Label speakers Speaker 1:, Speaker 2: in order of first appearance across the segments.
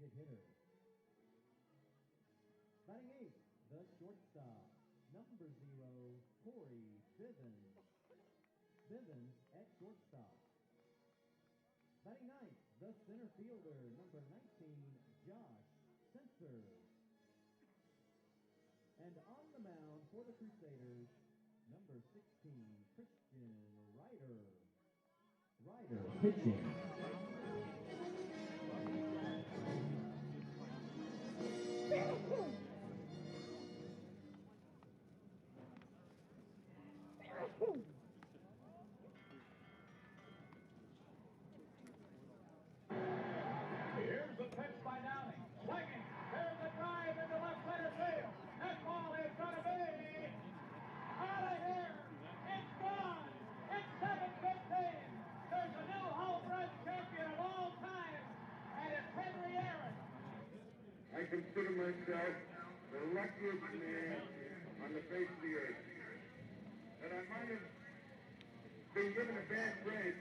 Speaker 1: designated hitter. Batting eighth, the shortstop, number 0, Corey Bivens. Bivens at shortstop. Batting ninth, the center fielder, number 19, Josh Sensor. And on the mound for the Crusaders, number 16, Christian Ryder. Ryder pitching.
Speaker 2: Here's the pitch by Downing. Swinging. There's a drive into left center field. That ball is going to be out of here. It's gone. It's 7-15. There's a new home run champion of all time, and it's Henry Aaron.
Speaker 3: I consider myself the luckiest man on the face of the earth. And I might have been given a bad break,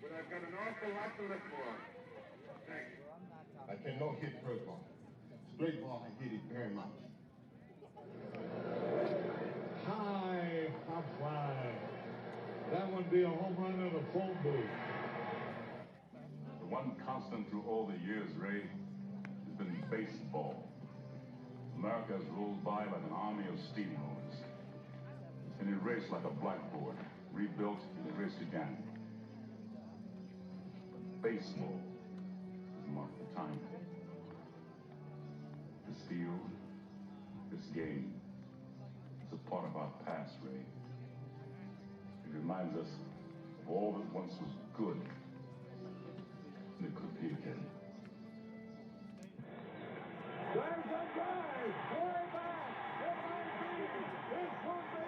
Speaker 3: but I've got an awful lot to live for. Thank you.
Speaker 4: I cannot hit first ball. Straight ball, I hit it very much.
Speaker 5: High, up fly. That would be a home run in a phone booth.
Speaker 6: The one constant through all the years, Ray, has been baseball. America has rolled by like an army of steamrollers. It's been erased like a blackboard, rebuilt and erased again. But baseball has marked the time. This field, this game, is a part of our past, Ray. It reminds us of all that once was good, and it could be again.
Speaker 2: There's a drive. Way back. It might be. It could be.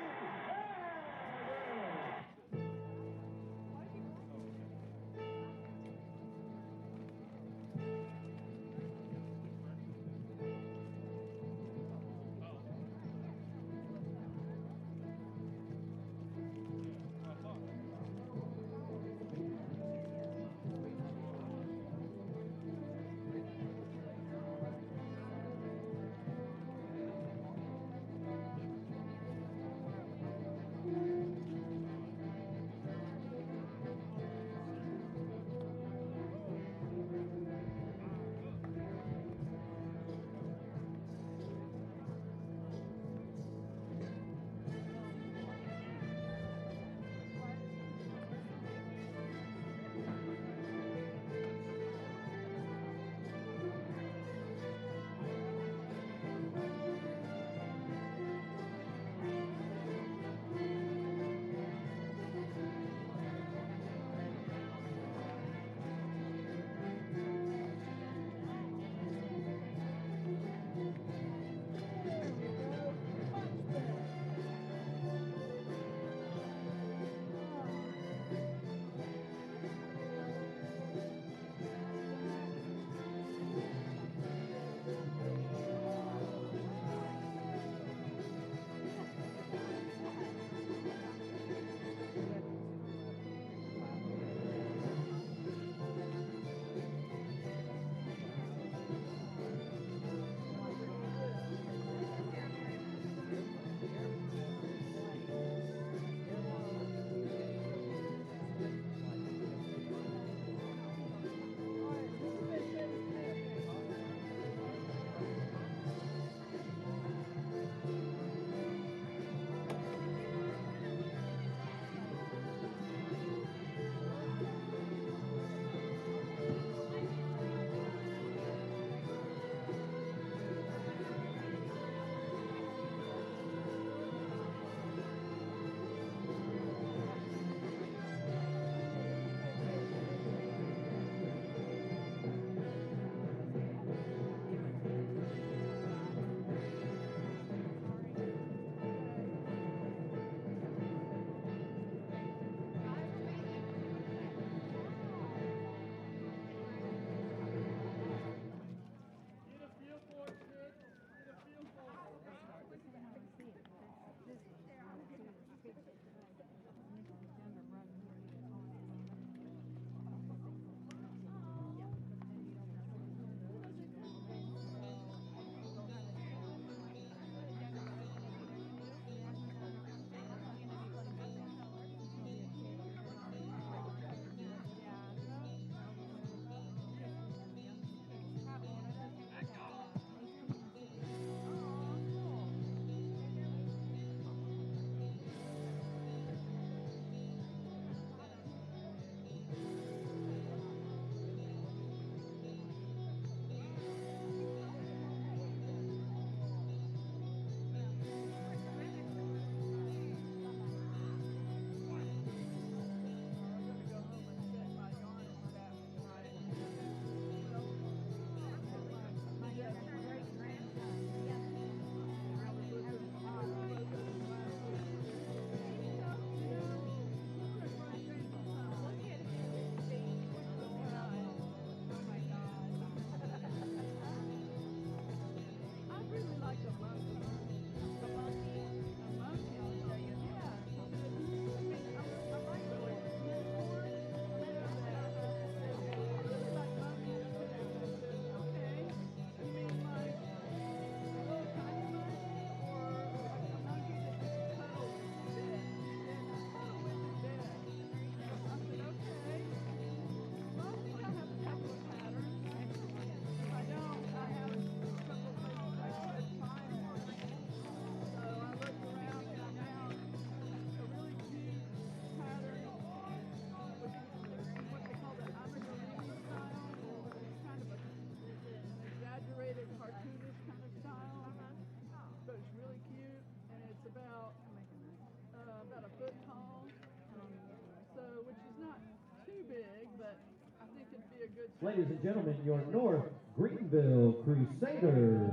Speaker 1: Ladies and gentlemen, your North Greenville Crusaders.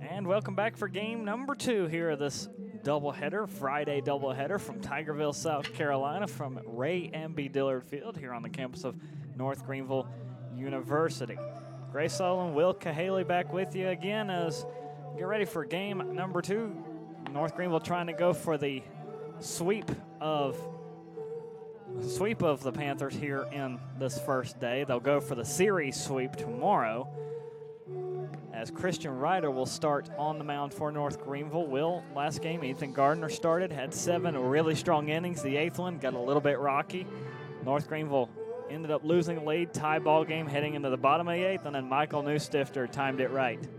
Speaker 7: And welcome back for game number 2 here of this doubleheader, Friday doubleheader from Tigerville, South Carolina, from Ray M.B. Dillard Field here on the campus of North Greenville University. Grace Sullivan, Will Cahaley back with you again as we get ready for game number 2. North Greenville trying to go for the sweep of the Panthers here in this first day. They'll go for the series sweep tomorrow, as Christian Ryder will start on the mound for North Greenville. Will, last game, Ethan Gardner started, had 7 really strong innings. The 8th one got a little bit rocky. North Greenville ended up losing the lead, tie ball game heading into the bottom of the 8th, and then Michael Newstifter timed it right.
Speaker 8: And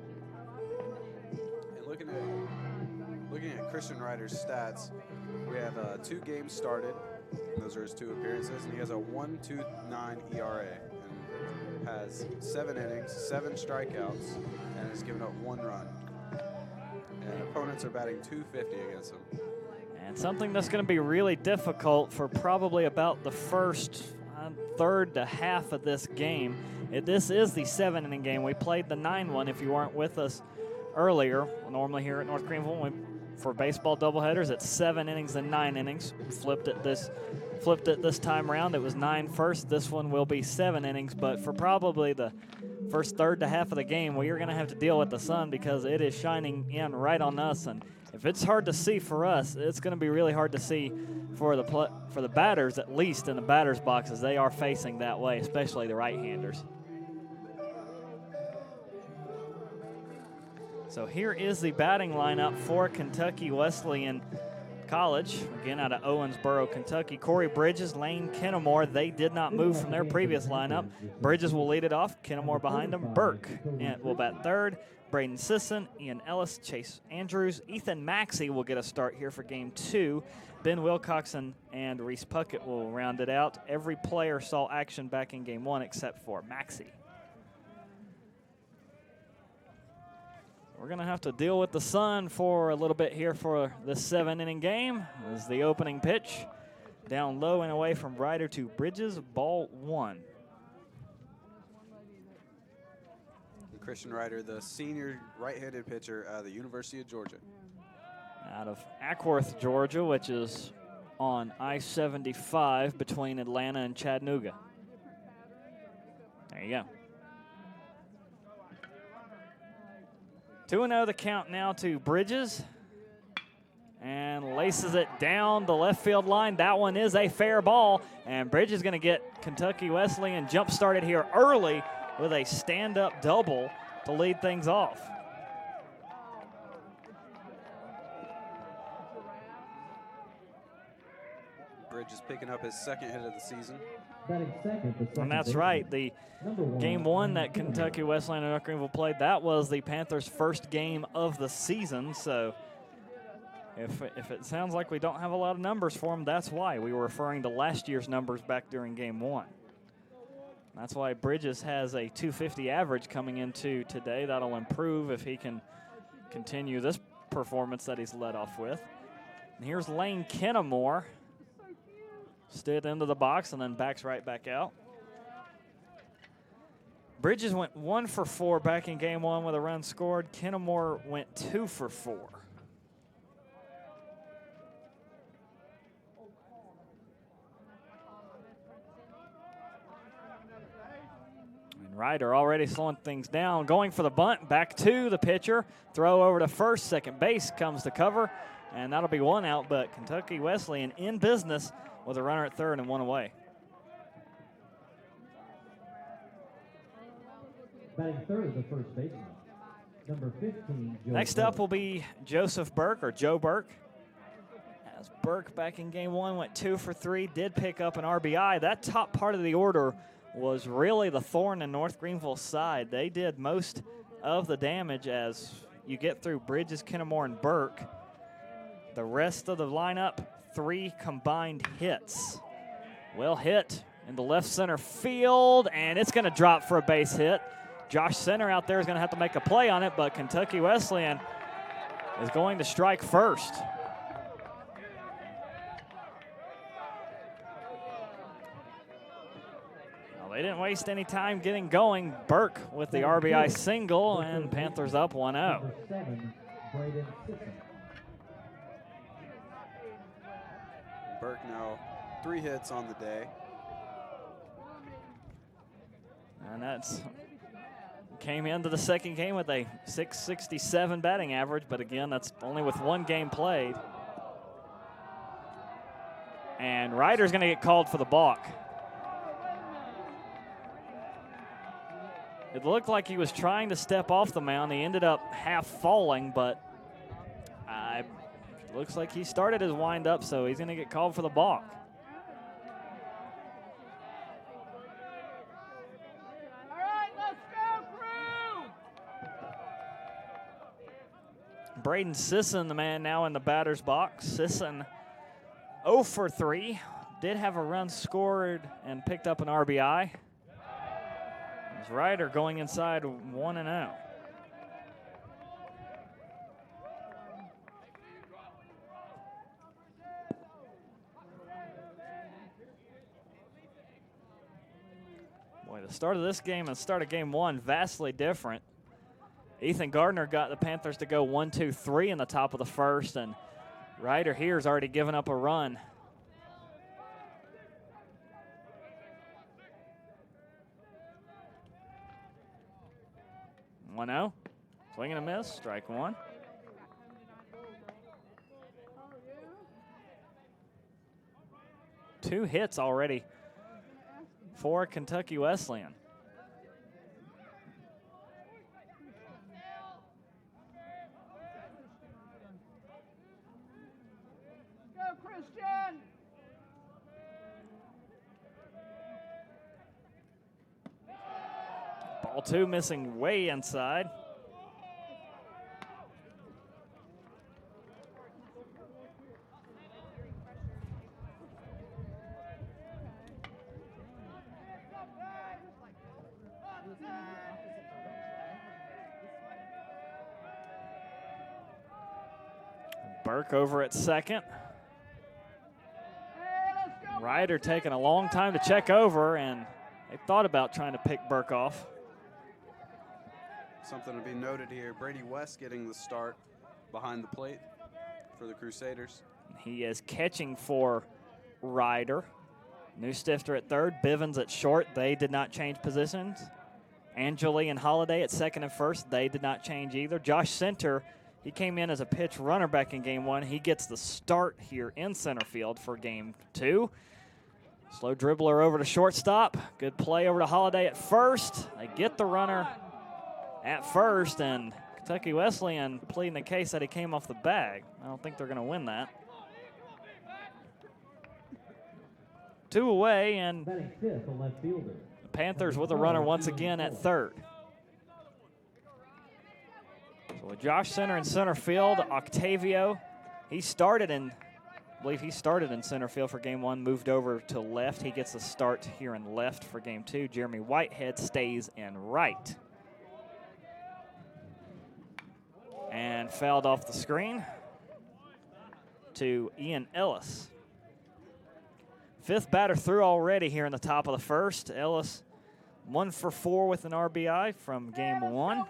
Speaker 8: looking at Christian Ryder's stats, we have 2 games started. Those are his 2 appearances, and he has a 1.29 ERA. Has 7 innings, 7 strikeouts, and has given up 1 run. And opponents are batting .250 against him.
Speaker 7: And something that's going to be really difficult for probably about the first third to half of this game. This is the 7-inning game. We played the 9-1 if you weren't with us earlier. Normally here at North Greenville, for baseball doubleheaders, it's 7 innings and 9 innings. Flipped it this time around. It was 9 first. This one will be 7 innings, but for probably the first third to half of the game, we are going to have to deal with the sun because it is shining in right on us. And if it's hard to see for us, it's going to be really hard to see for the batters, at least in the batters boxes. They are facing that way, especially the right-handers. So here is the batting lineup for Kentucky Wesleyan College, again out of Owensboro, Kentucky. Corey Bridges, Lane Kennemore, they did not move from their previous lineup. Bridges will lead it off, Kennemore behind him. Burke will bat third. Braden Sisson, Ian Ellis, Chase Andrews, Ethan Maxey will get a start here for game 2. Ben Wilcoxon and Reese Puckett will round it out. Every player saw action back in game 1 except for Maxey. We're going to have to deal with the sun for a little bit here for this 7-inning game. This is the opening pitch. Down low and away from Ryder to Bridges, ball 1.
Speaker 8: Christian Ryder, the senior right-handed pitcher out of the University of Georgia.
Speaker 7: Out of Ackworth, Georgia, which is on I-75 between Atlanta and Chattanooga. There you go. 2-0 the count now to Bridges. And laces it down the left field line. That one is a fair ball. And Bridges is going to get Kentucky Wesleyan jump started here early with a stand-up double to lead things off.
Speaker 8: Bridges picking up his 2nd hit of the season.
Speaker 7: And that's right. The game 1 that Kentucky Wesleyan and North Greenville played, that was the Panthers' first game of the season. So if it sounds like we don't have a lot of numbers for them, that's why. We were referring to last year's numbers back during game 1. That's why Bridges has a .250 average coming into today. That'll improve if he can continue this performance that he's led off with. And here's Lane Kennemore. Stood into the box and then backs right back out. Bridges went 1 for 4 back in game 1 with a run scored. Kennemore went 2 for 4. And Ryder already slowing things down. Going for the bunt, back to the pitcher. Throw over to first, second base comes to cover. And that'll be 1 out, but Kentucky Wesleyan in business with a runner at third and 1 away.
Speaker 1: Batting third, the first baseman, number 15.
Speaker 7: Next up will be Joseph Burke, or Joe Burke. As Burke back in game 1 went 2 for 3, did pick up an RBI. That top part of the order was really the thorn in North Greenville's side. They did most of the damage as you get through Bridges, Kennemore, and Burke. The rest of the lineup, 3 combined hits. Well hit into left center field, and it's going to drop for a base hit. Josh Center out there is going to have to make a play on it, but Kentucky Wesleyan is going to strike first. Well, they didn't waste any time getting going. Burke with the RBI single, and Panthers up 1-0.
Speaker 1: Number 7, Braden Sisson.
Speaker 8: Burke now 3 hits on the day.
Speaker 7: And that's came into the second game with a .667 batting average, but again, that's only with 1 game played. And Ryder's going to get called for the balk. It looked like he was trying to step off the mound. He ended up half falling, but looks like he started his wind-up, so he's going to get called for the balk. Braden Sisson, the man now in the batter's box. Sisson 0 for 3. Did have a run scored and picked up an RBI. As Ryder going inside 1-0. Boy, the start of this game and the start of game 1, vastly different. Ethan Gardner got the Panthers to go 1-2-3 in the top of the first, and Ryder here has already given up a run. 1-0, swing and a miss, strike 1. Two hits already for Kentucky Wesleyan.
Speaker 2: Go, Christian!
Speaker 7: Ball 2 missing way inside. Burke over at second. Ryder taking a long time to check over, and they thought about trying to pick Burke off.
Speaker 8: Something to be noted here, Brady West getting the start behind the plate for the Crusaders.
Speaker 7: He is catching for Ryder. New Stifter at third, Bivens at short. They did not change positions. Angeli and Holiday at second and first. They did not change either. Josh Center, he came in as a pitch runner back in game 1. He gets the start here in center field for game 2. Slow dribbler over to shortstop. Good play over to Holiday at first. They get the runner at first, and Kentucky Wesleyan pleading the case that he came off the bag. I don't think they're going to win that. 2 away, and
Speaker 1: Batting fifth, the left fielder.
Speaker 7: the Panthers with a runner once again at third. So with Josh Center in center field, Octavio, he started in, I believe he started in center field for game 1, moved over to left. He gets a start here in left for game 2. Jeremy Whitehead stays in right. And fouled off the screen to Ian Ellis. 5th batter through already here in the top of the first. Ellis 1 for 4 with an RBI from game 1.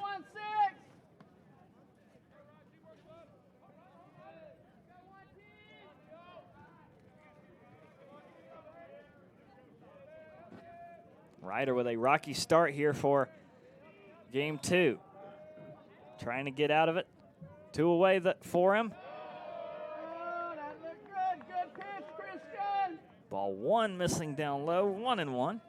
Speaker 7: Ryder with a rocky start here for game 2. Trying to get out of it. 2 away for him.
Speaker 2: Oh, that looked good. Good pitch, Christian.
Speaker 7: Ball 1 missing down low, 1-1.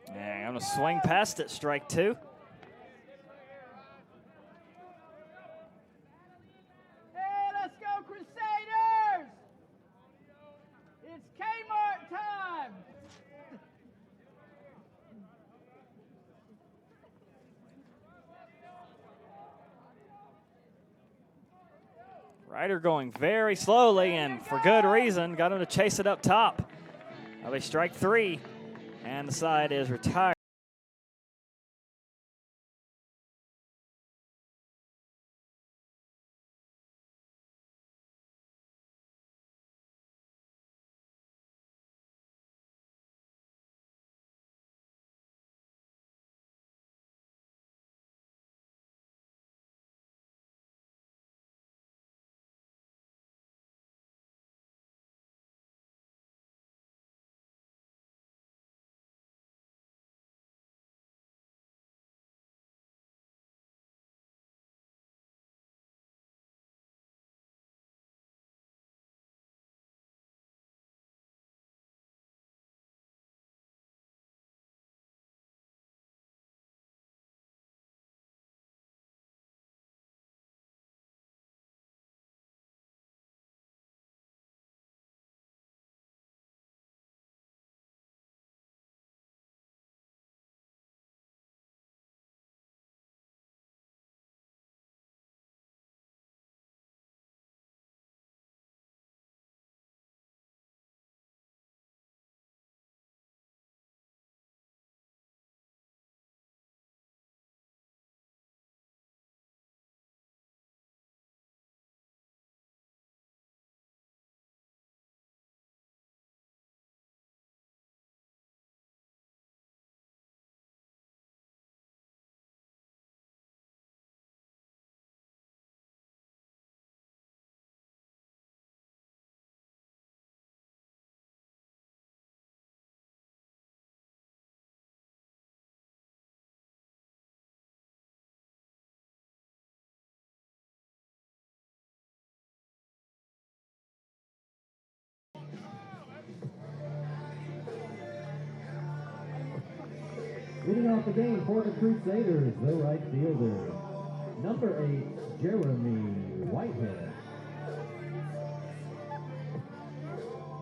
Speaker 7: And I'm going to swing past it, strike 2.
Speaker 2: Hey, let's go, Crusaders! It's Kmart time!
Speaker 7: Ryder going very slowly and for good reason. Got him to chase it up top. That'll be strike 3, and the side is retired.
Speaker 1: Leading off the game for the Crusaders, the right fielder, number 8, Jeremy Whitehead.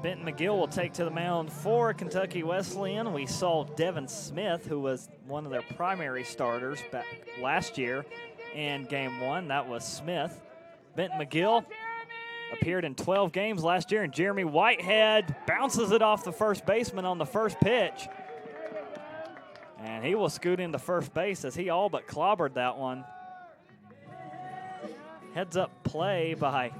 Speaker 7: Benton McGill will take to the mound for Kentucky Wesleyan. We saw Devin Smith, who was one of their primary starters back last year in game 1. That was Smith. Benton McGill appeared in 12 games last year, and Jeremy Whitehead bounces it off the first baseman on the first pitch. And he will scoot into first base as he all but clobbered that one. Heads up play by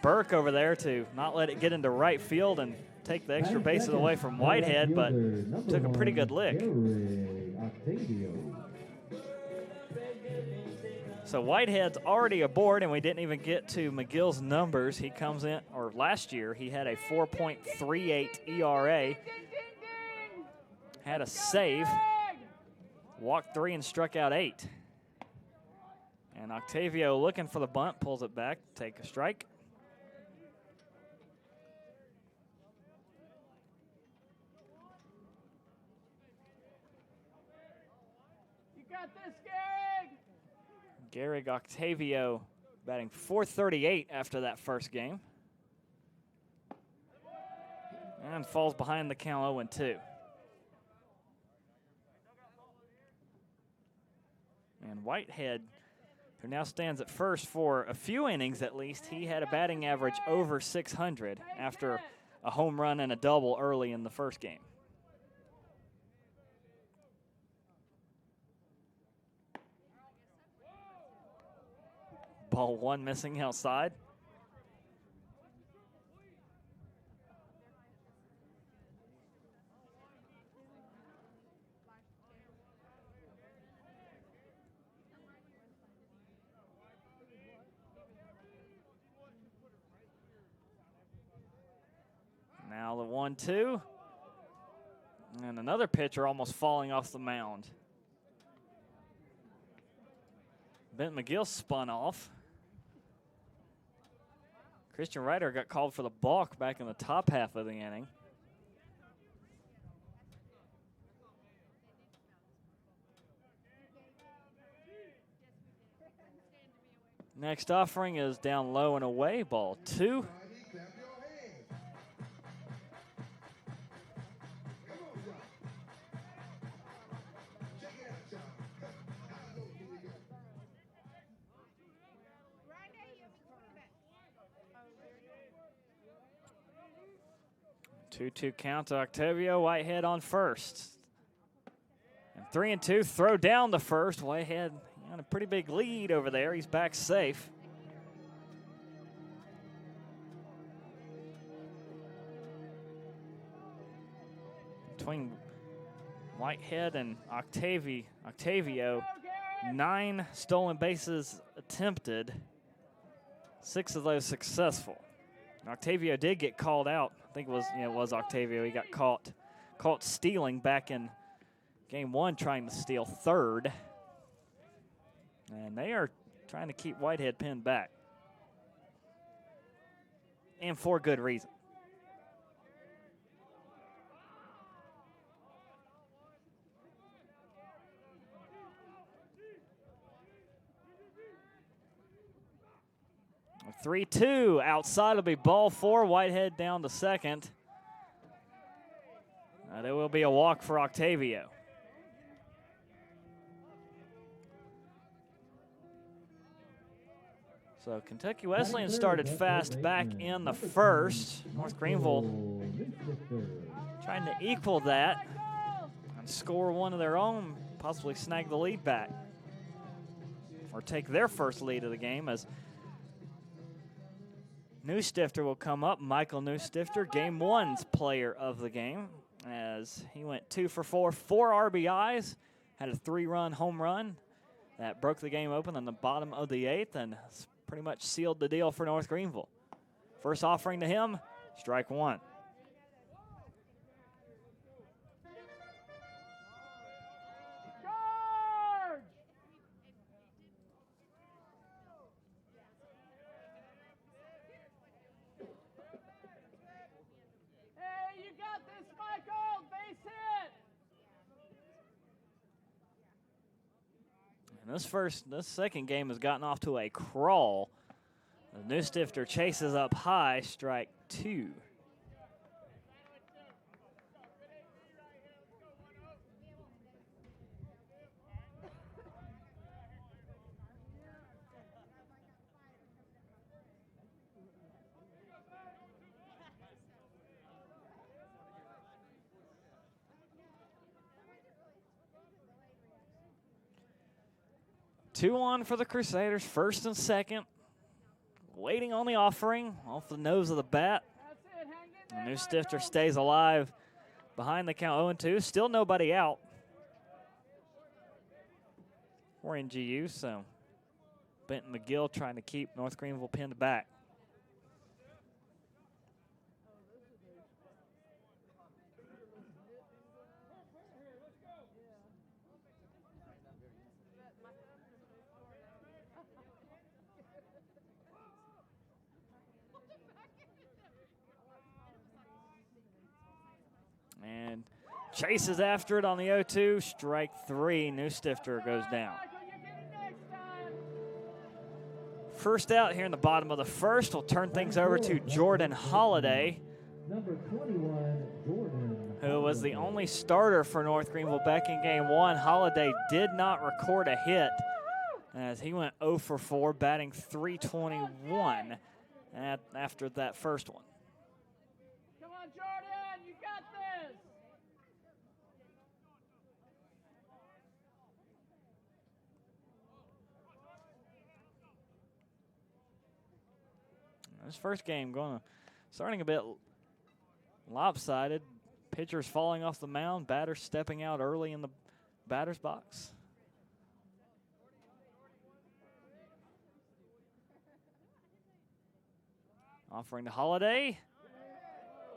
Speaker 7: Burke over there to not let it get into right field and take the extra bases away from Whitehead, but took a pretty good lick. So Whitehead's already aboard, and we didn't even get to McGill's numbers. He comes in, or last year, he had a 4.38 ERA. Had a save, walked 3 and struck out 8. And Octavio looking for the bunt, pulls it back, take a strike.
Speaker 2: You got this, Gary!
Speaker 7: Garrig Octavio batting .438 after that first game. And falls behind the count 0-2. And Whitehead, who now stands at first for a few innings at least, he had a batting average over 600 after a home run and a double early in the first game. Ball 1 missing outside. Now the 1-2. And another pitcher almost falling off the mound. Bent McGill spun off. Christian Ryder got called for the balk back in the top half of the inning. Next offering is down low and away, ball 2. 2-2 count to Octavio. Whitehead on first. And 3-2, throw down the first. Whitehead on a pretty big lead over there. He's back safe. Between Whitehead and Octavio, 9 stolen bases attempted, 6 of those successful. Octavio did get called out. I think it was Octavio. He got caught stealing back in game 1, trying to steal third. And they are trying to keep Whitehead pinned back. And for good reason. A 3-2 outside will be ball 4. Whitehead down to second. There will be a walk for Octavio. So Kentucky Wesleyan started fast back in the first. North Greenville trying to equal that and score one of their own, possibly snag the lead back. Or take their first lead of the game as Newstifter will come up. Michael Newstifter, game 1's player of the game, as he went 2 for 4, 4 RBIs, had a 3-run home run that broke the game open in the bottom of the 8th and pretty much sealed the deal for North Greenville. First offering to him, strike 1. This second game has gotten off to a crawl. The Newstifter chases up high, strike 2. Two on for the Crusaders, first and second. Waiting on the offering, off the nose of the bat. Newstifter stays alive behind the count 0-2. Still nobody out for NGU, so Benton McGill trying to keep North Greenville pinned back. And chases after it on the 0-2, strike 3. Newstifter goes down. First out here in the bottom of the first. We'll turn things over to Jordan Holliday,
Speaker 1: Number 21, Jordan.
Speaker 7: who was the only starter for North Greenville back in game 1. Holliday did not record a hit as he went 0 for 4, batting .321 after that first one.
Speaker 2: Come on, Jordan, you got this.
Speaker 7: This first game starting a bit lopsided. Pitchers falling off the mound, batters stepping out early in the batter's box. Offering to Holliday.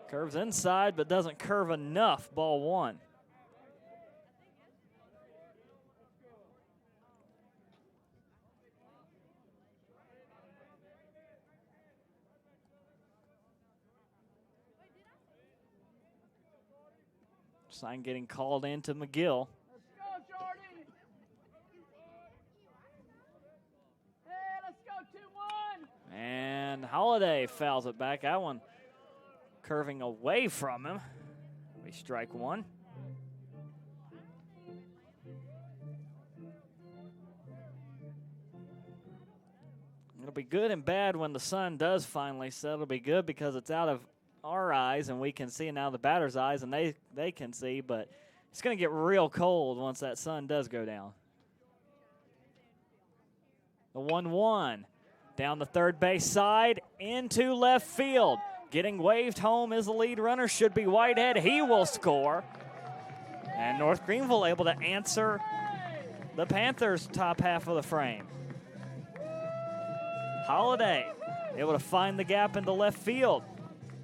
Speaker 7: Curves inside, but doesn't curve enough. Ball 1. Sign getting called into McGill.
Speaker 2: Let's go, Jordan. Hey, let's go 2-1.
Speaker 7: And Holliday fouls it back. That one curving away from him. We strike 1. It'll be good and bad when the sun does finally set. It'll be good because it's out of our eyes and we can see, and now the batter's eyes and they can see, but it's going to get real cold once that sun does go down. The 1-1 down the third base side into left field. Getting waved home is the lead runner, should be Whitehead. He will score. And North Greenville able to answer the Panthers' top half of the frame. Holiday able to find the gap into left field.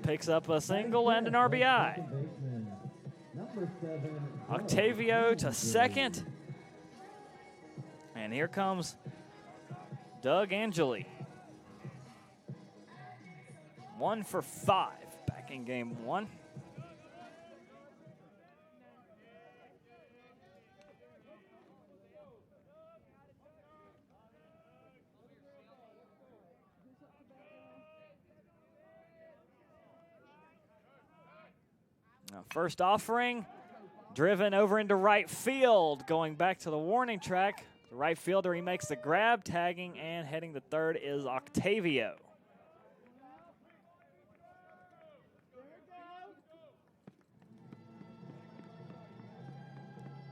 Speaker 7: Picks up a single and an RBI. Octavio to second. And here comes Doug Angeli. 1 for 5 back in game 1. Now, first offering, driven over into right field, going back to the warning track. The right fielder, he makes the grab, tagging, and heading to third is Octavio.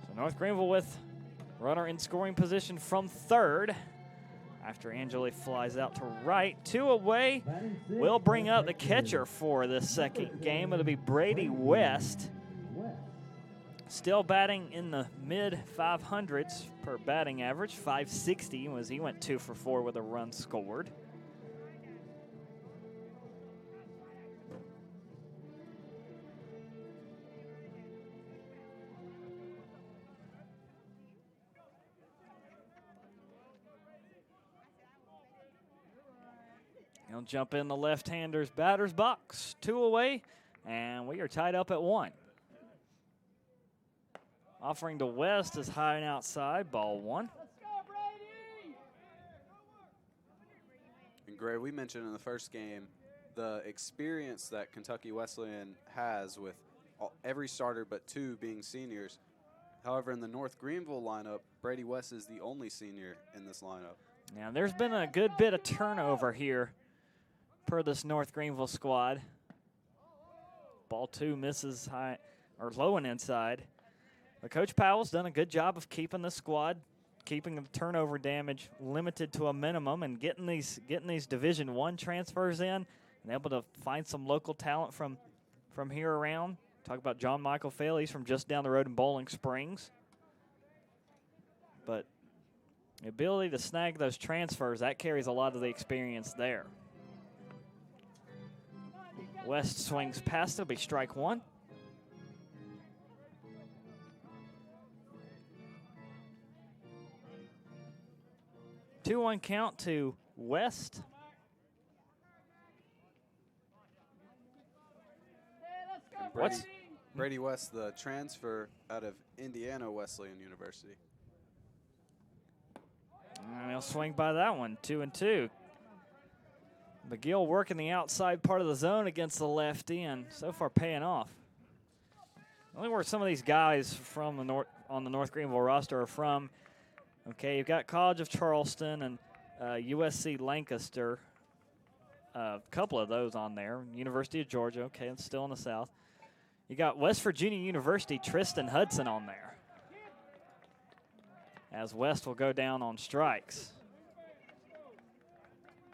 Speaker 7: So North Greenville with runner in scoring position from third. After Angeli flies out to right, 2 away. We'll bring up the catcher for this second game. It'll be Brady West. Still batting in the mid-500s per batting average. 560 was he went 2 for 4 with a run scored. He'll jump in the left-hander's batter's box. 2 away, and we are tied up at 1. Offering to West is high and outside, ball 1.
Speaker 8: And Gray, we mentioned in the first game the experience that Kentucky Wesleyan has with every starter but 2 being seniors. However, in the North Greenville lineup, Brady West is the only senior in this lineup.
Speaker 7: Now, there's been a good bit of turnover here per this North Greenville squad. Ball 2 misses high or low and inside. But Coach Powell's done a good job of keeping the squad, keeping the turnover damage limited to a minimum, and getting these Division I transfers in, and able to find some local talent from here around. Talk about John Michael Fail. He's from just down the road in Bowling Springs. But the ability to snag those transfers, that carries a lot of the experience there. West swings past it. It'll be strike 1. Two 1 count to West.
Speaker 8: Brady West, the transfer out of Indiana Wesleyan University.
Speaker 7: And he'll swing by that one, 2-2. McGill working the outside part of the zone against the lefty, and so far paying off. Only where some of these guys from the on the North Greenville roster are from. Okay, you've got College of Charleston and USC Lancaster. A couple of those on there. University of Georgia, okay, it's still in the South. You got West Virginia University, Tristan Hudson on there. As West will go down on strikes.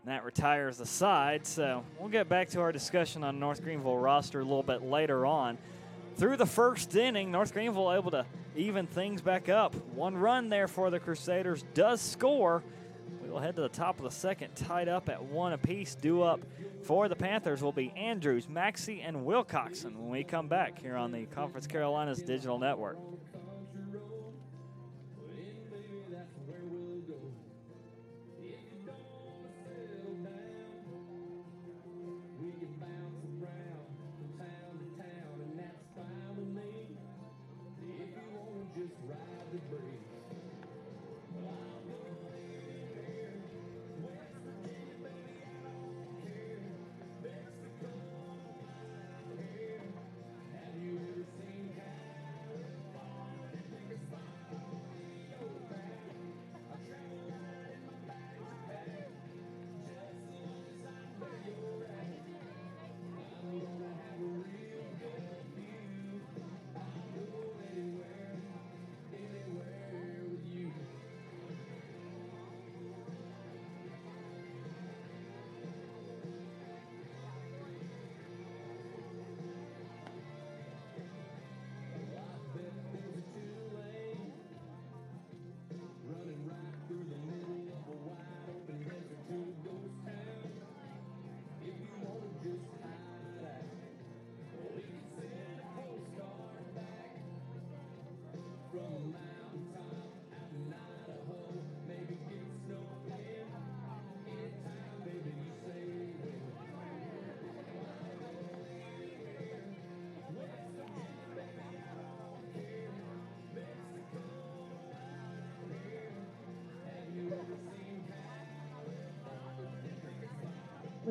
Speaker 7: And that retires the side, so we'll get back to our discussion on North Greenville roster a little bit later on. Through the first inning, North Greenville able to even things back up. 1 run there for the Crusaders does score. We will head to the top of the second, tied up at 1 apiece. Due up for the Panthers will be Andrews, Maxey, and Wilcoxon when we come back here on the Conference Carolinas Digital Network.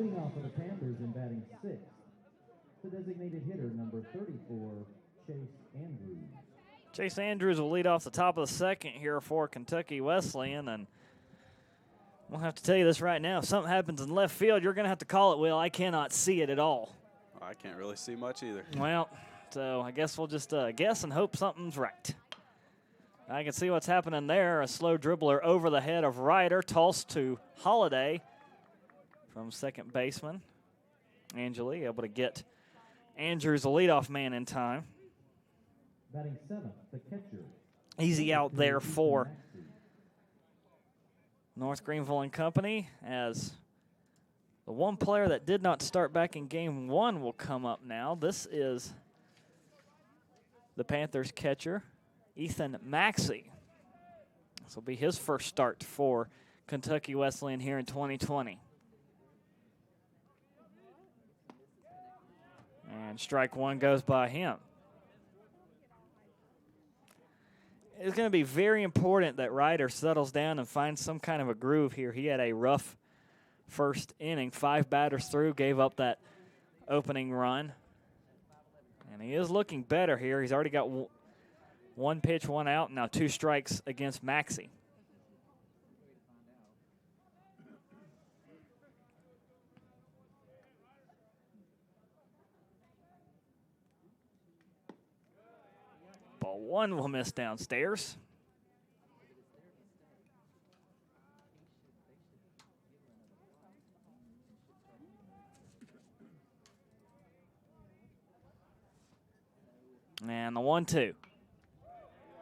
Speaker 1: Leading off for the Panthers in batting sixth, the designated hitter, number 34, Chase Andrews.
Speaker 7: Chase Andrews will lead off the top of the second here for Kentucky Wesleyan, and we'll have to tell you this right now. If something happens in left field, you're going to have to call it, Will. I cannot see it at all.
Speaker 8: I can't really see much either.
Speaker 7: Well, so I guess we'll just guess and hope something's right. I can see what's happening there. A slow dribbler over the head of Ryder, tossed to Holiday from second baseman. Angeli able to get Andrews, the leadoff man, in time.
Speaker 1: Batting seventh, the catcher.
Speaker 7: Easy out there for North Greenville and company, as the one player that did not start back in game one will come up now. This is the Panthers catcher, Ethan Maxey. This will be his first start for Kentucky Wesleyan here in 2020. And strike one goes by him. It's going to be very important that Ryder settles down and finds some kind of a groove here. He had a rough first inning, 5 batters through, gave up that opening run. And he is looking better here. He's already got one pitch, 1 out, now 2 strikes against Maxey. Ball 1 will miss downstairs. And the 1-2.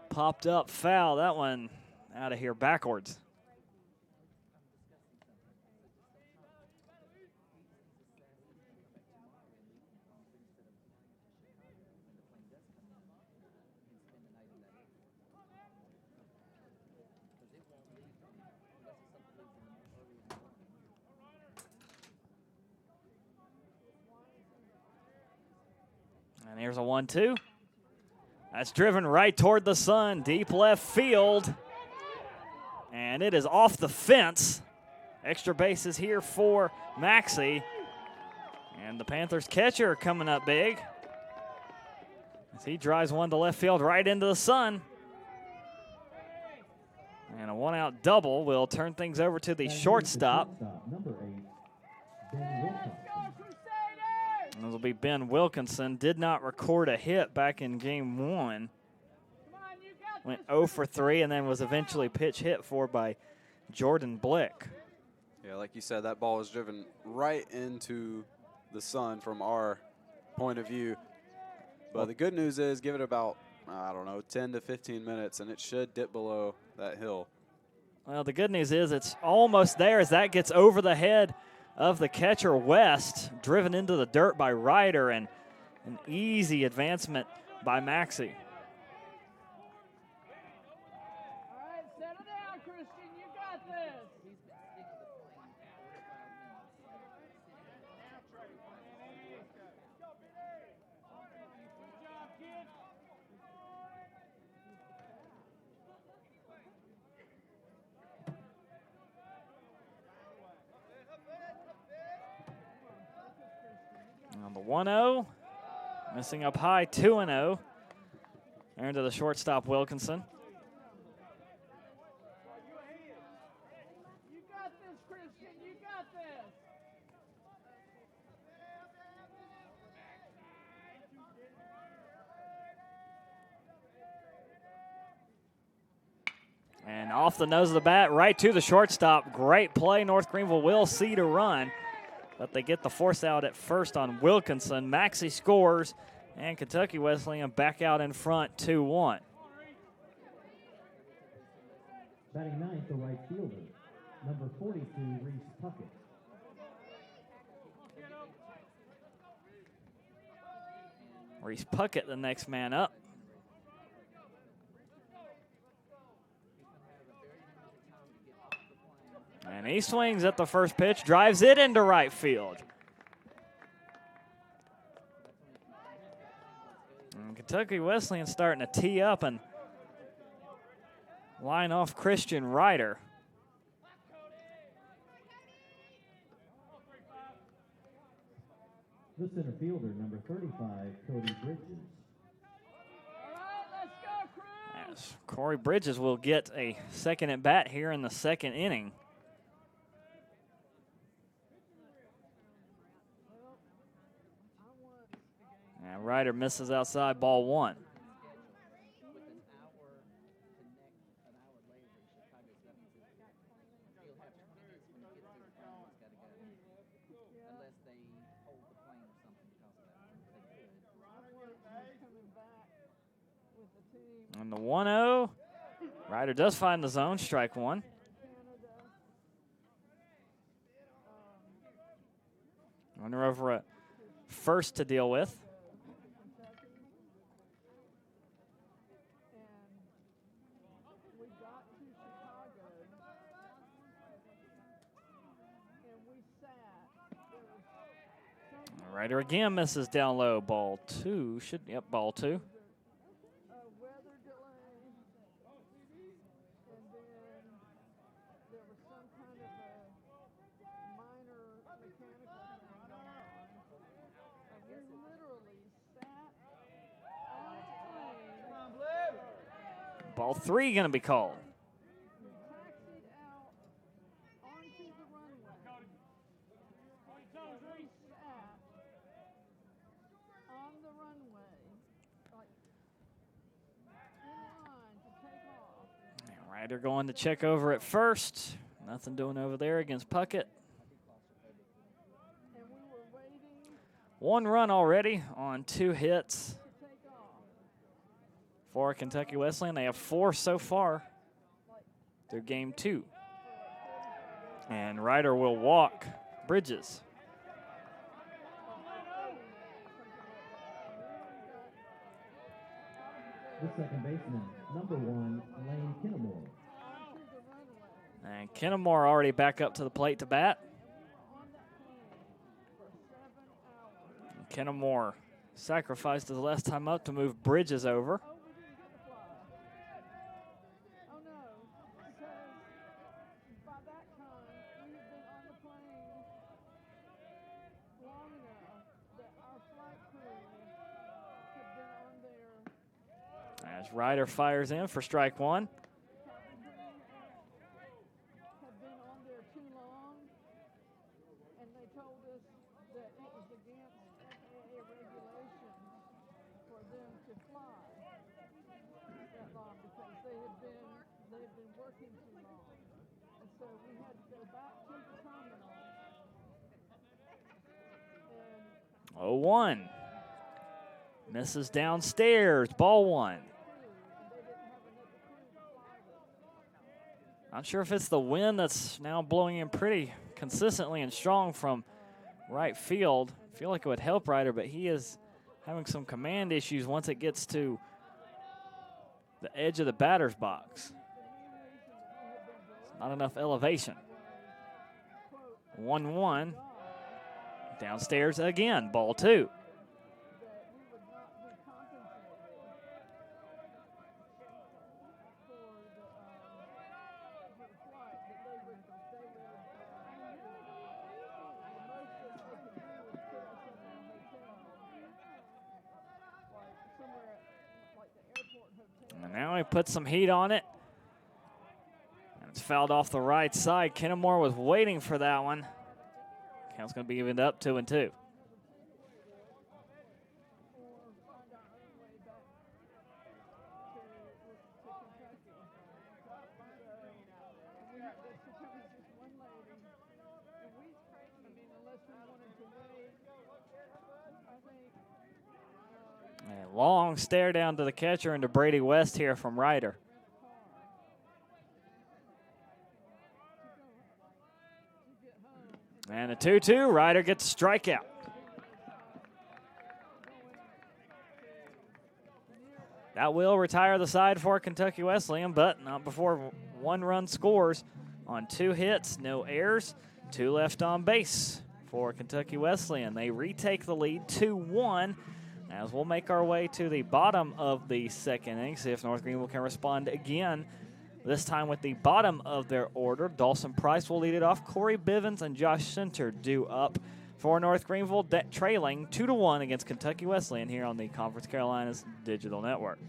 Speaker 7: Popped up foul. That one out of here backwards. And here's a 1-2. That's driven right toward the sun, deep left field. And it is off the fence. Extra bases here for Maxey. And the Panthers catcher coming up big, as he drives one to left field right into the sun. And a 1-out double will turn things over to the shortstop.
Speaker 1: Number 8, Ben Wilcox.
Speaker 7: This will be Ben Wilkinson. Did not record a hit back in game 1. Went 0 for 3 and then was eventually pitch hit for by Jordan Blick.
Speaker 8: Yeah, like you said, that ball was driven right into the sun from our point of view. But the good news is, give it about, I don't know, 10 to 15 minutes, and it should dip below that hill.
Speaker 7: Well, the good news is it's almost there as that gets over the head of the catcher West, driven into the dirt by Ryder, and an easy advancement by Maxey.
Speaker 2: All right, settle down, Christian. You got this. Good job, kid.
Speaker 7: On the 1-0, missing up high, 2-0. There into the shortstop, Wilkinson.
Speaker 2: You got this, Christian. You got this.
Speaker 7: And off the nose of the bat, right to the shortstop. Great play. North Greenville will see to run, but they get the force out at first on Wilkinson. Maxey scores, and Kentucky Wesleyan back out in front, 2-1.
Speaker 1: Batting ninth, the right fielder, number 42, Reese Puckett.
Speaker 7: Reese Puckett, the next man up. And he swings at the first pitch, drives it into right field. And Kentucky Wesleyan starting to tee up and line off Christian Ryder.
Speaker 1: The center fielder, number 35, Cody Bridges.
Speaker 7: As Corey Bridges will get a second at bat here in the second inning. And Ryder misses outside, ball one. And the 1-0. Ryder does find the zone, strike one. Runner over at first to deal with. Ryder again misses down low. Ball two. Ball two. Ball three going to be called. Ryder going to check over at first. Nothing doing over there against Puckett. One run already on 2 hits for Kentucky Wesleyan. They have 4 so far through game 2. And Ryder will walk Bridges.
Speaker 1: The second baseman, number 1, Lane Kennemore.
Speaker 7: And Kennemore already back up to the plate to bat. And Kennemore sacrificed his last time up to move Bridges over. As Ryder fires in for strike one. Oh, 1. Misses downstairs, ball one. Not sure if it's the wind that's now blowing in pretty consistently and strong from right field. I feel like it would help Ryder, but he is having some command issues once it gets to the edge of the batter's box. It's not enough elevation. 1-1. Downstairs again, ball two. And now he puts some heat on it. And it's fouled off the right side. Kennemore was waiting for that one. Count's going to be evened up 2-2. A long stare down to the catcher and to Brady West here from Ryder. And a 2-2, Ryder gets a strikeout. That will retire the side for Kentucky Wesleyan, but not before 1 run scores on 2 hits, no errors, 2 left on base for Kentucky Wesleyan. They retake the lead 2-1 as we'll make our way to the bottom of the second inning, see if North Greenville can respond again. This time with the bottom of their order, Dawson Price will lead it off. Corey Bivens and Josh Center due up for North Greenville, trailing 2-1 against Kentucky Wesleyan here on the Conference Carolinas Digital Network.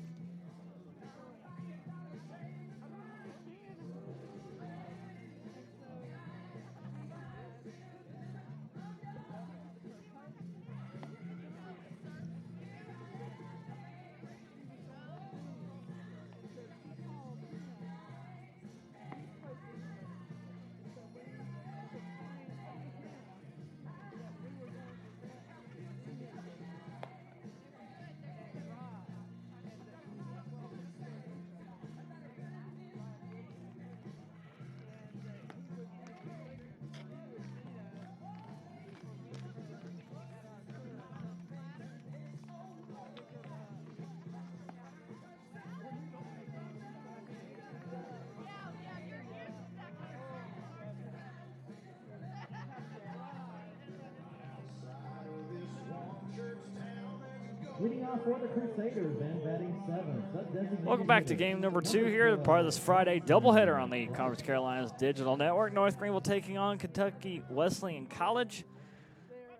Speaker 1: Leading off for the Crusaders and batting 7th.
Speaker 7: Welcome back to game number 2 here, part of this Friday doubleheader on the Conference Carolinas Digital Network. North Greenville taking on Kentucky Wesleyan College.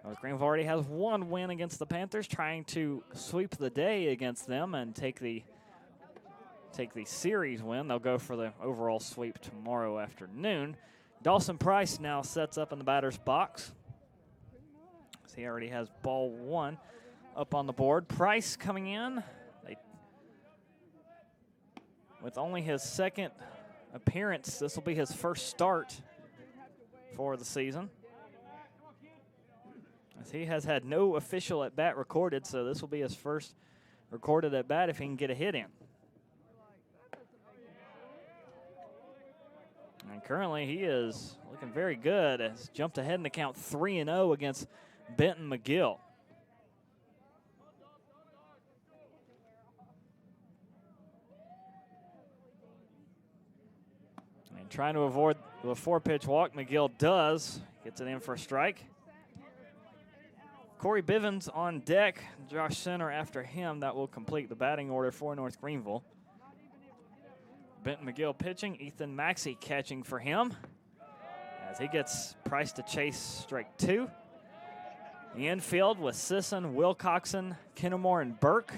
Speaker 7: North Greenville already has one win against the Panthers, trying to sweep the day against them and take the series win. They'll go for the overall sweep tomorrow afternoon. Dawson Price now sets up in the batter's box. So he already has ball 1 up on the board. Price coming in with only his second appearance. This will be his first start for the season, as he has had no official at bat recorded, so this will be his first recorded at bat if he can get a hit in. And currently he is looking very good. Has jumped ahead in the count 3-0 against Benton McGill. And trying to avoid the 4-pitch walk, McGill does. Gets it in for a strike. Corey Bivens on deck. Josh Center after him. That will complete the batting order for North Greenville. Benton McGill pitching. Ethan Maxey catching for him, as he gets Price to chase strike 2. The infield with Sisson, Wilcoxon, Kennemore, and Burke.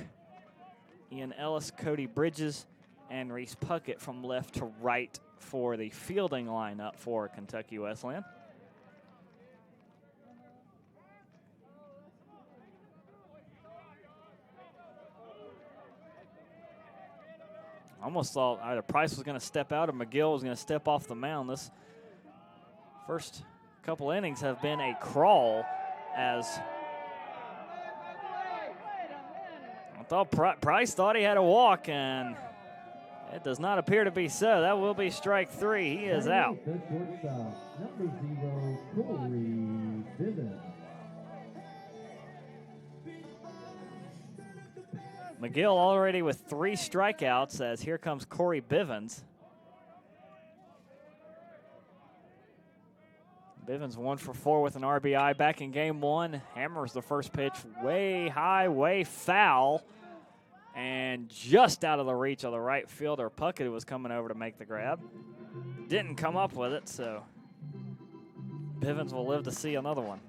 Speaker 7: Ian Ellis, Cody Bridges, and Reese Puckett from left to right for the fielding lineup for Kentucky Wesleyan. Almost thought either Price was going to step out or McGill was going to step off the mound. This first couple innings have been a crawl, as I thought Price thought he had a walk, and it does not appear to be so. That will be strike 3. He is out.
Speaker 1: The shortstop, number 0, Corey Bivens.
Speaker 7: McGill already with 3 strikeouts, as here comes Corey Bivens. Bivens 1 for 4 with an RBI back in game 1. Hammers the first pitch way high, way foul, and just out of the reach of the right fielder. Puckett was coming over to make the grab. Didn't come up with it, so Bivens will live to see another one.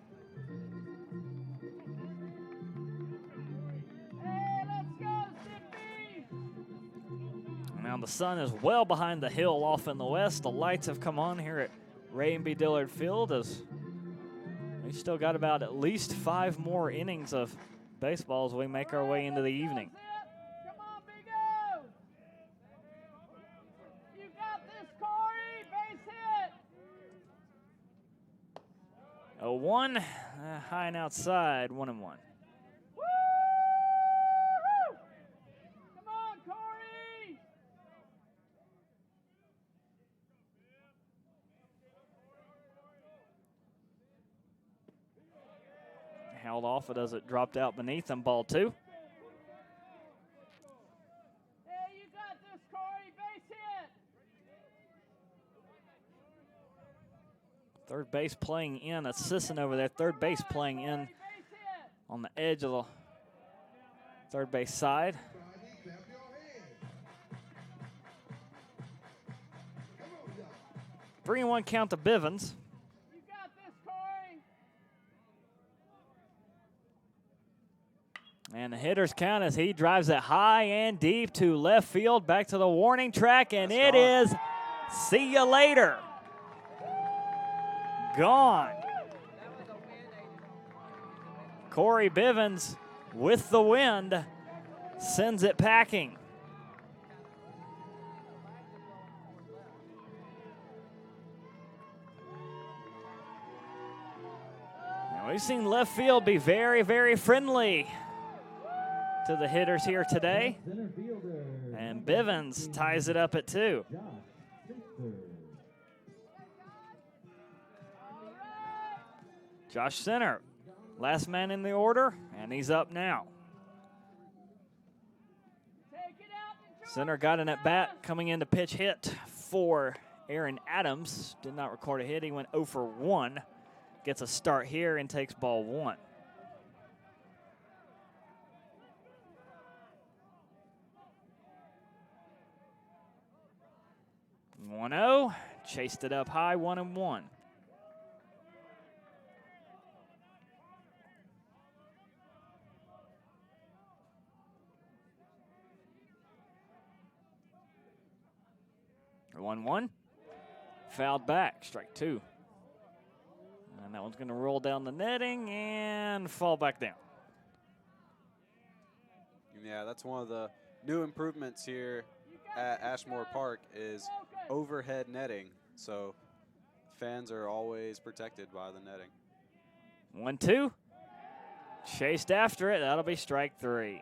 Speaker 7: Now the sun is well behind the hill off in the west. The lights have come on here at Ray and B. Dillard Field, as we still got about at least 5 more innings of baseball as we make our way into the evening.
Speaker 2: Come on, Big O! You got this, Corey! Base hit!
Speaker 7: 0-1, high and outside, 1-1.
Speaker 2: Woo! Come on, Corey!
Speaker 7: Held off it as it dropped out beneath him, ball 2.
Speaker 2: Hey, you got this, Corey! Base hit!
Speaker 7: Third base playing in, Sisson over there. Third base playing in
Speaker 2: Base hit!
Speaker 7: on the edge of the third base side. 3-1 count to Bivens.
Speaker 2: You got this, Corey!
Speaker 7: And the hitter's count as he drives it high and deep to left field, back to the warning track, and it is see you later. Gone. Corey Bivens with the wind sends it packing. Now we've seen left field be very, very friendly to the hitters here today. And Bivens ties it up at 2. Josh Center, last man in the order, and he's up now. Center got an at-bat coming in to pitch hit for Aaron Adams. Did not record a hit. He went 0 for 1. Gets a start here and takes ball 1. One-0, chased it up high, 1-1. Or 1-1, fouled back, strike 2. And that one's going to roll down the netting and fall back down.
Speaker 8: Yeah, that's one of the new improvements here at Ashmore Park is overhead netting. So fans are always protected by the netting.
Speaker 7: 1-2, chased after it. That'll be strike 3.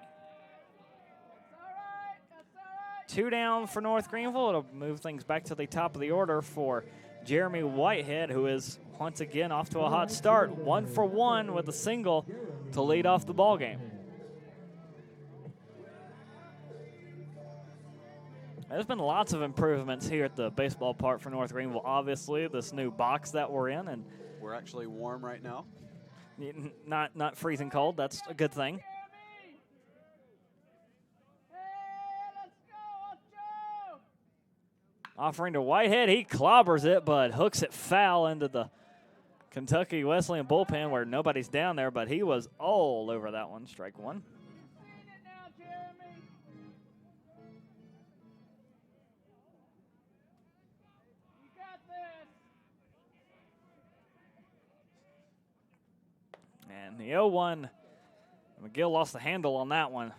Speaker 7: 2 down for North Greenville. It'll move things back to the top of the order for Jeremy Whitehead, who is once again off to a hot start. 1 for 1 with a single to lead off the ball game. There's been lots of improvements here at the baseball park for North Greenville. Obviously, this new box that we're in, and
Speaker 8: we're actually warm right now.
Speaker 7: Not freezing cold. That's a good thing. Offering to Whitehead, he clobbers it, but hooks it foul into the Kentucky Wesleyan bullpen where nobody's down there, but he was all over that one. Strike 1. And the 0-1, McGill lost the handle on that one.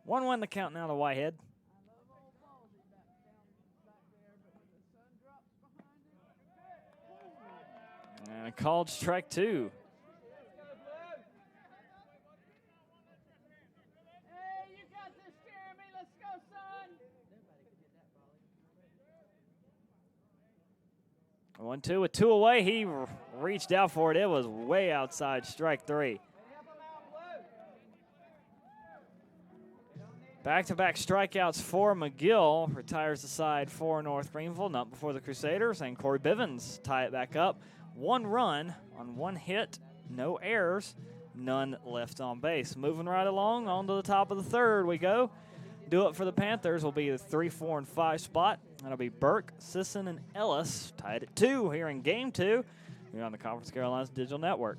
Speaker 7: 1-1 the count now to Whitehead. And a called strike 2.
Speaker 2: Hey, you got this, Jeremy. Let's go, son.
Speaker 7: 1-2 with 2 away. He reached out for it. It was way outside. Strike 3. Back-to-back strikeouts for McGill. Retires the side for North Greenville. Not before the Crusaders. And Corey Bivens tie it back up. 1 run on 1 hit. No errors. None left on base. Moving right along on to the top of the 3rd we go. Do it for the Panthers will be the 3, 4, and 5 spot. That'll be Burke, Sisson, and Ellis tied at 2 here in Game 2 here on the Conference Carolinas Digital Network.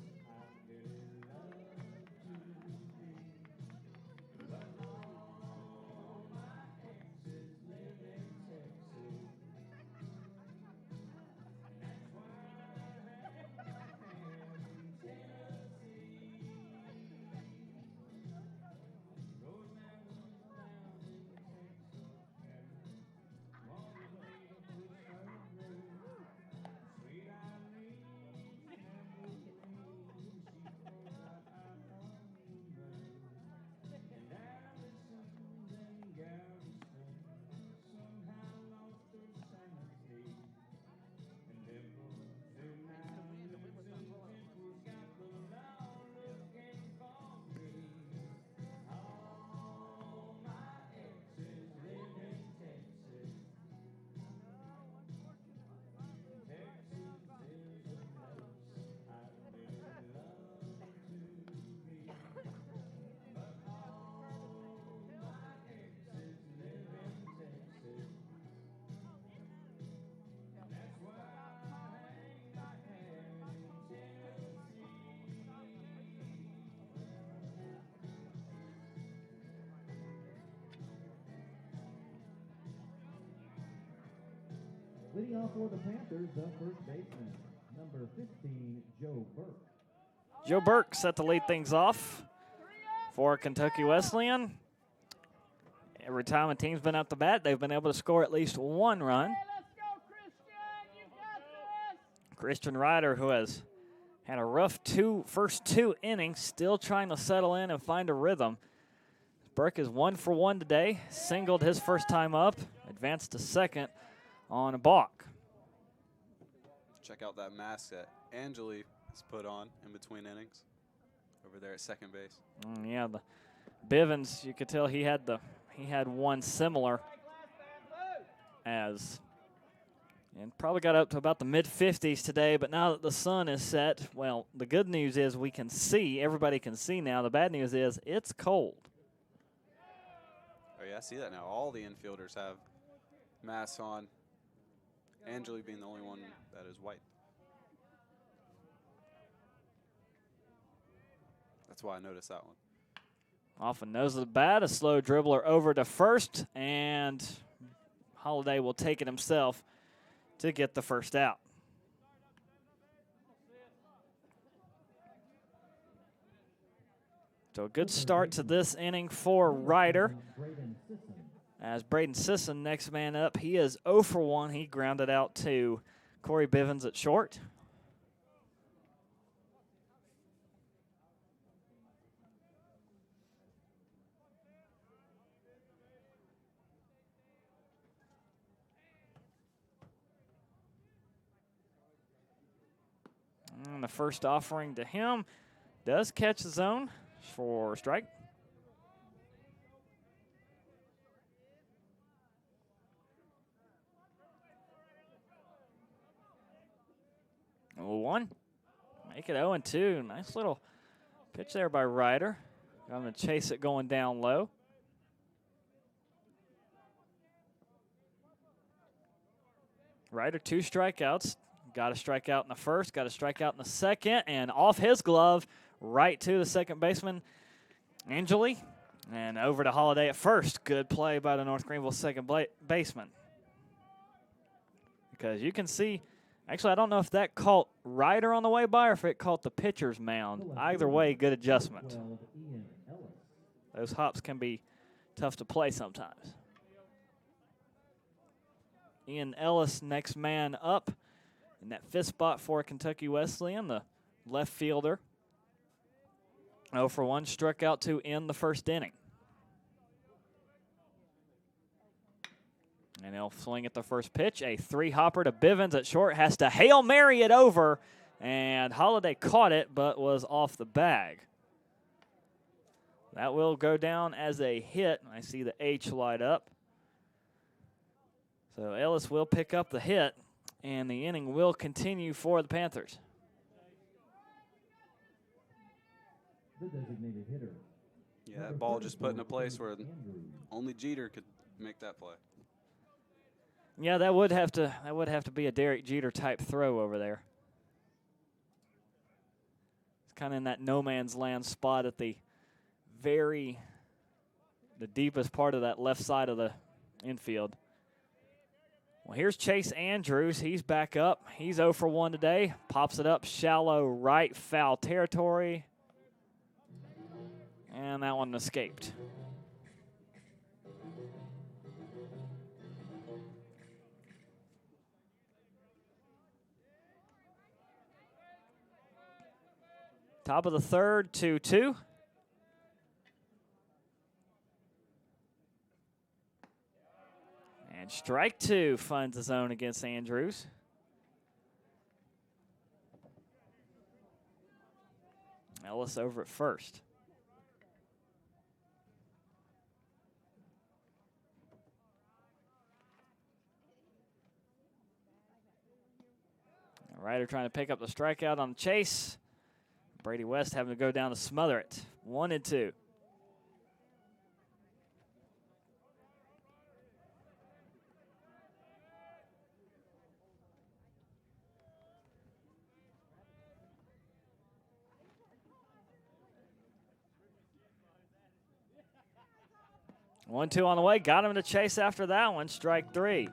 Speaker 1: Leading off for the Panthers, the first baseman, number 15, Joe Burke.
Speaker 7: Joe Burke set to lead things off for Kentucky Wesleyan. Every time a team's been out the bat, they've been able to score at least one run. Christian Ryder, who has had a rough first two innings, still trying to settle in and find a rhythm. Burke is 1 for 1 today, singled his first time up, advanced to second on a balk.
Speaker 8: Check out that mask that Angeli has put on in between innings over there at second base.
Speaker 7: Yeah, the Bivens, you could tell he had one similar as, and probably got up to about the mid-50s today, but now that the sun is set, well, the good news is we can see, everybody can see now. The bad news is it's cold.
Speaker 8: Oh, yeah, I see that now. All the infielders have masks on. Angeli being the only one that is white. That's why I noticed that one.
Speaker 7: Off a nose of the bat, a slow dribbler over to first, and Holiday will take it himself to get the first out. So a good start to this inning for Ryder. As Braden Sisson, next man up, he is 0 for 1. He grounded out to Corey Bivens at short. And the first offering to him does catch the zone for strike. One. Make it 0-2. Nice little pitch there by Ryder. I'm going to chase it going down low. Ryder, 2 strikeouts. Got a strikeout in the first, got a strikeout in the second, and off his glove, right to the second baseman, Angeli, and over to Holiday at first. Good play by the North Greenville second baseman. Because you can see, actually, I don't know if that caught Ryder on the way by or if it caught the pitcher's mound. Either way, good adjustment. Those hops can be tough to play sometimes. Ian Ellis, next man up. In that fifth spot for Kentucky Wesleyan, the left fielder. 0 for 1, struck out to end the first inning. And he'll swing at the first pitch. A 3-hopper to Bivens at short. Has to Hail Mary it over. And Holiday caught it, but was off the bag. That will go down as a hit. I see the H light up. So Ellis will pick up the hit. And the inning will continue for the Panthers.
Speaker 1: The designated hitter.
Speaker 8: Yeah, that ball just put in a place where only Jeter could make that play.
Speaker 7: Yeah, that would have to be a Derek Jeter type throw over there. It's kind of in that no man's land spot at the deepest part of that left side of the infield. Well, here's Chase Andrews. He's back up. He's 0 for 1 today. Pops it up shallow right, foul territory. And that one escaped. Top of the third, 2-2. And strike 2 finds the zone against Andrews. Ellis over at first. Ryder trying to pick up the strikeout on the chase. Brady West having to go down to smother it. 1-2. One, two on the way. Got him to chase after that one. Strike 3.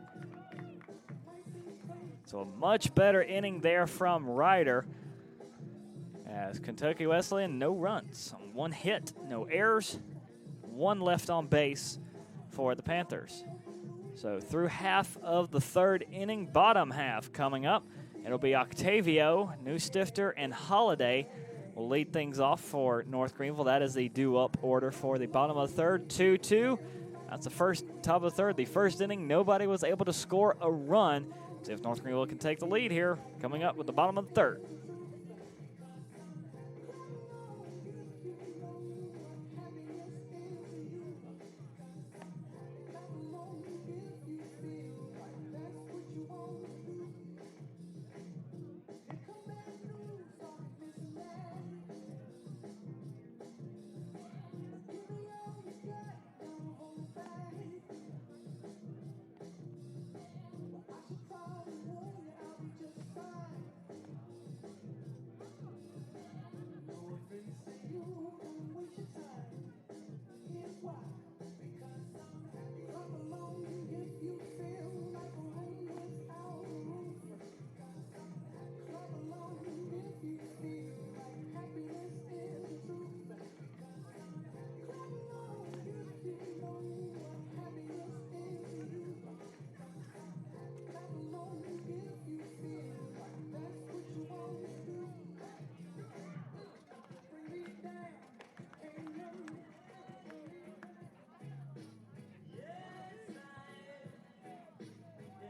Speaker 7: So a much better inning there from Ryder. As Kentucky Wesleyan, no runs, 1 hit, no errors, 1 left on base for the Panthers. So through half of the 3rd inning, bottom half coming up. It'll be Octavio, Newstifter, and Holiday will lead things off for North Greenville. That is the due-up order for the bottom of the 3rd, 2-2. That's the first, top of the 3rd. The 1st inning, nobody was able to score a run. See if North Greenville can take the lead here, coming up with the bottom of the 3rd.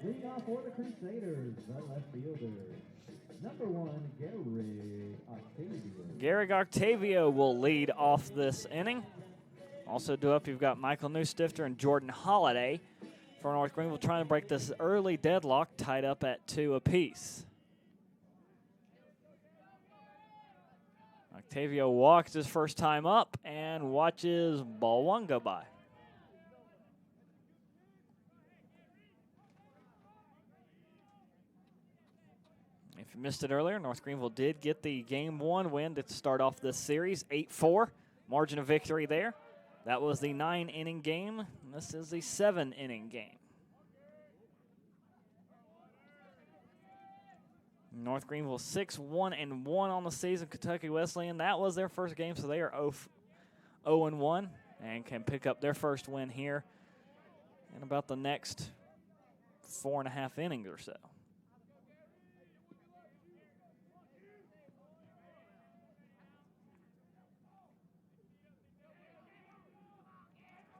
Speaker 1: Leading off for the Crusaders, the left fielder, number 1, Gary Octavio.
Speaker 7: Garrick Octavio will lead off this inning. Also due up, you've got Michael Newstifter and Jordan Holiday for North Greenville, trying to break this early deadlock, tied up at 2 apiece. Octavio walks his first time up and watches ball 1 go by. If you missed it earlier, North Greenville did get the Game 1 win to start off this series, 8-4. Margin of victory there. That was the 9-inning game. This is the 7-inning game. North Greenville 6-1-1 on the season. Kentucky Wesleyan, that was their first game, so they are 0-1 and can pick up their first win here in about the next 4.5 innings or so.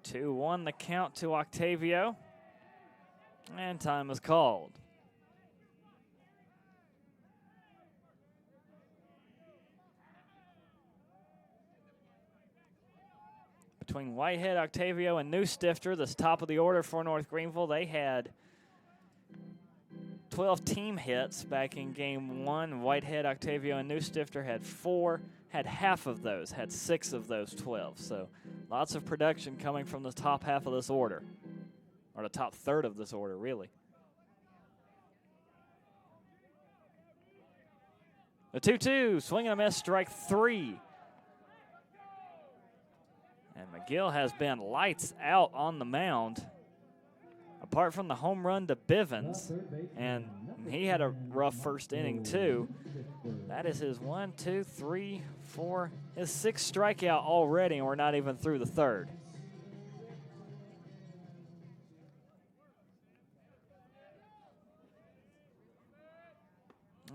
Speaker 7: Two, 1 the count to Octavio, and time is called. Between Whitehead, Octavio, and Newstifter, this top of the order for North Greenville, they had 12 team hits back in Game 1. Whitehead, Octavio, and Newstifter had 4, had half of those, had 6 of those 12. So lots of production coming from the top half of this order, or the top third of this order, really. The 2-2, swing and a miss, strike 3. And McGill has been lights out on the mound. Apart from the home run to Bivens, and he had a rough first inning too. That is his 1, 2, 3, 4, his 6th strikeout already, and we're not even through the 3rd.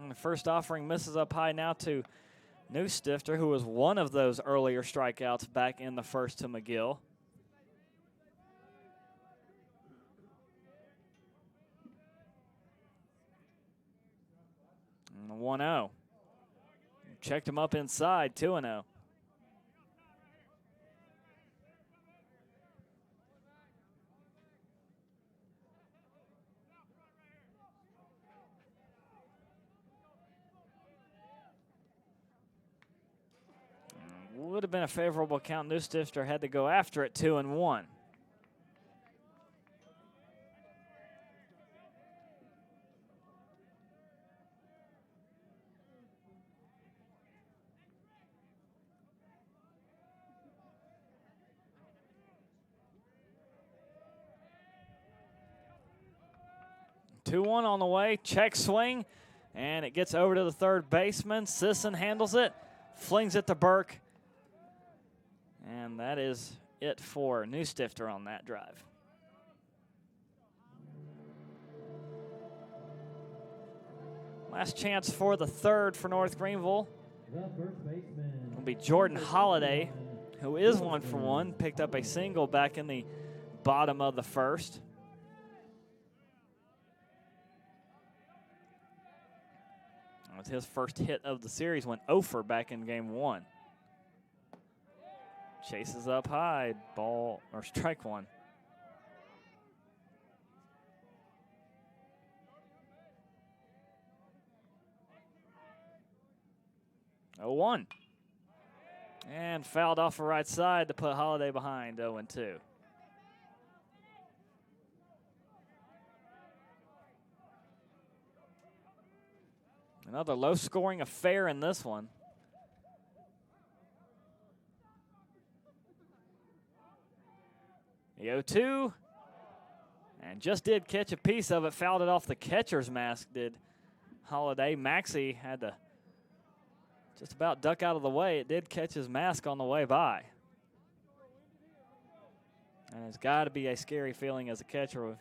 Speaker 7: And the first offering misses up high now to Newstifter, who was one of those earlier strikeouts back in the first to McGill. And the 1-0. Checked him up inside, 2-0. Would have been a favorable count. Newstifter had to go after it, 2-1. 2-1 on the way. Check swing. And it gets over to the third baseman. Sisson handles it. Flings it to Burke. And that is it for Newstifter on that drive. Last chance for the third for North Greenville.
Speaker 1: The first baseman
Speaker 7: Will be Jordan Holiday, who is 1 for 1. Picked up a single back in the bottom of the first. That was his first hit of the series, went 0 for back in game 1. Chases up high, ball or strike 1. Oh, 1. And fouled off the right side to put Holiday behind 0-2. Another low-scoring affair in this one. The 0-2. And just did catch a piece of it. Fouled it off the catcher's mask, did Holiday. Maxey had to just about duck out of the way. It did catch his mask on the way by. And it's got to be a scary feeling as a catcher if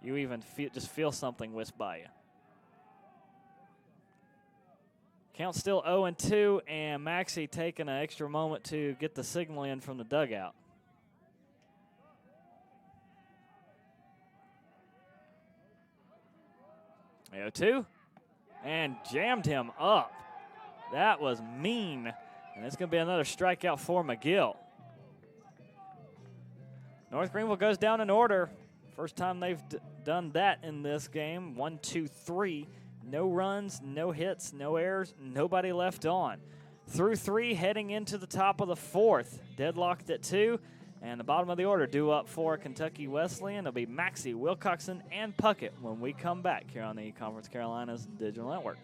Speaker 7: you even just feel something whisk by you. Count still 0-2, and Maxey taking an extra moment to get the signal in from the dugout. The 0-2, and jammed him up. That was mean, and it's going to be another strikeout for McGill. North Greenville goes down in order. First time they've done that in this game. 1, 2, 3. No runs, no hits, no errors, nobody left on. Through 3, heading into the top of the 4th. Deadlocked at 2, and the bottom of the order due up for Kentucky Wesleyan. It'll be Maxey, Wilcoxon, and Puckett when we come back here on the Conference Carolinas Digital Network.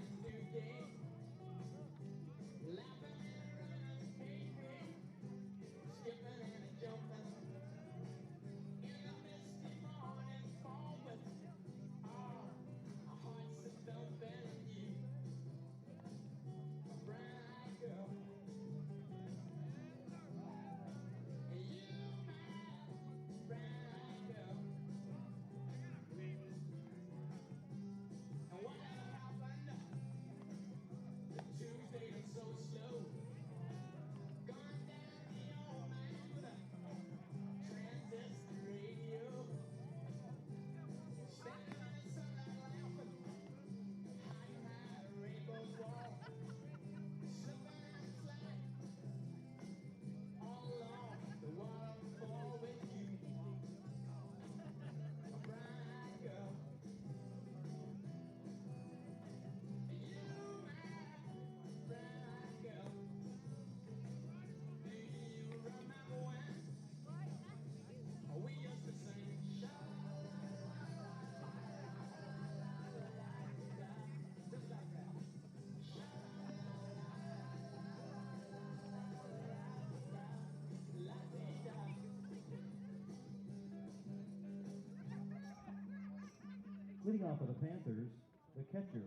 Speaker 1: Leading off for the Panthers, the catcher,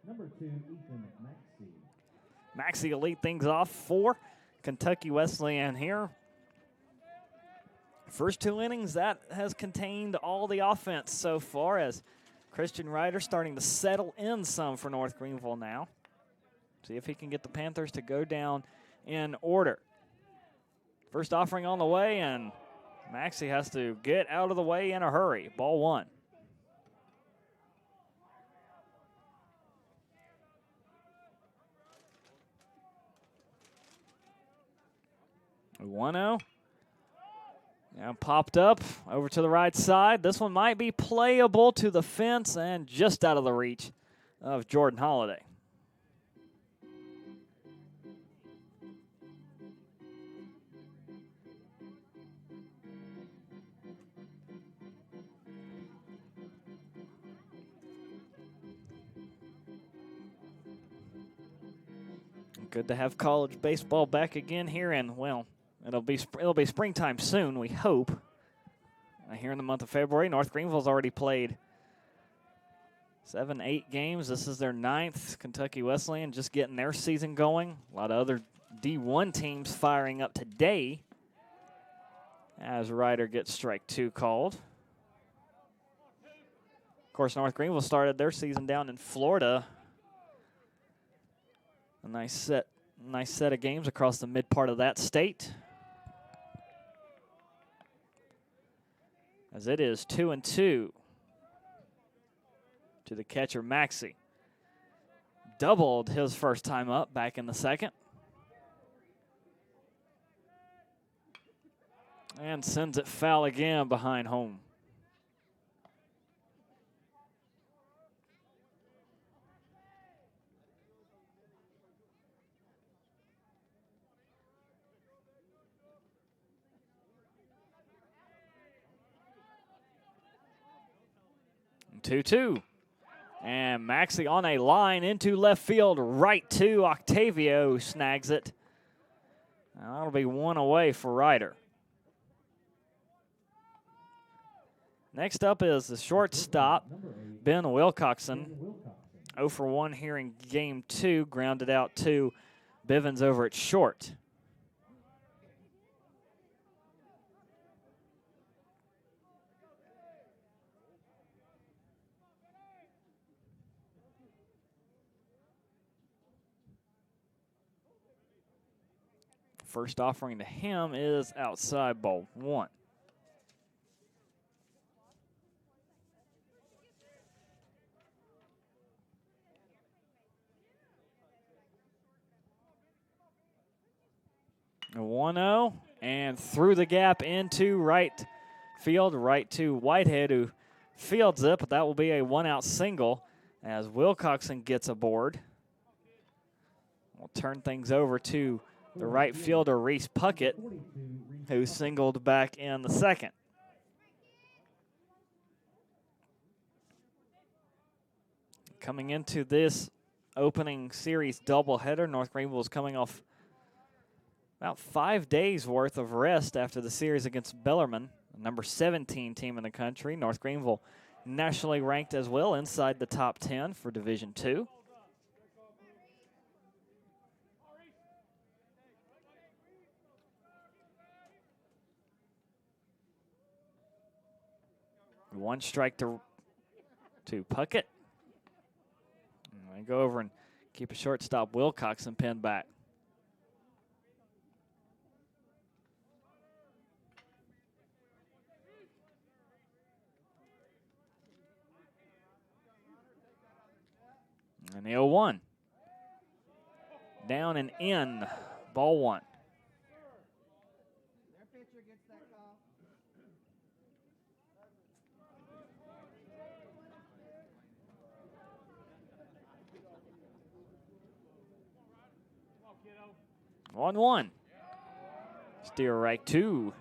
Speaker 1: number 2, Ethan Maxey.
Speaker 7: Maxey will lead things off for Kentucky Wesleyan here. First 2 innings, that has contained all the offense so far as Christian Ryder starting to settle in some for North Greenville now. See if he can get the Panthers to go down in order. First offering on the way, and Maxey has to get out of the way in a hurry. Ball 1. 1-0. Now popped up over to the right side. This one might be playable to the fence and just out of the reach of Jordan Holiday. Good to have college baseball back again here, and well, it'll be springtime soon, we hope. Here in the month of February, North Greenville's already played 7, 8 games. This is their 9th. Kentucky Wesleyan just getting their season going. A lot of other D1 teams firing up today as Ryder gets strike 2 called. Of course, North Greenville started their season down in Florida. A nice set of games across the mid part of that state. As it is 2-2 to the catcher, Maxey. Doubled his first time up back in the second. And sends it foul again behind home. And 2-2. And Maxey on a line into left field, right to Octavio, snags it. Now that'll be one away for Ryder. Next up is the shortstop, Ben Wilcoxon. 0 for 1 here in game 2, grounded out to Bivens over at short. First offering to him is outside, ball 1. A 1-0, and through the gap into right field, right to Whitehead, who fields it, but that will be a 1-out single as Wilcoxon gets aboard. We'll turn things over to the right fielder, Reese Puckett, who singled back in the second. Coming into this opening series doubleheader, North Greenville is coming off about 5 days worth of rest after the series against Bellarmine, the number 17 team in the country. North Greenville nationally ranked as well, inside the top 10 for Division II. One strike to Puckett. And go over and keep a shortstop Wilcoxon pinned back. And the 0-1. Down and in, ball 1.
Speaker 9: Their pitcher gets that call.
Speaker 7: On 1. Steer right 2.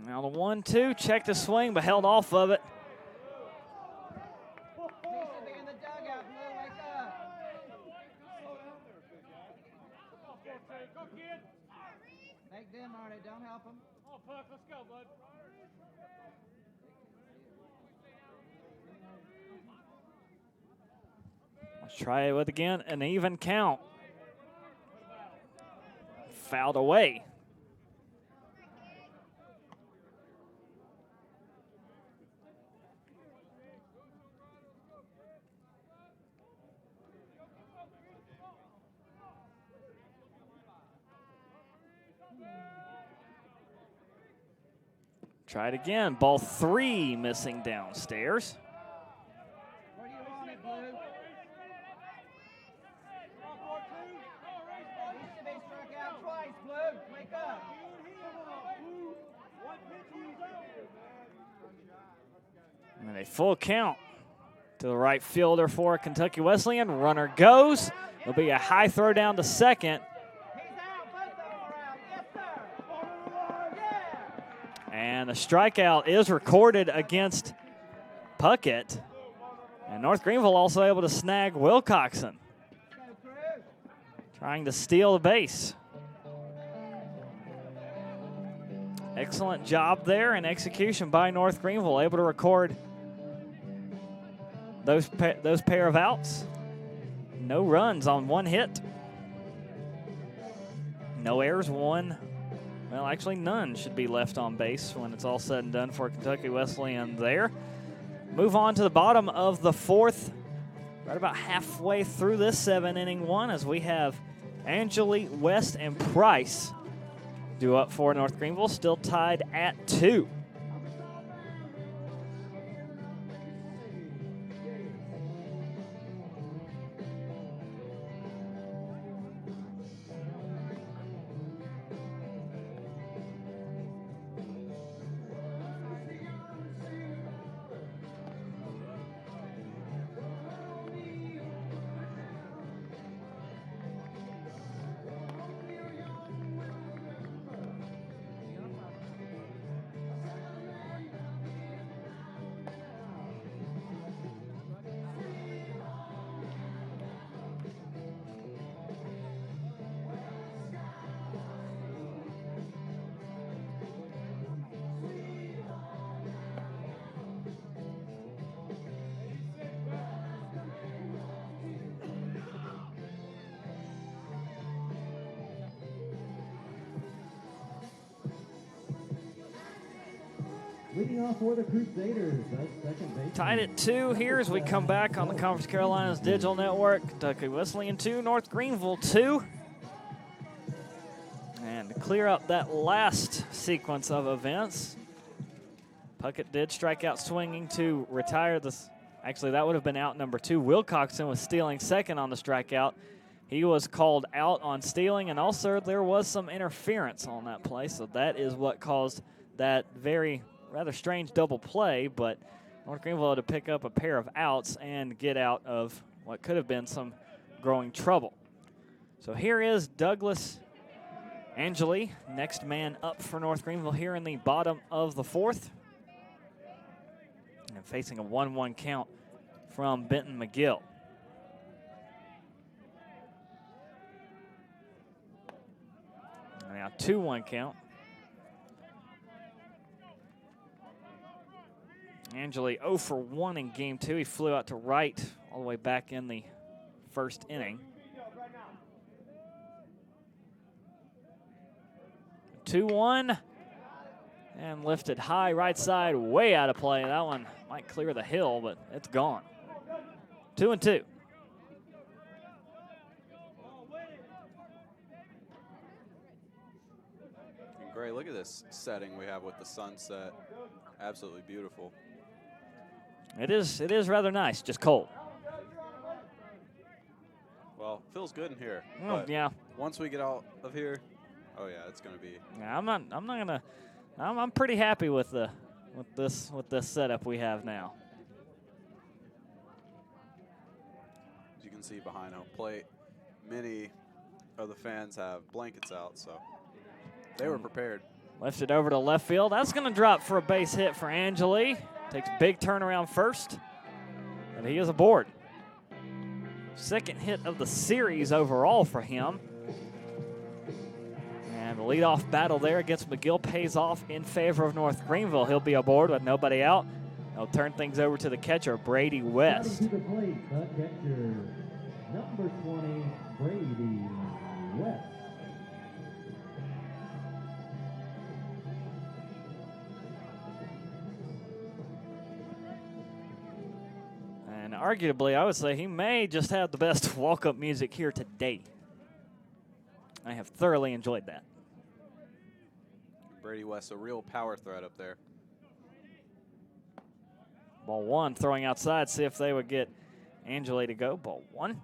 Speaker 7: Now the 1-2, checked the swing, but held off of it.
Speaker 9: He should be in the dugout, Blue. Wake up. Make them, Marty. Don't help them.
Speaker 2: Oh, Puck, let's go, bud.
Speaker 7: Let's try it with again, an even count. Fouled away. Try it again. Ball 3 missing downstairs.
Speaker 9: Where do you want it, Blue? He should be struck out twice, Blue. Wake up.
Speaker 7: And a full count to the right fielder for Kentucky Wesleyan. Runner goes. There'll be a high throw down to second.
Speaker 9: He's out. Both of them are out. Yes, sir. Yeah.
Speaker 7: And the strikeout is recorded against Puckett. And North Greenville also able to snag Wilcoxon, trying to steal the base. Excellent job there and execution by North Greenville, able to record those pair of outs. No runs on one hit. No errors, one. Well, actually, none should be left on base when it's all said and done for Kentucky Wesleyan there. Move on to the bottom of the fourth. Right about halfway through this 7-inning one as we have Angeli, West, and Price due up for North Greenville, still tied at 2.
Speaker 1: Leading off for the Crusaders, that's second base.
Speaker 7: Tied at 2 here as we come back on the Conference Carolinas Digital Network. Kentucky Wesleyan 2, North Greenville 2. And to clear up that last sequence of events, Puckett did strike out swinging to retire this. Actually, that would have been out number 2. Wilcoxon was stealing second on the strikeout. He was called out on stealing, and also there was some interference on that play, so that is what caused that rather strange double play, but North Greenville had to pick up a pair of outs and get out of what could have been some growing trouble. So here is Douglas Angeli, next man up for North Greenville here in the bottom of the fourth. And facing a 1-1 count from Benton McGill. Now 2-1 count. Angeli 0 for 1 in game 2. He flew out to right all the way back in the first inning. 2-1 and lifted high right side, way out of play. That one might clear the hill, but it's gone. 2-2.
Speaker 8: And Gray, look at this setting we have with the sunset. Absolutely beautiful.
Speaker 7: It is rather nice, just cold.
Speaker 8: Well, feels good in here.
Speaker 7: Well, yeah.
Speaker 8: Once we get out of here, oh yeah, it's gonna be.
Speaker 7: Yeah, I'm pretty happy with this setup we have now.
Speaker 8: As you can see behind home plate, many of the fans have blankets out, so they were prepared.
Speaker 7: Lifted over to left field. That's going to drop for a base hit for Angeli. Takes big turnaround first, and he is aboard. Second hit of the series overall for him. And the leadoff battle there against McGill pays off in favor of North Greenville. He'll be aboard with nobody out. He'll turn things over to the catcher, Brady West.
Speaker 1: To the plate, the catcher, number 20, Brady West.
Speaker 7: And arguably, I would say he may just have the best walk-up music here today. I have thoroughly enjoyed that.
Speaker 8: Brady West, a real power threat up there.
Speaker 7: Ball 1, throwing outside, see if they would get Angeli to go. Ball 1.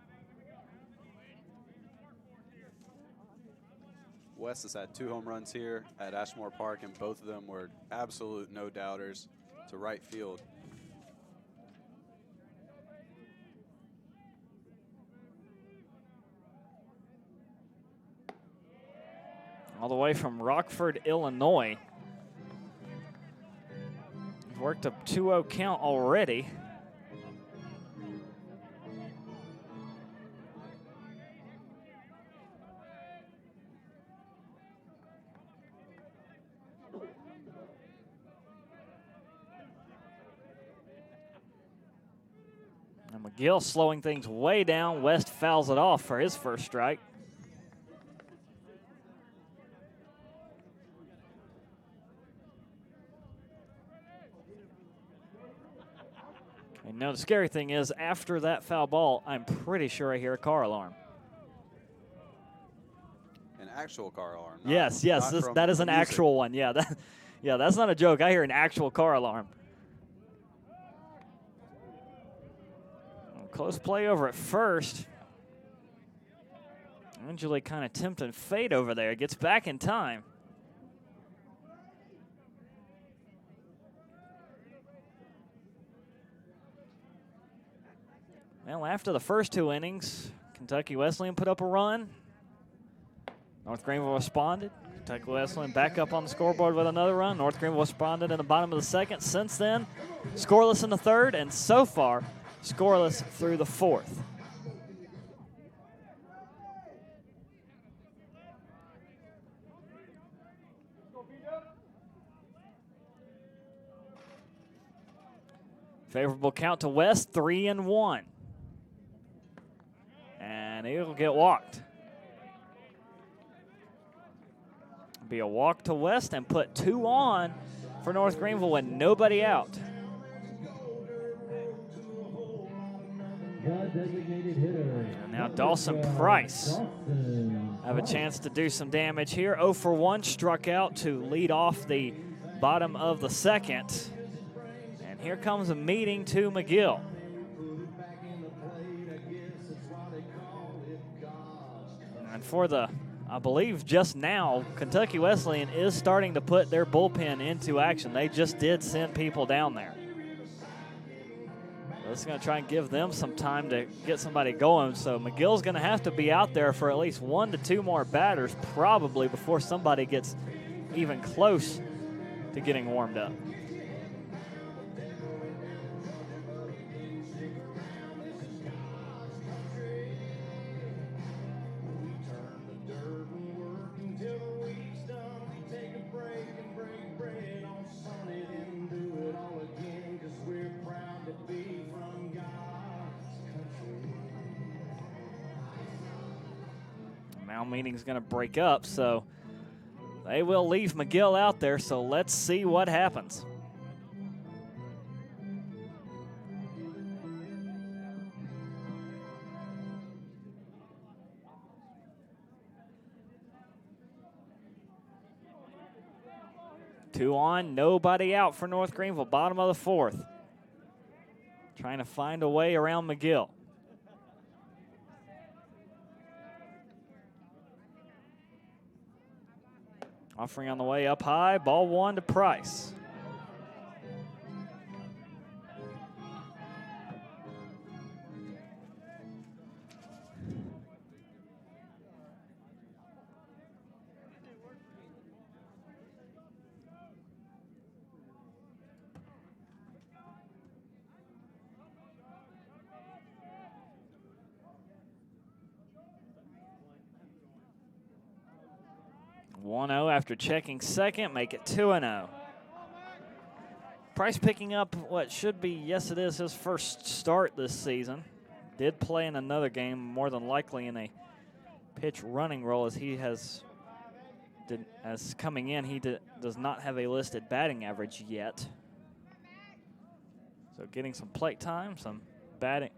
Speaker 8: West has had 2 home runs here at Ashmore Park, and both of them were absolute no-doubters to right field. All the way from Rockford, Illinois.
Speaker 7: worked a 2-0 count already. And McGill slowing things way down. West fouls it off for his first strike. And now the scary thing is, after that foul ball, I'm pretty sure I hear a car alarm.
Speaker 8: An actual car alarm.
Speaker 7: Yes, that is an actual one. Yeah, that's not a joke. I hear an actual car alarm. Close play over at first. Angeli kind of tempting fate over there. Gets back in time. Well, after the first 2 innings, Kentucky Wesleyan put up a run. North Greenville responded. Kentucky Wesleyan back up on the scoreboard with another run. North Greenville responded in the bottom of the second. Since then, scoreless in the third, and so far, scoreless through the fourth. Favorable count to West, 3-1. And he'll get walked. Be a walk to West and put 2 on for North Greenville with nobody out. And now Dawson Price have a chance to do some damage here. 0 for 1, struck out to lead off the bottom of the second. And here comes a meeting to McGill. And for the, I believe just now, Kentucky Wesleyan is starting to put their bullpen into action. They just did send people down there. This is going to try and give them some time to get somebody going. So McGill's going to have to be out there for at least 1 to 2 more batters probably before somebody gets even close to getting warmed up. Now meeting's going to break up, so they will leave McGill out there, so let's see what happens. Two on, nobody out for North Greenville, bottom of the fourth. Trying to find a way around McGill. Offering on the way up high, ball 1 to Price. After checking second, make it 2-0. Price picking up what should be, yes it is, his first start this season. Did play in another game, more than likely in a pitch running role as he has, as coming in, he does not have a listed batting average yet. So getting some plate time, some batting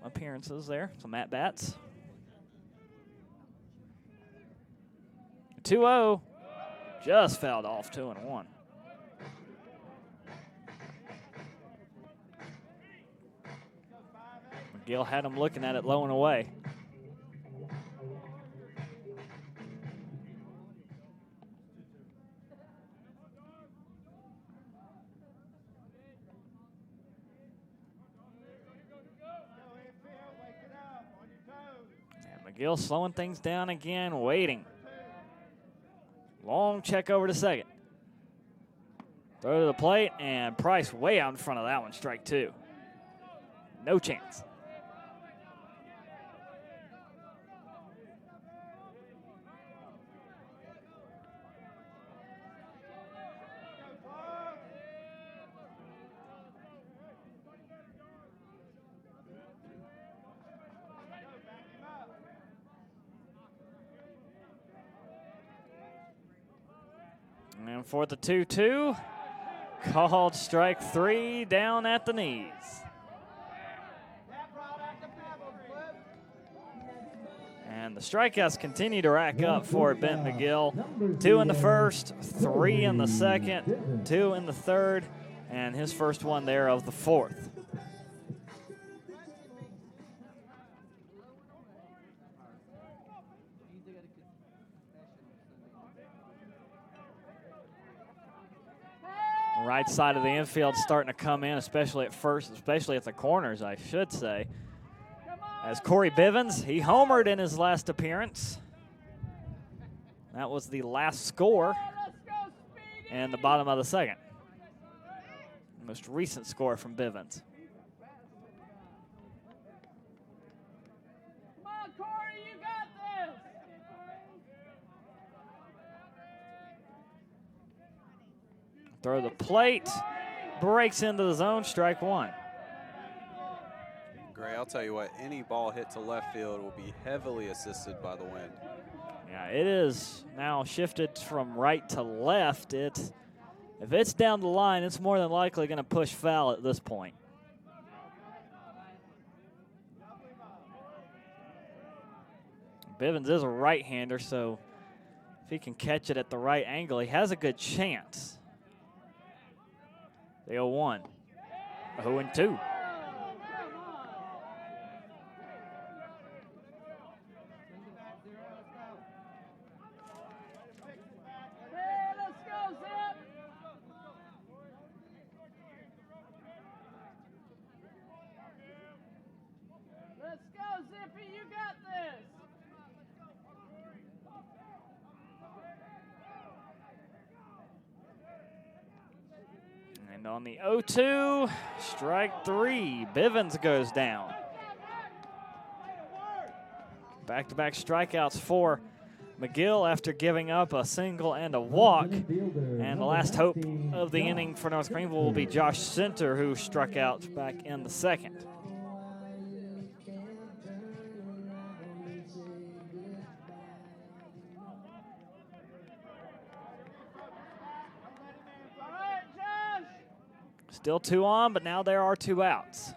Speaker 7: appearances there, some at-bats. 2-0, just fouled off, 2-1. McGill had him looking at it low and away. And McGill slowing things down again, waiting. Long check over to second. Throw to the plate, and Price way out in front of that one, strike 2. No chance. And for the 2-2, called strike 3 down at the knees. And the strikeouts continue to rack up for Ben McGill. 2 in the first, 3 in the second, 2 in the third, and his first one there of the fourth. Right side of the infield starting to come in, especially at first, especially at the corners, I should say. As Corey Bivens, he homered in his last appearance. That was the last score in the bottom of the second. Most recent score from Bivens.
Speaker 9: Come on, Corey, you got this.
Speaker 7: Throw the plate, breaks into the zone, strike 1.
Speaker 8: Gray, I'll tell you what, any ball hit to left field will be heavily assisted by the wind.
Speaker 7: Yeah, it is now shifted from right to left. If it's down the line, it's more than likely going to push foul at this point. Bivens is a right-hander, so if he can catch it at the right angle, he has a good chance. The 0-1, 0-2. And on the 0-2, strike 3, Bivens goes down. Back-to-back strikeouts for McGill after giving up a single and a walk. And the last hope of the inning for North Greenville will be Josh Center, who struck out back in the second. Still 2 on, but now there are 2 outs.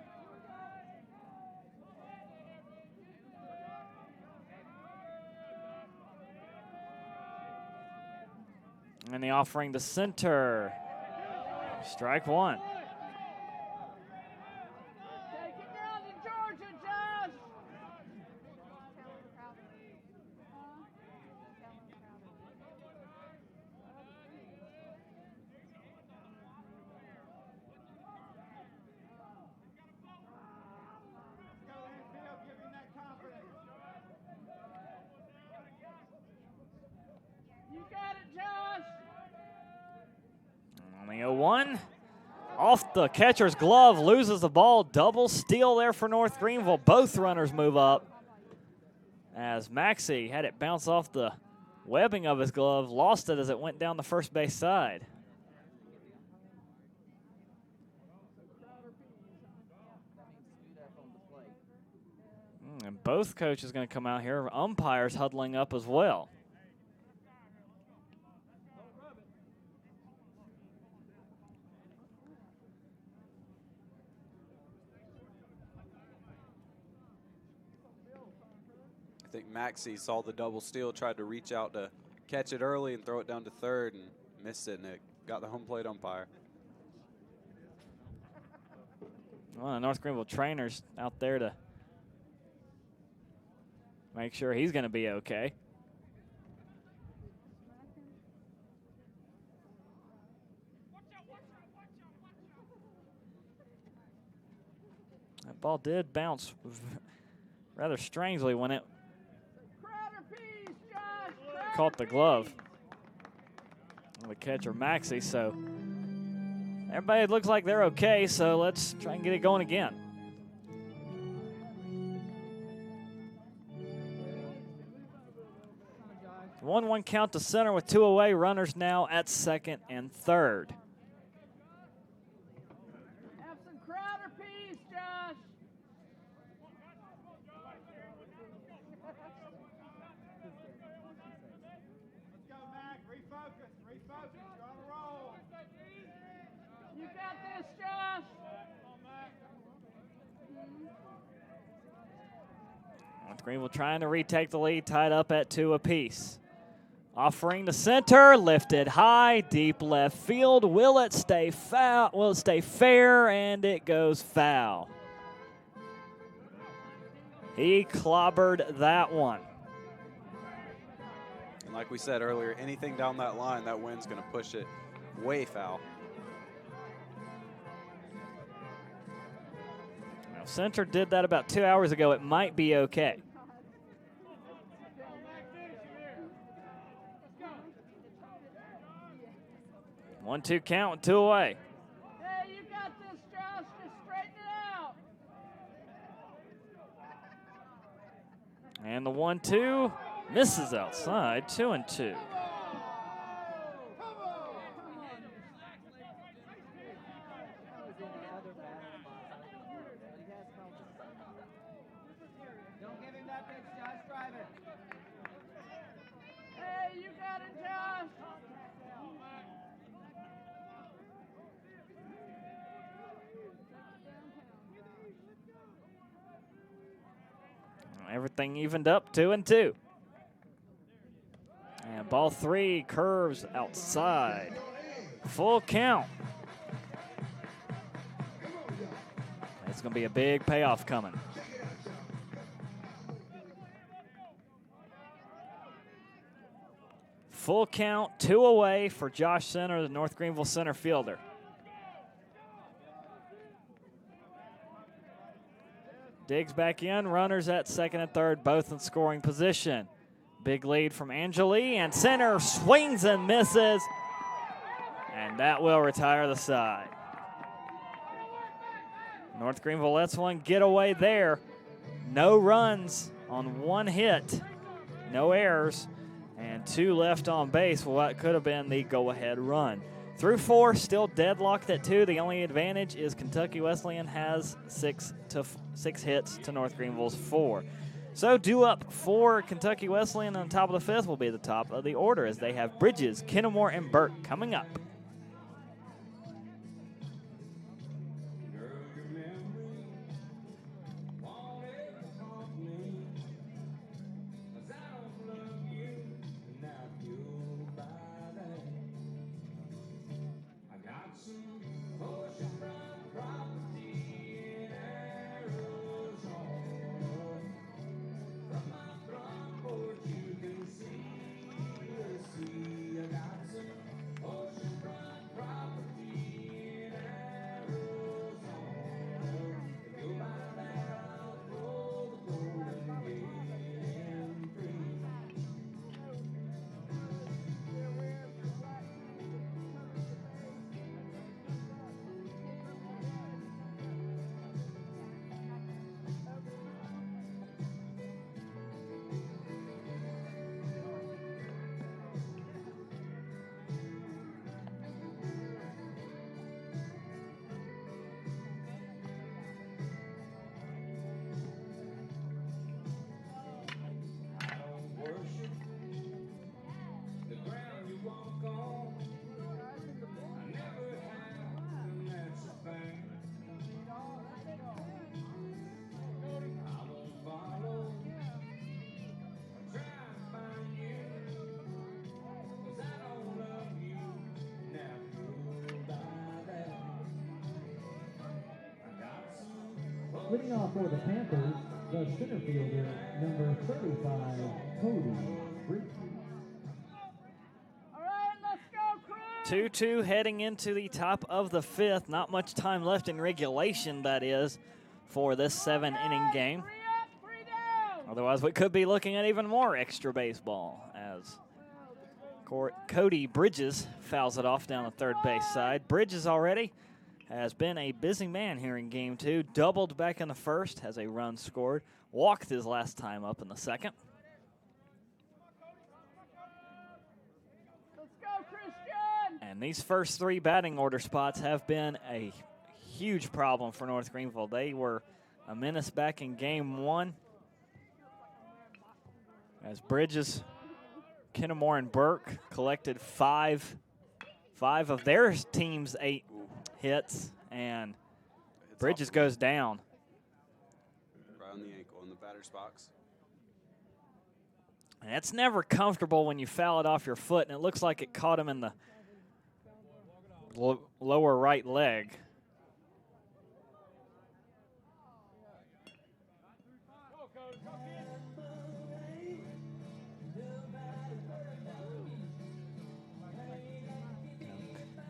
Speaker 7: And the offering to Center. Strike 1.
Speaker 9: Take it down to Georgia, Josh. You got it, Josh.
Speaker 7: On the 0-1, off the catcher's glove, loses the ball. Double steal there for North Greenville. Both runners move up as Maxey had it bounce off the webbing of his glove, lost it as it went down the first base side. And both coaches going to come out here. Umpires huddling up as well.
Speaker 8: I think Maxey saw the double steal, tried to reach out to catch it early and throw it down to third and missed it, and it got the home plate umpire.
Speaker 7: Well, the North Greenville trainers out there to make sure he's going to be okay. That ball did bounce rather strangely when it caught the glove of the catcher Maxey, so Everybody looks like they're okay, so let's try and get it going again. 1-1 count to center with 2 away. Runners now at second and third.
Speaker 9: Have some Crowder peas, Josh.
Speaker 2: Let's go, Mac. Refocus. Refocus. You're on a roll.
Speaker 9: You got this, Josh.
Speaker 7: North Greenville trying to retake the lead, tied up at 2 apiece. Offering to center, lifted high, deep left field. Will it stay foul? Will it stay fair? And it goes foul. He clobbered that one.
Speaker 8: And like we said earlier, anything down that line, that wind's going to push it way foul.
Speaker 7: Now, center did that about 2 hours ago. It might be okay. 1-2 count with 2 away.
Speaker 9: Hey, you got this, Josh. Just straighten it out.
Speaker 7: And the 1-2 misses outside, 2-2.
Speaker 1: Don't give him that pitch, Josh. Drive it.
Speaker 9: Hey, you got it, Josh.
Speaker 7: Everything evened up, 2-2. And ball 3 curves outside. Full count. It's going to be a big payoff coming. Full count, 2 away for Josh Center, the North Greenville center fielder. Digs back in, runners at second and third, both in scoring position. Big lead from Angeli, and center swings and misses. And that will retire the side. North Greenville lets one get away there. No runs on 1 hit, no errors, and 2 left on base. Well, that could have been the go-ahead run. Through 4, still deadlocked at 2. The only advantage is Kentucky Wesleyan has 6 hits to North Greenville's 4. So due up for Kentucky Wesleyan on top of the 5th will be the top of the order as they have Bridges, Kennemore, and Burke coming up.
Speaker 1: Leading off for the Panthers, the center fielder, number 35, Cody Bridges.
Speaker 9: All right, let's go, crew.
Speaker 7: 2-2 heading into the top of the 5th. Not much time left in regulation, that is, for this 7-inning game.
Speaker 9: 3 up, 3 down.
Speaker 7: Otherwise, we could be looking at even more extra baseball as Cody Bridges fouls it off down the third base side. Bridges already has been a busy man here in game 2. Doubled back in the first, has a run scored. Walked his last time up in the second.
Speaker 9: Let's go, Christian!
Speaker 7: And these first 3 batting order spots have been a huge problem for North Greenville. They were a menace back in game 1. As Bridges, Kennemore, and Burke collected five of their team's 8 hits, and Bridges goes down.
Speaker 8: Right on the ankle in the batter's box.
Speaker 7: And it's never comfortable when you foul it off your foot, and it looks like it caught him in the lower right leg.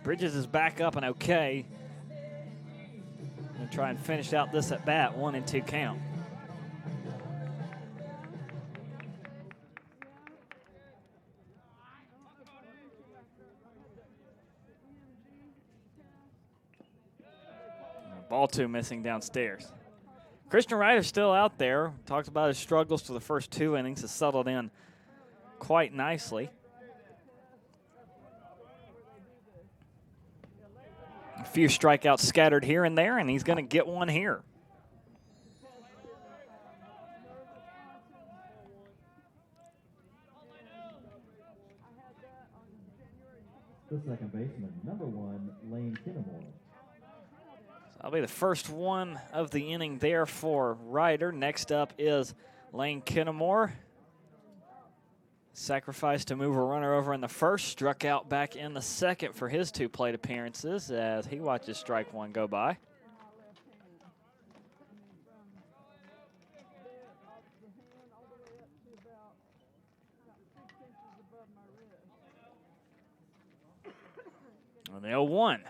Speaker 7: Bridges is back up and okay. Gonna try and finish out this at bat, 1-2 count. Ball 2 missing downstairs. Christian Ryder's still out there. Talked about his struggles for the first 2 innings. Has settled in quite nicely. A few strikeouts scattered here and there, and he's going to get one here.
Speaker 1: The second baseman, number 1, Lane Kennemore.
Speaker 7: So that'll be the first one of the inning there for Ryder. Next up is Lane Kennemore. Sacrificed to move a runner over in the first, struck out back in the second for his 2 plate appearances as he watches strike 1 go by. And the 0-1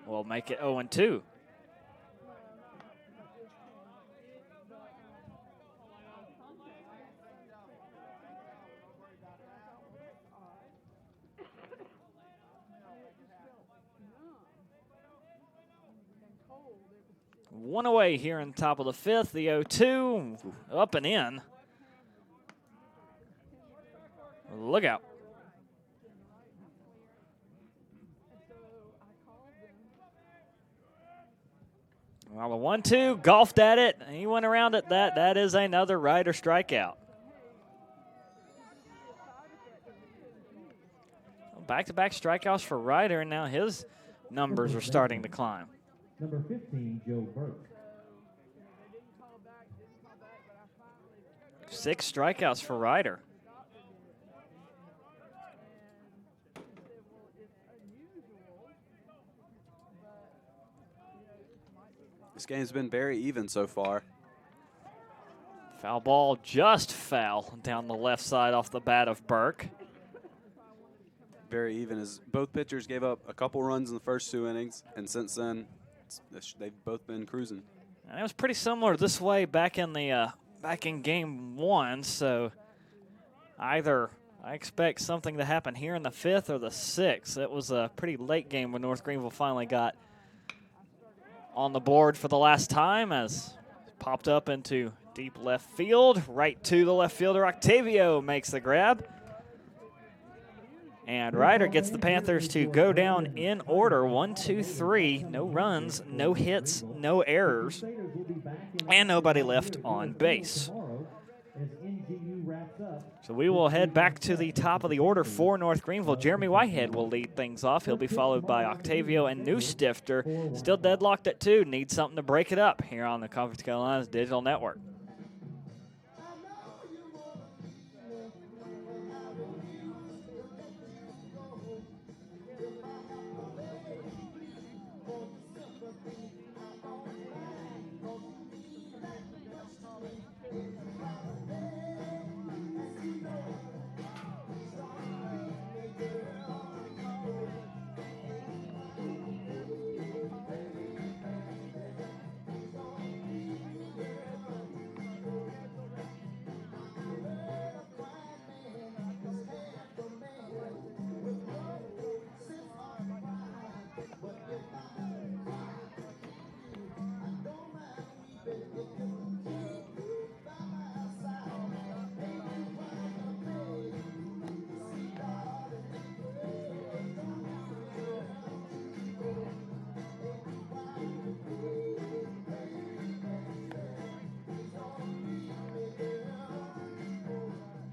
Speaker 7: will make it 0-2. One away here in the top of the 5th. The 0-2 up and in. Look out. Well, the 1-2 golfed at it. He went around it. That is another Ryder strikeout. Back-to-back strikeouts for Ryder, and now his numbers are starting to climb.
Speaker 1: Number 15, Joe Burke.
Speaker 7: 6 strikeouts for Ryder.
Speaker 8: This game's been very even so far.
Speaker 7: Foul ball, just foul down the left side off the bat of Burke.
Speaker 8: Very even as both pitchers gave up a couple runs in the first 2 innings, and since then, they've both been cruising.
Speaker 7: And it was pretty similar this way back in game 1. So either I expect something to happen here in the 5th or the 6th. It was a pretty late game when North Greenville finally got on the board for the last time as it popped up into deep left field, right to the left fielder. Octavio makes the grab. And Ryder gets the Panthers to go down in order, 1, 2, 3. No runs, no hits, no errors, and nobody left on base. So we will head back to the top of the order for North Greenville. Jeremy Whitehead will lead things off. He'll be followed by Octavio and Newstifter. Still deadlocked at 2. Needs something to break it up here on the Conference Carolinas Digital Network.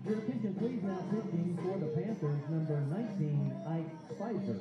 Speaker 1: Your attention please, now pitching for the Panthers, number 19, Ike Spicer.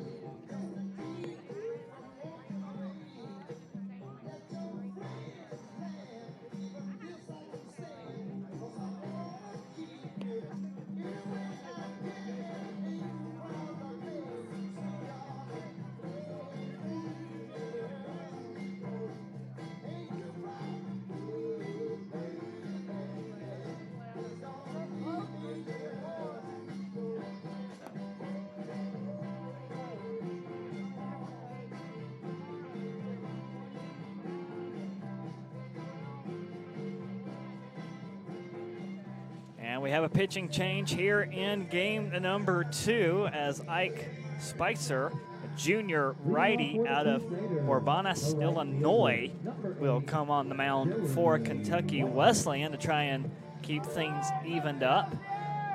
Speaker 7: And we have a pitching change here in game number 2 as Ike Spicer, a junior righty out of Urbanus, Illinois, will come on the mound for Kentucky Wesleyan to try and keep things evened up.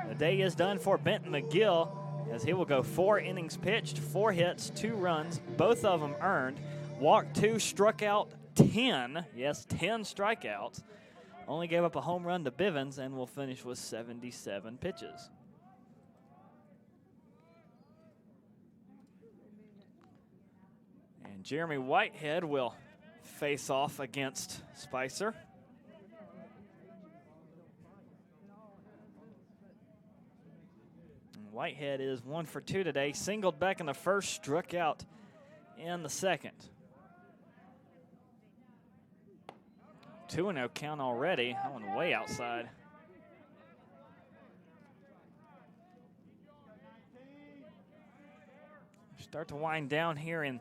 Speaker 7: The day is done for Benton McGill as he will go 4 innings pitched, 4 hits, 2 runs, both of them earned. Walked 2, struck out 10. Yes, 10 strikeouts. Only gave up a home run to Bivens and will finish with 77 pitches. And Jeremy Whitehead will face off against Spicer. And Whitehead is 1 for 2 today. Singled back in the first, struck out in the second. 2-0 count already. That one way outside. Start to wind down here in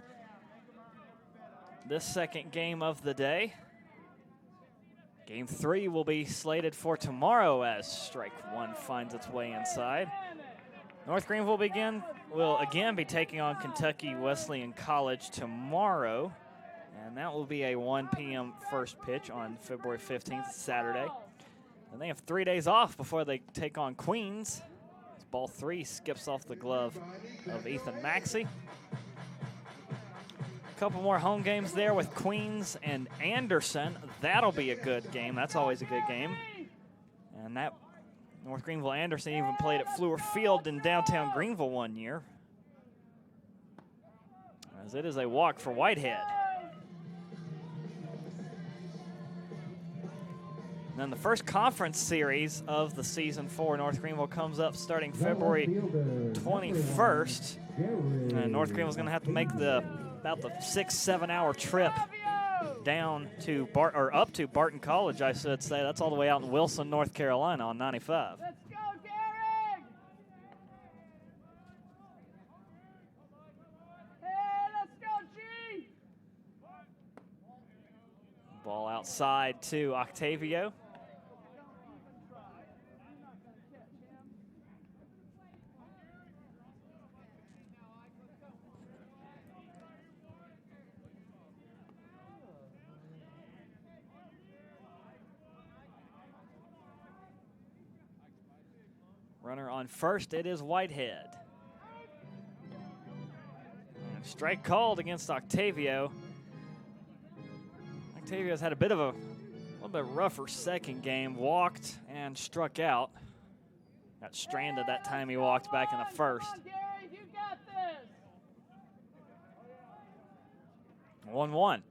Speaker 7: this second game of the day. Game 3 will be slated for tomorrow as strike 1 finds its way inside. North Greenville will again be taking on Kentucky Wesleyan College tomorrow. And that will be a 1 p.m. first pitch on February 15th, Saturday. And they have 3 days off before they take on Queens. As ball 3 skips off the glove of Ethan Maxey. A couple more home games there with Queens and Anderson. That'll be a good game. That's always a good game. And that North Greenville Anderson even played at Fluor Field in downtown Greenville one year. As it is a walk for Whitehead. And then the first conference series of the season for North Greenville comes up starting February 21st. And North Greenville's going to have to make about the 6-7 hour trip down to up to Barton College, I should say. That's all the way out in Wilson, North Carolina on 95.
Speaker 9: Let's go, Gary! Hey, let's go, G!
Speaker 7: Ball outside to Octavio. Runner on first, it is Whitehead. Strike called against Octavio. Octavio's had a little bit rougher second game. Walked and struck out. Got stranded that time he walked back in the first. 1-1.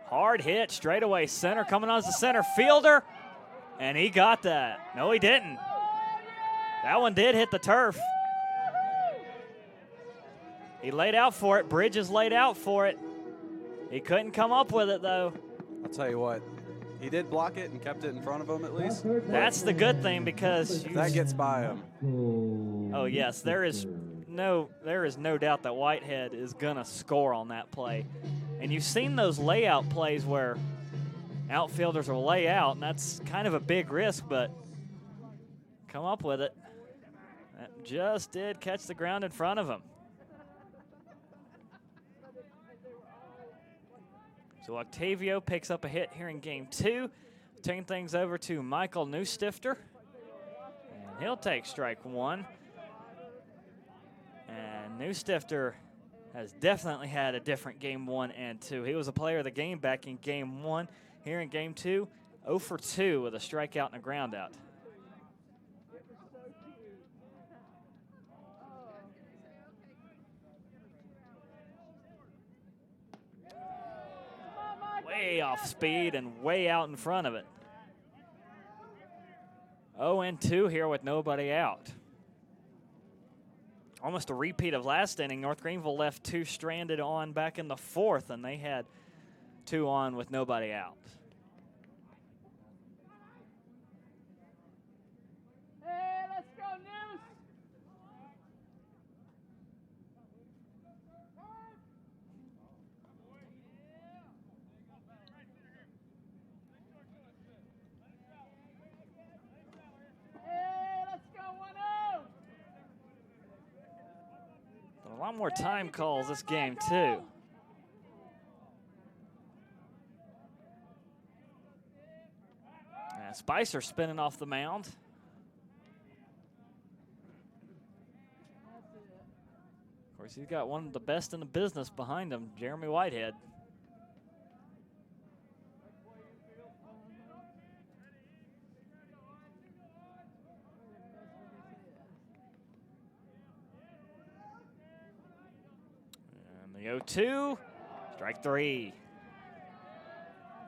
Speaker 7: Hard hit, straightaway center. Coming on as the center fielder. And he got that. No, he didn't. That one did hit the turf. He laid out for it. Bridges laid out for it. He couldn't come up with it, though.
Speaker 8: I'll tell you what. He did block it and kept it in front of him at least.
Speaker 7: That's the good thing because
Speaker 8: that gets by him.
Speaker 7: Oh yes, there is no doubt that Whitehead is gonna score on that play. And you've seen those layout plays where outfielders will lay out, and that's kind of a big risk, but come up with it. That just did catch the ground in front of him. So Octavio picks up a hit here in game 2. Turn things over to Michael Newstifter. And he'll take strike 1. And Newstifter has definitely had a different game 1 and 2. He was a player of the game back in game 1. Here in game 2, 0 for 2 with a strikeout and a ground out. way off speed and way out in front of it. 0-2 here with nobody out. Almost a repeat of last inning. North Greenville left 2 stranded on back in the 4th, and they had 2 on with nobody out.
Speaker 9: Hey, let's go, News. Hey, let's go, 1-0.
Speaker 7: A lot more time calls this game, too. And Spicer spinning off the mound. Of course, he's got one of the best in the business behind him, Jeremy Whitehead. And the 0-2, strike 3.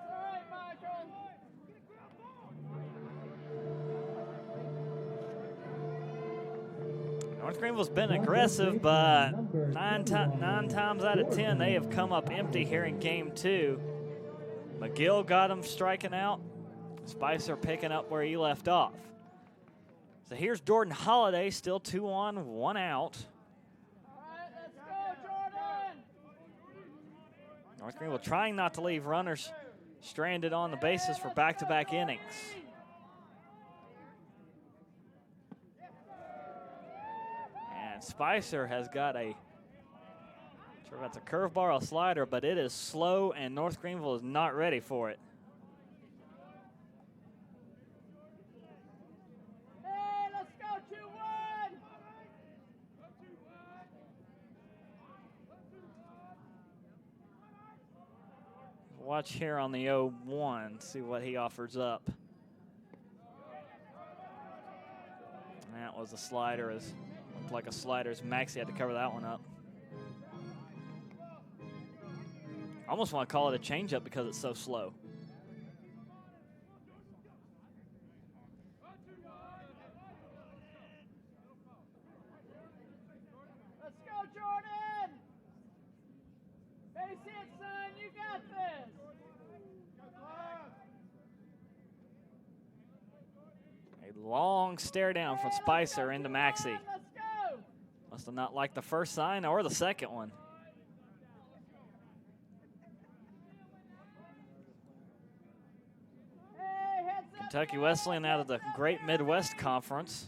Speaker 9: All right, Michael.
Speaker 7: North Greenville's been aggressive, but nine times out of 10, they have come up empty here in game 2. McGill got him striking out. Spicer picking up where he left off. So here's Jordan Holiday, still 2 on, 1 out.
Speaker 9: All right, let's go, Jordan.
Speaker 7: North Greenville trying not to leave runners stranded on the bases for back-to-back innings. And Spicer has got a, not sure if that's a curveball or a slider, but it is slow, and North Greenville is not ready for it.
Speaker 9: Hey, let's go, 2-1.
Speaker 7: Watch here on the 0-1, see what he offers up. That was a slider, looked like a slider as Maxie had to cover that one up. Almost want to call it a changeup because it's so slow.
Speaker 9: Let's go, Jordan. Base hit, son. You got this.
Speaker 7: A long stare down from Spicer into Maxie.
Speaker 9: Let's go.
Speaker 7: Must have not liked the first sign or the second one.
Speaker 9: Hey, heads up.
Speaker 7: Kentucky Wesleyan out of the Great Midwest Conference.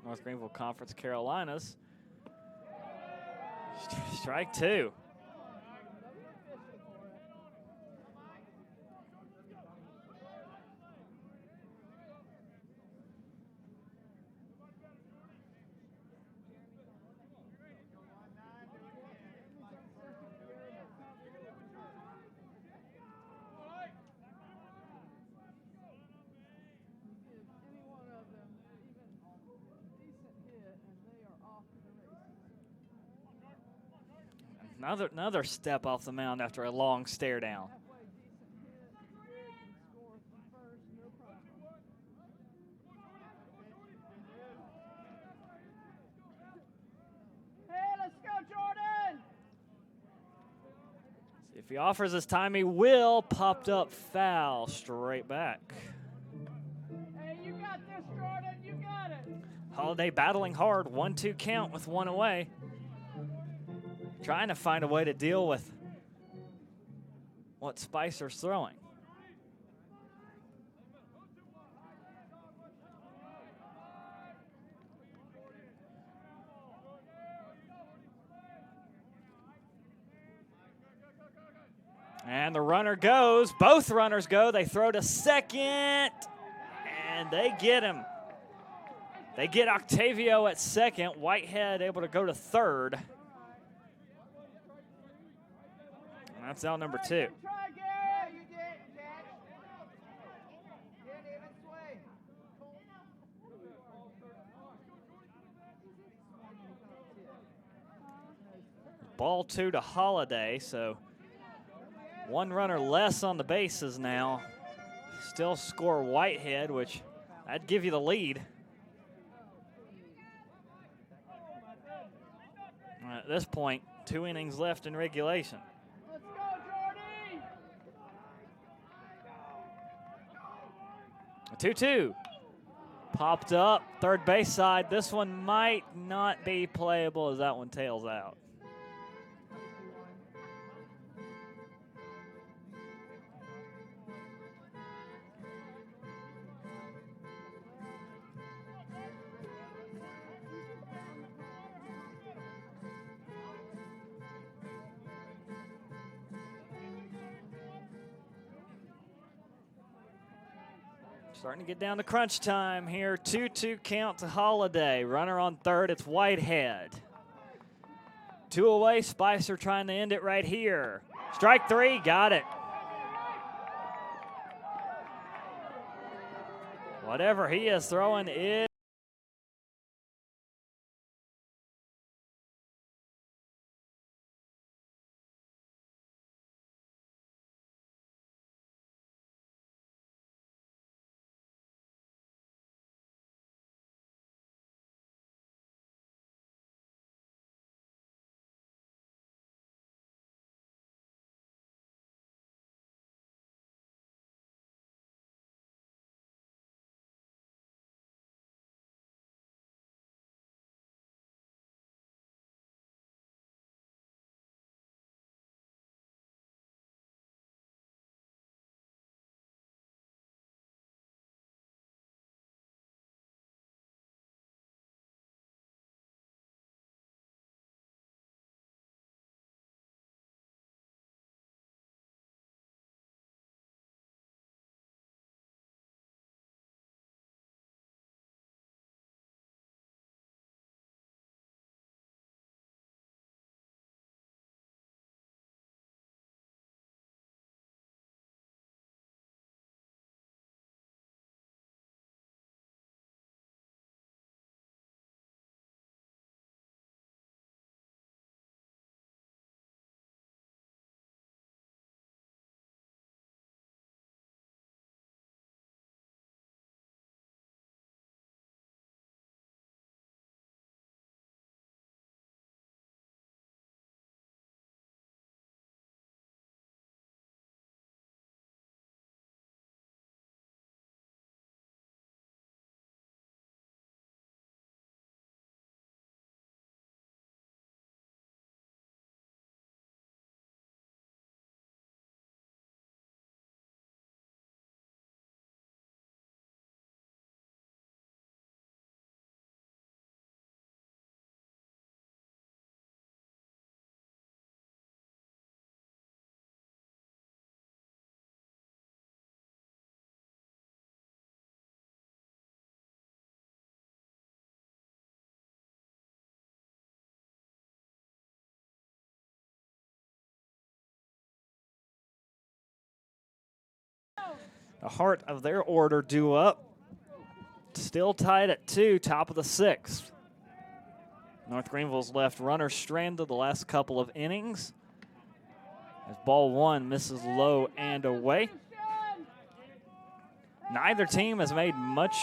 Speaker 7: North Greenville Conference, Carolinas. Strike 2.
Speaker 9: Any one of them even a decent hit, and they are off to the races.
Speaker 7: Another step off the mound after a long stare down.
Speaker 9: Halfway decent hit, score from first, no problem. Hey, let's go, Jordan.
Speaker 7: See if he offers this time, he will. Popped up foul, straight back.
Speaker 9: Hey, you got this, Jordan. You got it.
Speaker 7: Holiday battling hard, 1-2 count with 1 away. Trying to find a way to deal with what Spicer's throwing. And the runner goes. Both runners go. They throw to second, and they get him. They get Octavio at second. Whitehead able to go to third. And that's out number 2.
Speaker 9: Try, Gary. You did, catch. Didn't even sway.
Speaker 7: Ball 2 to Holiday, so One runner less on the bases now. Still score Whitehead, which I'd give you the lead. At this point, 2 innings left in regulation.
Speaker 9: Let's go, Jordy!
Speaker 7: A 2-2. Popped up, third base side. This one might not be playable as that one tails out. Starting to get down to crunch time here. 2-2 count to Holiday. Runner on third, it's Whitehead. 2 away, Spicer trying to end it right here. Strike 3, got it. Whatever he is throwing is the heart of their order due up. Still tied at 2, top of the 6th. North Greenville's left runner stranded the last couple of innings. As ball 1 misses low and away. Neither team has made much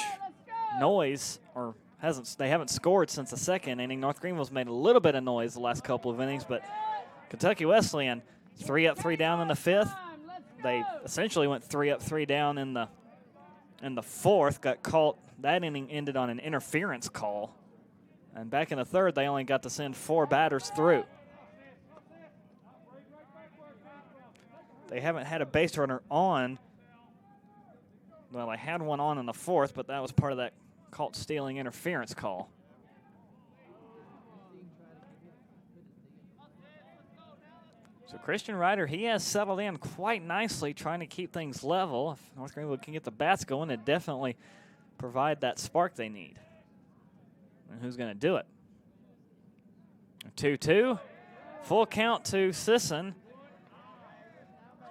Speaker 7: noise, or they haven't scored since the 2nd inning. North Greenville's made a little bit of noise the last couple of innings, but Kentucky Wesleyan 3 up, 3 down in the 5th. They essentially went 3 up, 3 down in the 4th. Got caught. That inning ended on an interference call. And back in the 3rd, they only got to send 4 batters through. They haven't had a base runner on. Well, they had one on in the 4th, but that was part of that caught stealing interference call. So Christian Ryder, he has settled in quite nicely, trying to keep things level. If North Greenville can get the bats going, it definitely provide that spark they need. And who's going to do it? 2-2. Full count to Sisson.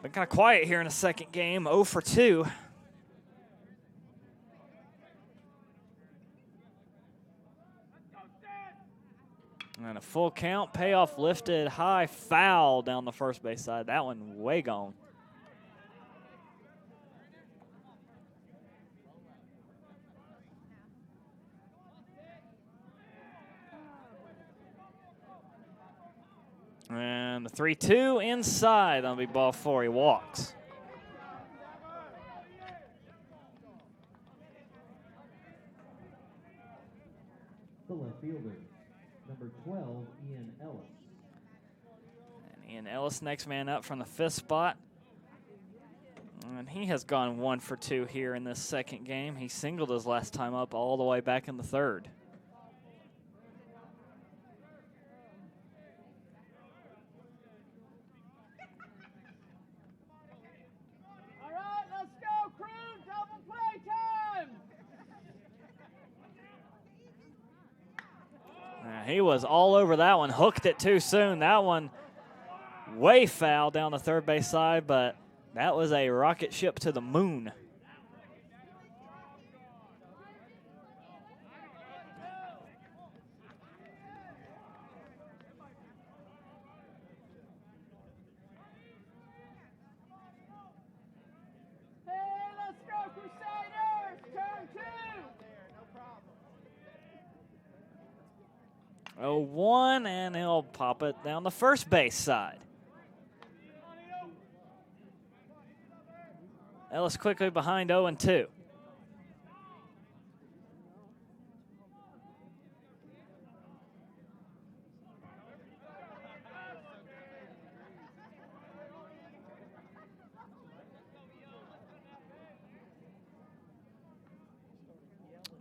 Speaker 7: Been kind of quiet here in the 2nd game, 0 for 2. And a full count, payoff lifted high, foul down the first base side. That one way gone. 3-2 inside. That'll be ball 4. He walks.
Speaker 1: The left fielder, number 12, Ian Ellis.
Speaker 7: And Ian Ellis, next man up from the 5th spot. And he has gone 1 for 2 here in this second game. He singled his last time up all the way back in the 3rd.
Speaker 9: All right, let's go, crew. Double play time.
Speaker 7: He was all over that one, hooked it too soon. That one way foul down the third base side, but that was a rocket ship to the moon.
Speaker 9: Hey, let's go, Crusaders. Turn 2.
Speaker 7: 0-1, and he'll pop it down the first base side. Ellis quickly behind 0-2.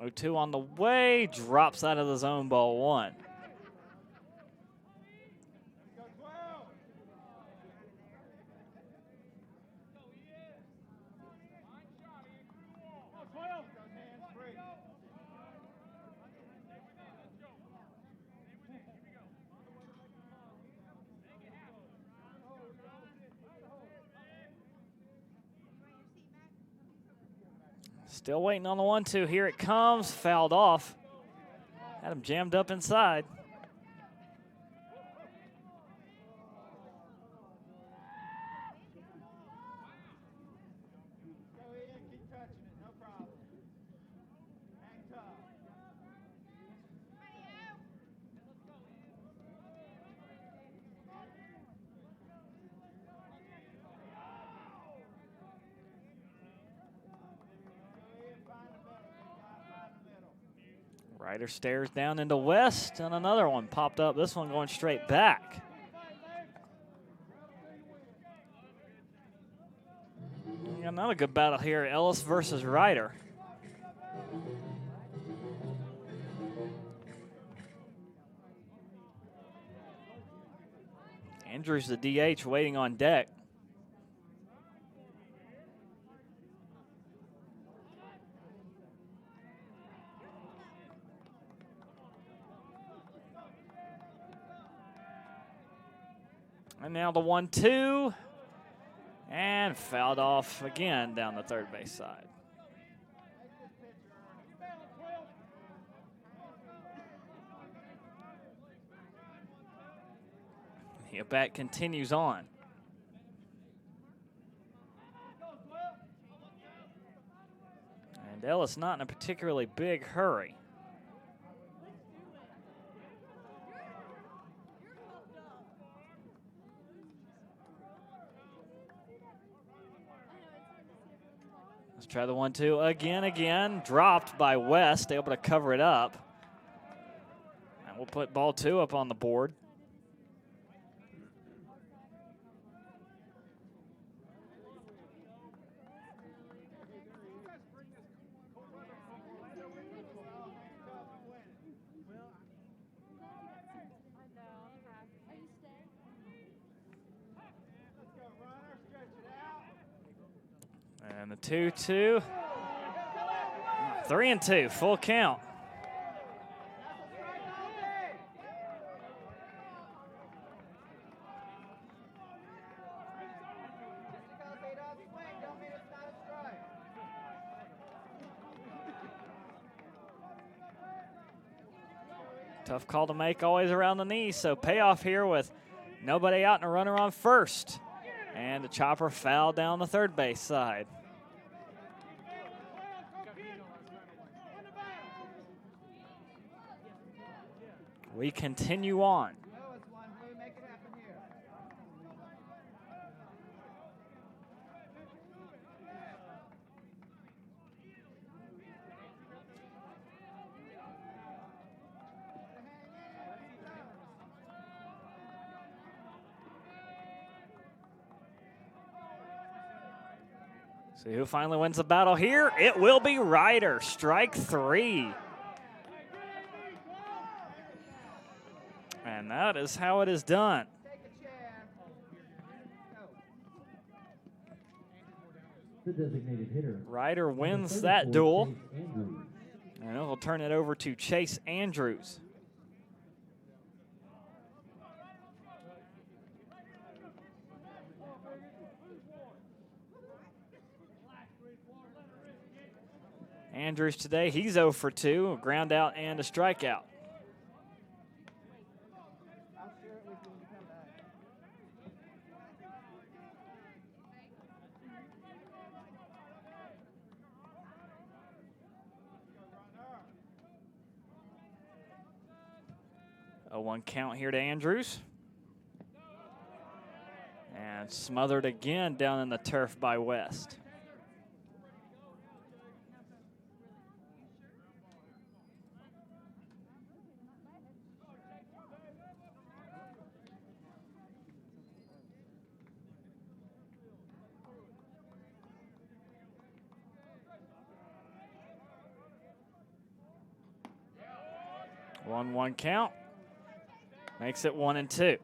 Speaker 7: Oh-2 on the way, drops out of the zone, ball 1. Still waiting on the 1-2. Here it comes. Fouled off. Had him jammed up inside. Ryder stares down into West, and another one popped up. This one going straight back. Another good battle here, Ellis versus Ryder. Andrews, the DH, waiting on deck. And now the 1-2, and fouled off again down the third base side. The at-bat continues on. And Ellis not in a particularly big hurry. Let's try the 1-2 again. Dropped by West, able to cover it up. And we'll put ball 2 up on the board. And the 2-2. 3-2, full count. Tough call to make, always around the knees, so payoff here with nobody out and a runner on first. And the chopper fouled down the third base side. We continue on. See who finally wins the battle here. It will be Ryder, strike 3. And that is how it is done.
Speaker 1: The designated hitter.
Speaker 7: Ryder wins
Speaker 1: 34,
Speaker 7: that duel.
Speaker 1: Chase Andrews.
Speaker 7: And it will turn it over to Chase Andrews. Andrews today, he's 0 for 2, a ground out and a strikeout. A 1 count here to Andrews. And smothered again down in the turf by West. One count. Makes it 1-2.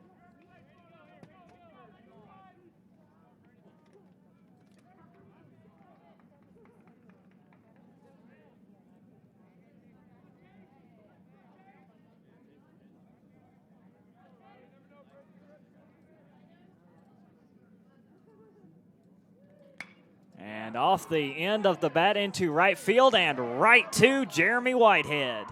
Speaker 7: And off the end of the bat into right field and right to Jeremy Whitehead.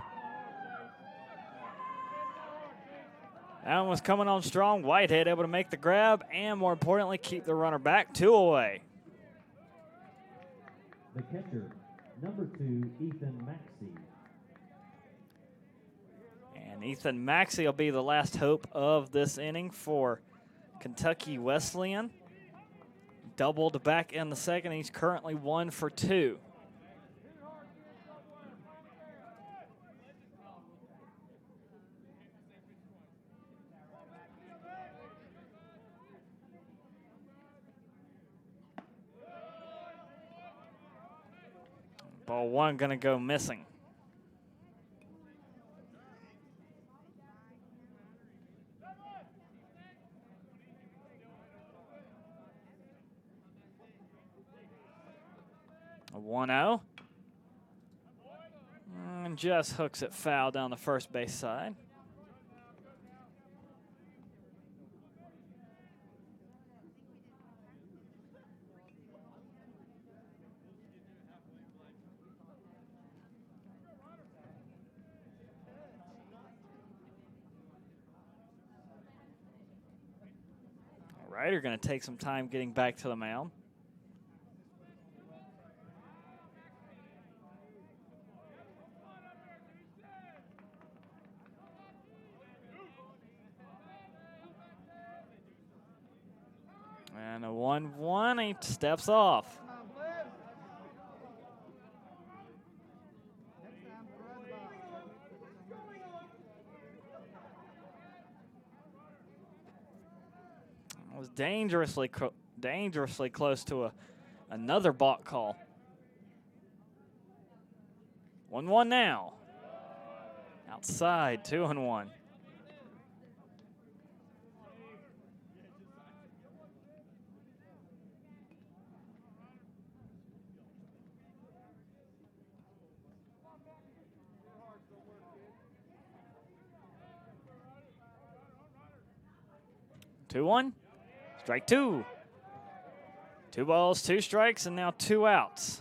Speaker 7: That one was coming on strong. Whitehead able to make the grab and, more importantly, keep the runner back 2 away.
Speaker 1: The catcher, number 2, Ethan Maxey.
Speaker 7: And Ethan Maxey will be the last hope of this inning for Kentucky Wesleyan. Doubled back in the second. He's currently 1 for 2. Ball 1 going to go missing. A 1-0. And just hooks it foul down the first base side. Ryder going to take some time getting back to the mound. And a 1-1, he steps off. Was dangerously close to another balk call. 1-1 now. Outside, 2-1. Two one. Strike 2. 2 balls, 2 strikes, and now 2 outs.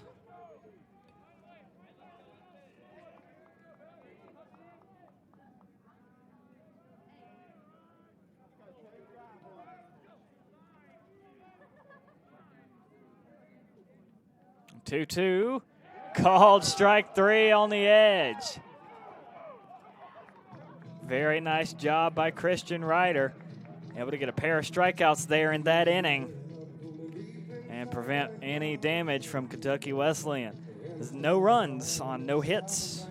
Speaker 7: Two. Called strike 3 on the edge. Very nice job by Christian Ryder. Able to get a pair of strikeouts there in that inning and prevent any damage from Kentucky Wesleyan. There's no runs on no hits,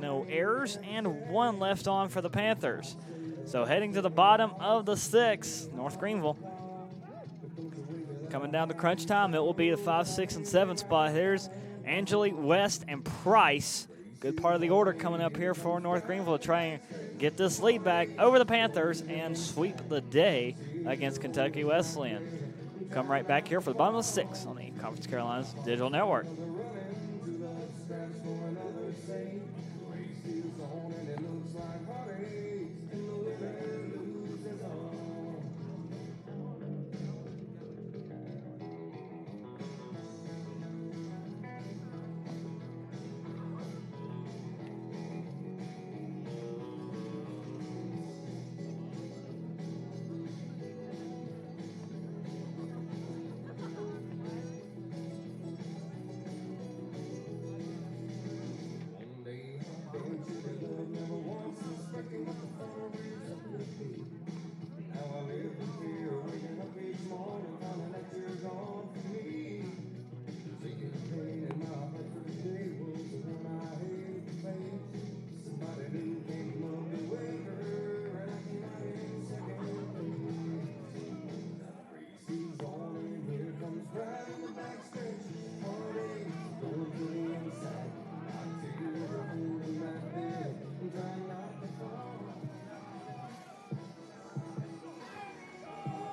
Speaker 7: no errors, and 1 left on for the Panthers. So heading to the bottom of the 6th, North Greenville Coming down to crunch time, it will be the 5, 6, and 7 spot. Here's Angeli, West, and Price. Good part of the order coming up here for North Greenville to try and get this lead back over the Panthers and sweep the day against Kentucky Wesleyan. Come right back here for the bottom of the 6 on the Conference Carolinas Digital Network.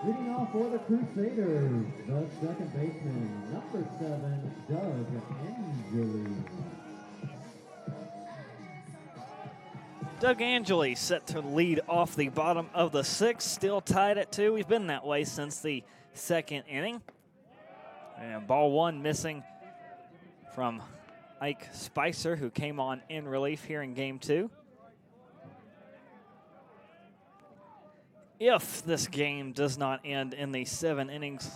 Speaker 1: Leading off for the Crusaders, the second baseman, number 7, Doug Angeli.
Speaker 7: Doug Angeli set to lead off the bottom of the 6th, still tied at 2. We've been that way since the 2nd inning. And ball 1 missing from Ike Spicer, who came on in relief here in game 2. If this game does not end in the 7 innings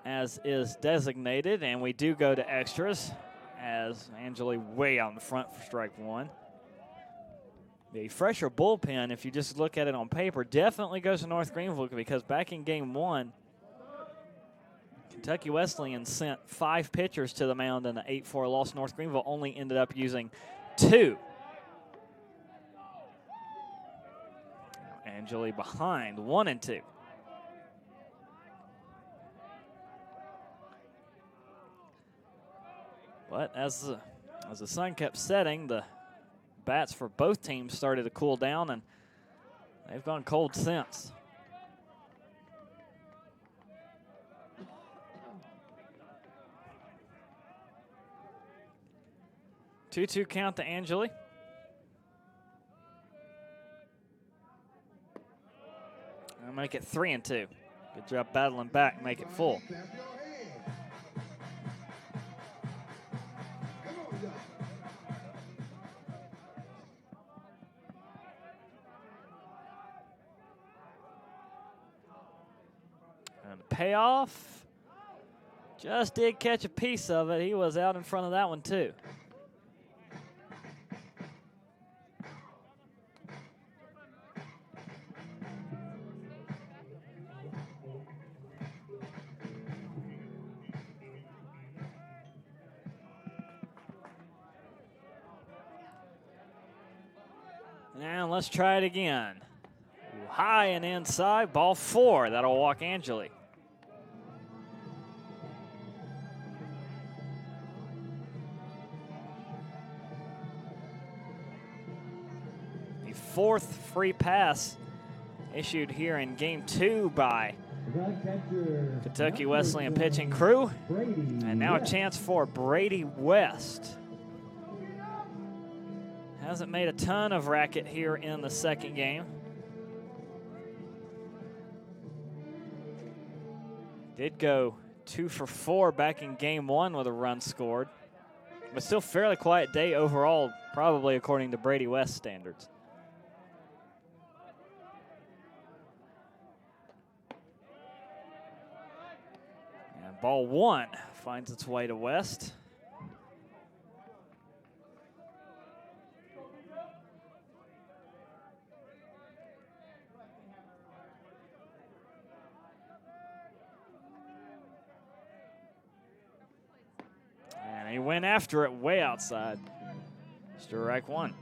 Speaker 7: as is designated, and we do go to extras, as Angeli way out in front for strike 1. The fresher bullpen, if you just look at it on paper, definitely goes to North Greenville, because back in game 1, Kentucky Wesleyan sent 5 pitchers to the mound in the 8-4 loss. North Greenville only ended up using 2. Angeli behind 1 and 2. But as the sun kept setting, the bats for both teams started to cool down, and they've gone cold since. Two-two count to Angeli. And make it 3 and 2. Good job battling back, make it full. And the payoff, just did catch a piece of it. He was out in front of that one too. And let's try it again. High and inside, ball 4. That'll walk Angeli. The 4th free pass issued here in game 2 by Kentucky Wesleyan pitching crew. And now a chance for Brady West. Hasn't made a ton of racket here in the 2nd game. Did go 2 for 4 back in game 1 with a run scored. But still fairly quiet day overall, probably according to Brady West standards. And ball 1 finds its way to West. He went after it way outside. Strike 1.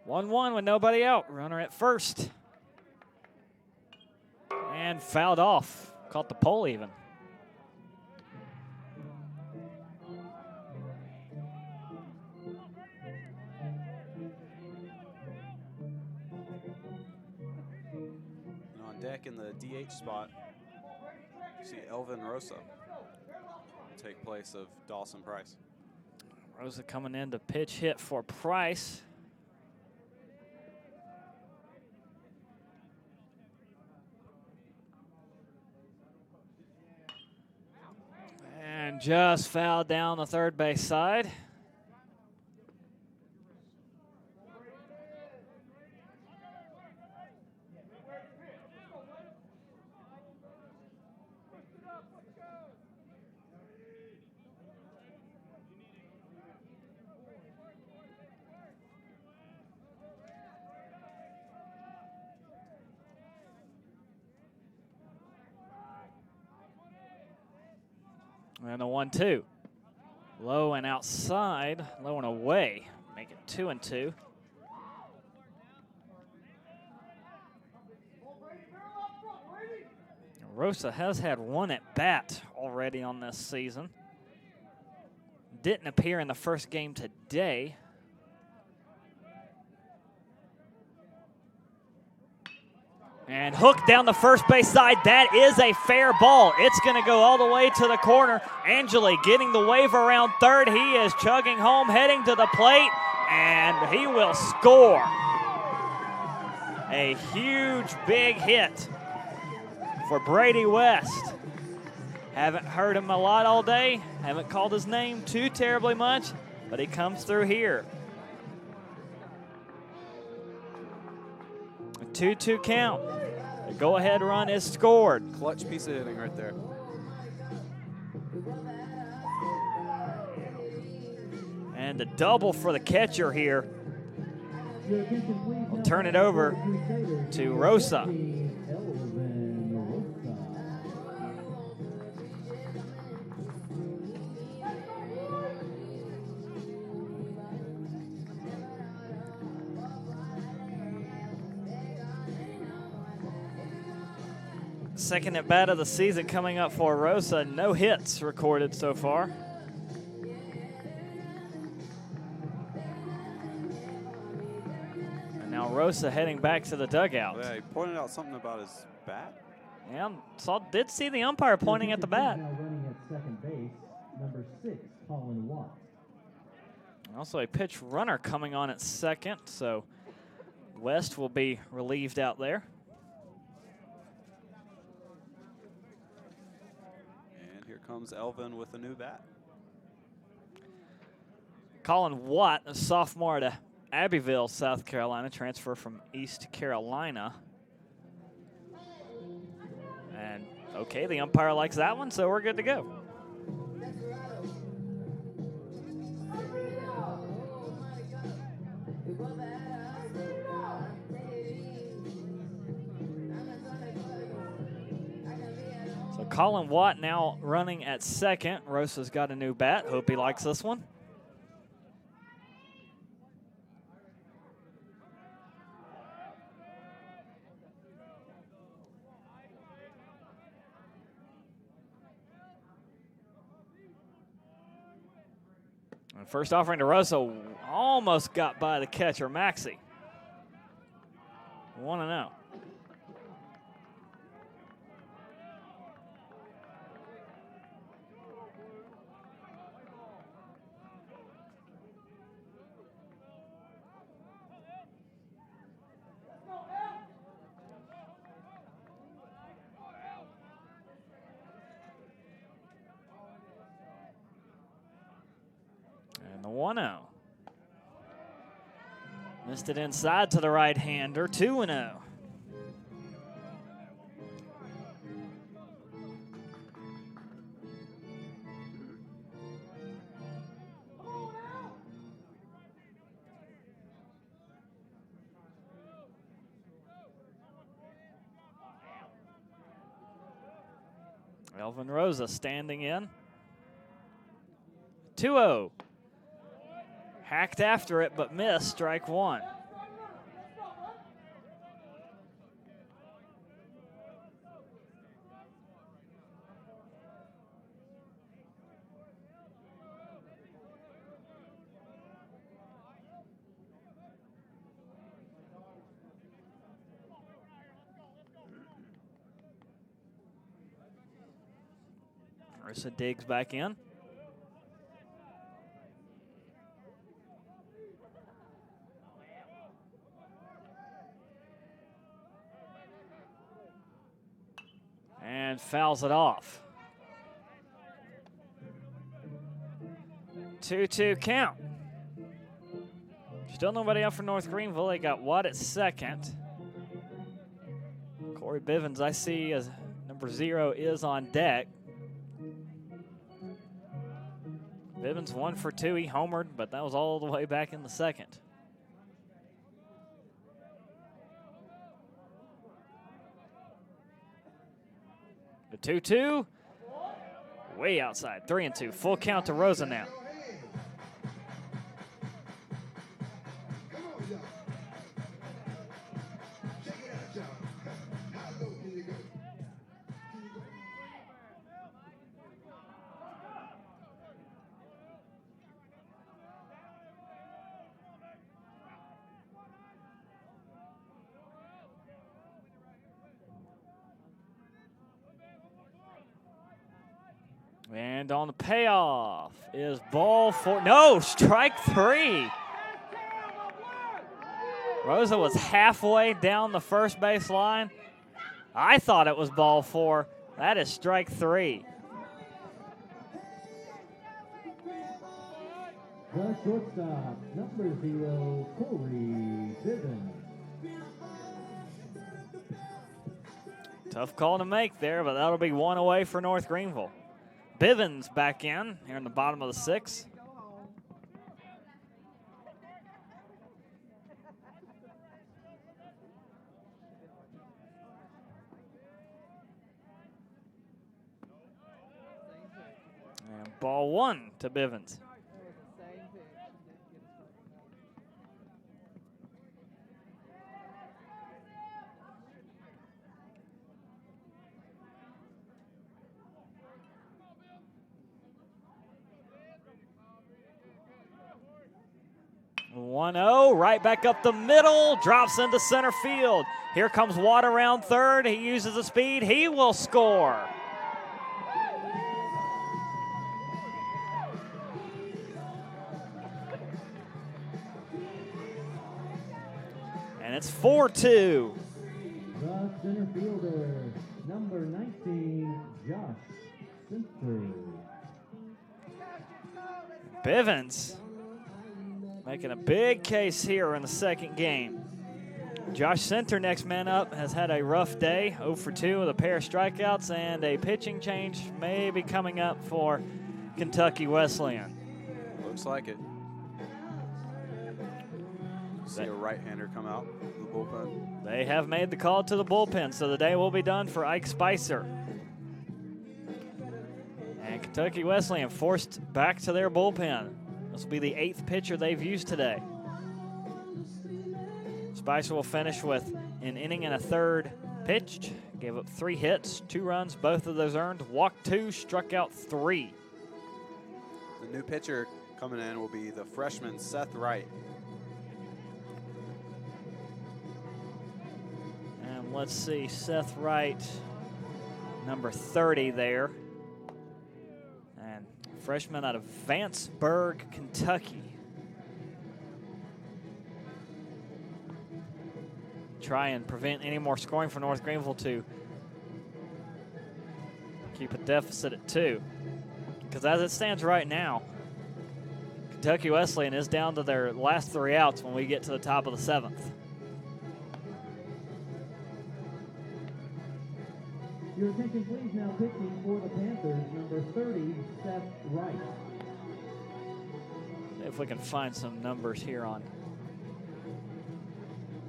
Speaker 7: 1-1 with nobody out. Runner at first. And fouled off. Caught the pole even.
Speaker 8: And on deck in the DH spot, you see Elvin Rosa take place of Dawson Price.
Speaker 7: Rosa coming in to pitch hit for Price. And just fouled down the third base side. And the 1-2. Low and outside, low and away. Make it 2-2. Rosa has had one at bat already on this season. Didn't appear in the first game today. And hooked down the first base side. That is a fair ball. It's going to go all the way to the corner. Angeli getting the wave around third. He is chugging home, heading to the plate, and he will score. A huge, big hit for Brady West. Haven't heard him a lot all day. Haven't called his name too terribly much, but he comes through here. A 2-2 count. The go-ahead run is scored.
Speaker 8: Clutch piece of hitting right there.
Speaker 7: And the double for the catcher here. We'll turn it over to Rosa. Second at bat of the season coming up for Rosa. No hits recorded so far. And now Rosa heading back to the dugout.
Speaker 8: Yeah, he pointed out something about his bat.
Speaker 7: Yeah, did see the umpire pointing at the bat.
Speaker 1: Now running at second base, number 6, Colin Watt.
Speaker 7: Also a pitch runner coming on at second, so West will be relieved out there.
Speaker 8: Comes Elvin with a new bat.
Speaker 7: Colin Watt, a sophomore at Abbeville, South Carolina, transfer from East Carolina. And okay, the umpire likes that one, so we're good to go. Colin Watt now running at second. Rosa's got a new bat. Hope he likes this one. And first offering to Rosa, almost got by the catcher, Maxey. 1-0. And the 1-0. Missed it inside to the right-hander, 2-0. Elvin Rosa standing in. 2-0. Hacked after it, but missed. Strike one. Marissa Diggs back in. And fouls it off. 2-2 count. Still nobody out for North Greenville. They got Watt at second. Corey Bivens, I see as number 0 is on deck. Bivens 1 for 2. He homered, but that was all the way back in the second. The 2-2. Way outside. 3-2. Full count to Rosa now. And on the payoff is ball 4. No, strike 3. Rosa was halfway down the first base line. I thought it was ball 4. That is strike 3.
Speaker 1: The shortstop, number 0, Corey Bivens.
Speaker 7: Tough call to make there, but that'll be 1 away for North Greenville. Bivens back in here in the bottom of the 6th. And ball 1 to Bivens. 1-0, right back up the middle, drops into center field. Here comes Watt around third. He uses the speed. He will score. And it's 4-2.
Speaker 1: The center fielder, number 19, Josh Center.
Speaker 7: Bivens making a big case here in the second game. Josh Center, next man up, has had a rough day. 0 for 2 with a pair of strikeouts, and a pitching change may be coming up for Kentucky Wesleyan.
Speaker 8: Looks like it. See a right-hander come out of the bullpen.
Speaker 7: They have made the call to the bullpen, so the day will be done for Ike Spicer. And Kentucky Wesleyan forced back to their bullpen. This will be the 8th pitcher they've used today. Spicer will finish with an inning and a third pitched. Gave up 3 hits, 2 runs, both of those earned. Walked 2, struck out 3.
Speaker 8: The new pitcher coming in will be the freshman Seth Wright.
Speaker 7: And let's see, Seth Wright, number 30 there. And freshman out of Vanceburg, Kentucky. Try and prevent any more scoring for North Greenville to keep a deficit at 2. Because as it stands right now, Kentucky Wesleyan is down to their last 3 outs when we get to the top of the 7th.
Speaker 1: Your attention please, now pitching for the Panthers, number 30, Seth Wright.
Speaker 7: If we can find some numbers here on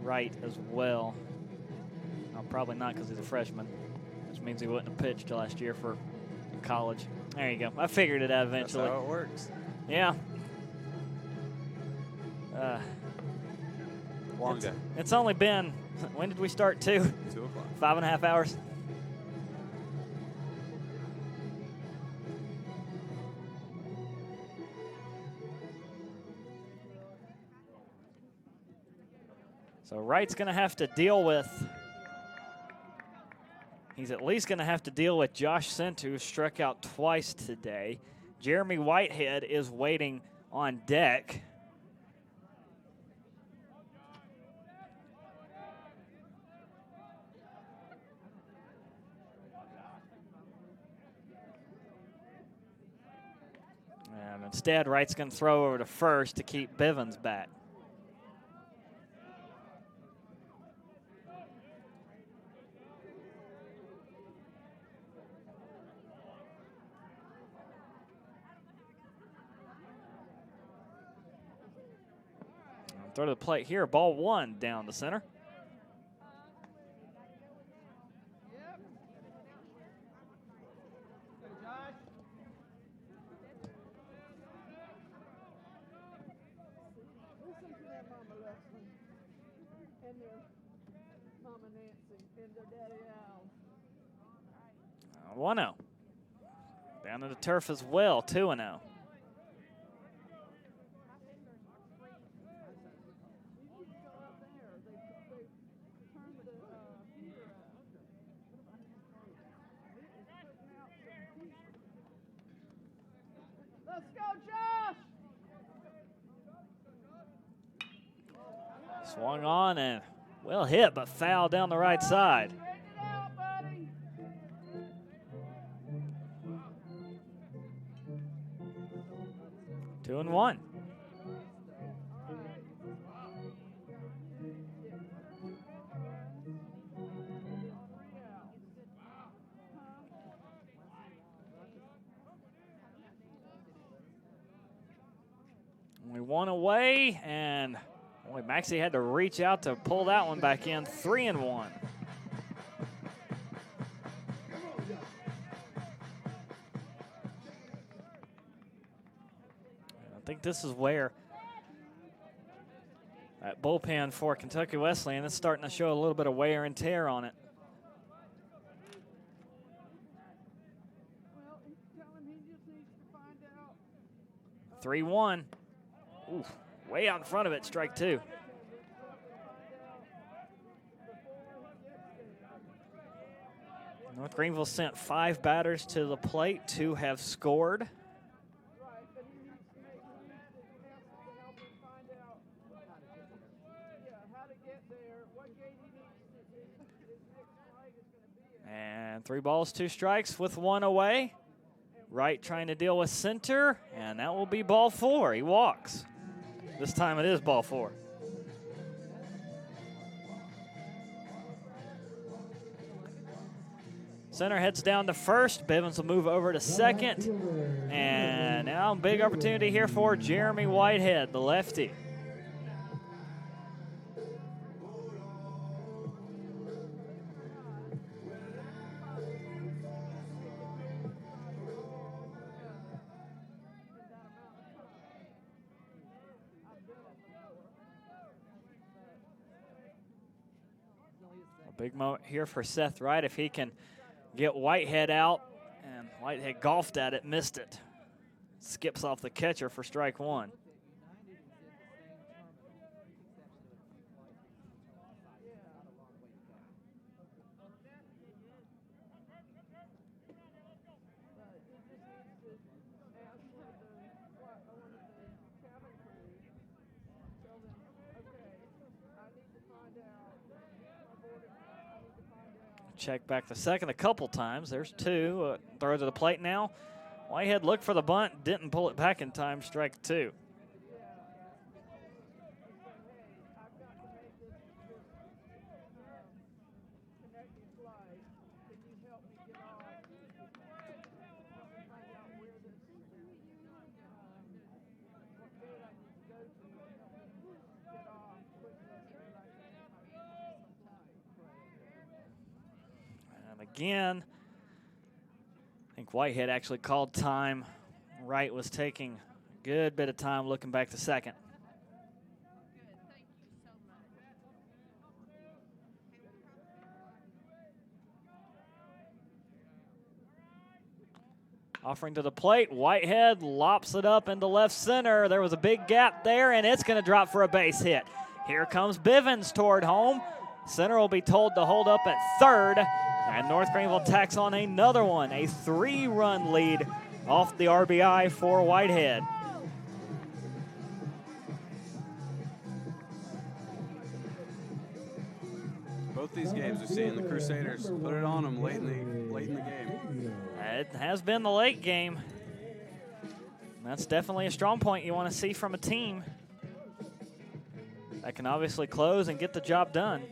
Speaker 7: Wright as well. Probably not, because he's a freshman, which means he wouldn't have pitched last year for college. There you go. I figured it out eventually.
Speaker 8: That's how it works.
Speaker 7: Yeah.
Speaker 8: Long day.
Speaker 7: It's only been, when did we start? 2?
Speaker 8: 2 o'clock.
Speaker 7: 5.5 hours. So Wright's going to have to deal with, He's at least going to have to deal with Josh Center, who struck out twice today. Jeremy Whitehead is waiting on deck. And instead, Wright's going to throw over to first to keep Bivens back. Throw to the plate here, ball one down the center.
Speaker 9: Listen to that Mama Leslie and their Mama Nancy and their Daddy Al.
Speaker 7: 1-0. Down to the turf as well, 2-0.
Speaker 9: Let's go, Josh!
Speaker 7: Swung on and well hit, but foul down the right side.
Speaker 9: Straighten it out, buddy.
Speaker 7: 2-1. Only one away, and boy, Maxie had to reach out to pull that one back in. 3-1. I think this is where that bullpen for Kentucky Wesleyan is starting to show a little bit of wear and tear on it.
Speaker 9: Well, tell him he just needs to find out.
Speaker 7: 3-1. Ooh, way out in front of it, strike two. North Greenville sent 5 batters to the plate. 2 have scored.
Speaker 9: Right, but he needs to help him find out how to get there, what gate he needs his next flag is going to be at.
Speaker 7: And 3 balls, 2 strikes with 1 away. Wright trying to deal with center, and that will be ball 4. He walks. This time it is ball 4. Center heads down to first. Bivens will move over to second. And now big opportunity here for Jeremy Whitehead, the lefty. A big moment here for Seth Wright if he can get Whitehead out, and Whitehead golfed at it, missed it. Skips off the catcher for strike 1. Check back the second a couple times. There's 2. Throw to the plate now. Whitehead looked for the bunt, didn't pull it back in time. Strike 2. Again, I think Whitehead actually called time. Wright was taking a good bit of time looking back to second. Offering to the plate, Whitehead lops it up into left center. There was a big gap there, and it's going to drop for a base hit. Here comes Bivens toward home. Center will be told to hold up at third. And North Greenville tacks on another one, a 3-run lead off the RBI for Whitehead.
Speaker 8: Both these games we're seeing the Crusaders put it on them late in the game.
Speaker 7: It has been the late game. That's definitely a strong point you want to see from a team that can obviously close and get the job done.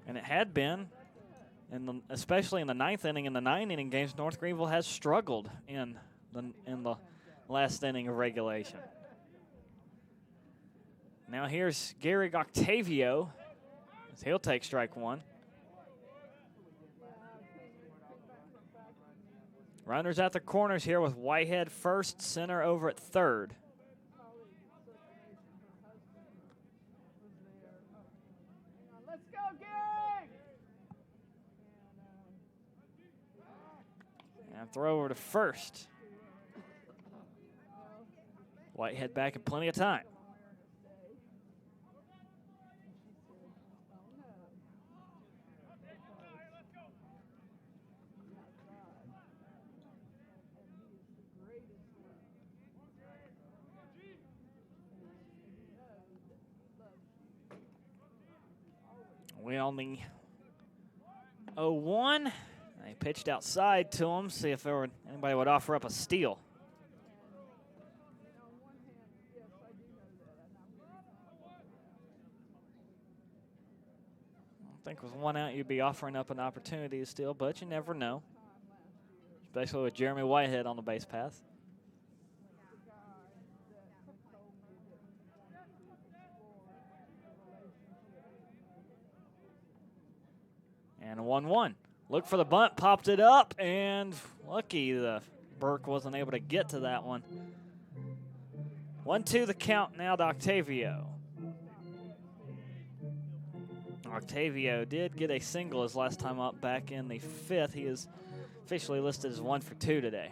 Speaker 7: And it had been, especially in the 9th inning. In the 9-inning games, North Greenville has struggled in the last inning of regulation. Now here's Gary Octavio, as he'll take strike 1. Runners at the corners here with Whitehead first, center over at third.
Speaker 9: Let's go, Gary!
Speaker 7: And throw over to first. Whitehead back in plenty of time. We on the 0-1. They pitched outside to him, see if anybody would offer up a steal. I think with 1 out, you'd be offering up an opportunity to steal, but you never know, especially with Jeremy Whitehead on the base path. And a 1-1. Look for the bunt, popped it up, and lucky the Burke wasn't able to get to that one. 1-2 the count now to Octavio. Octavio did get a single his last time up back in the 5th. He is officially listed as 1 for 2 today.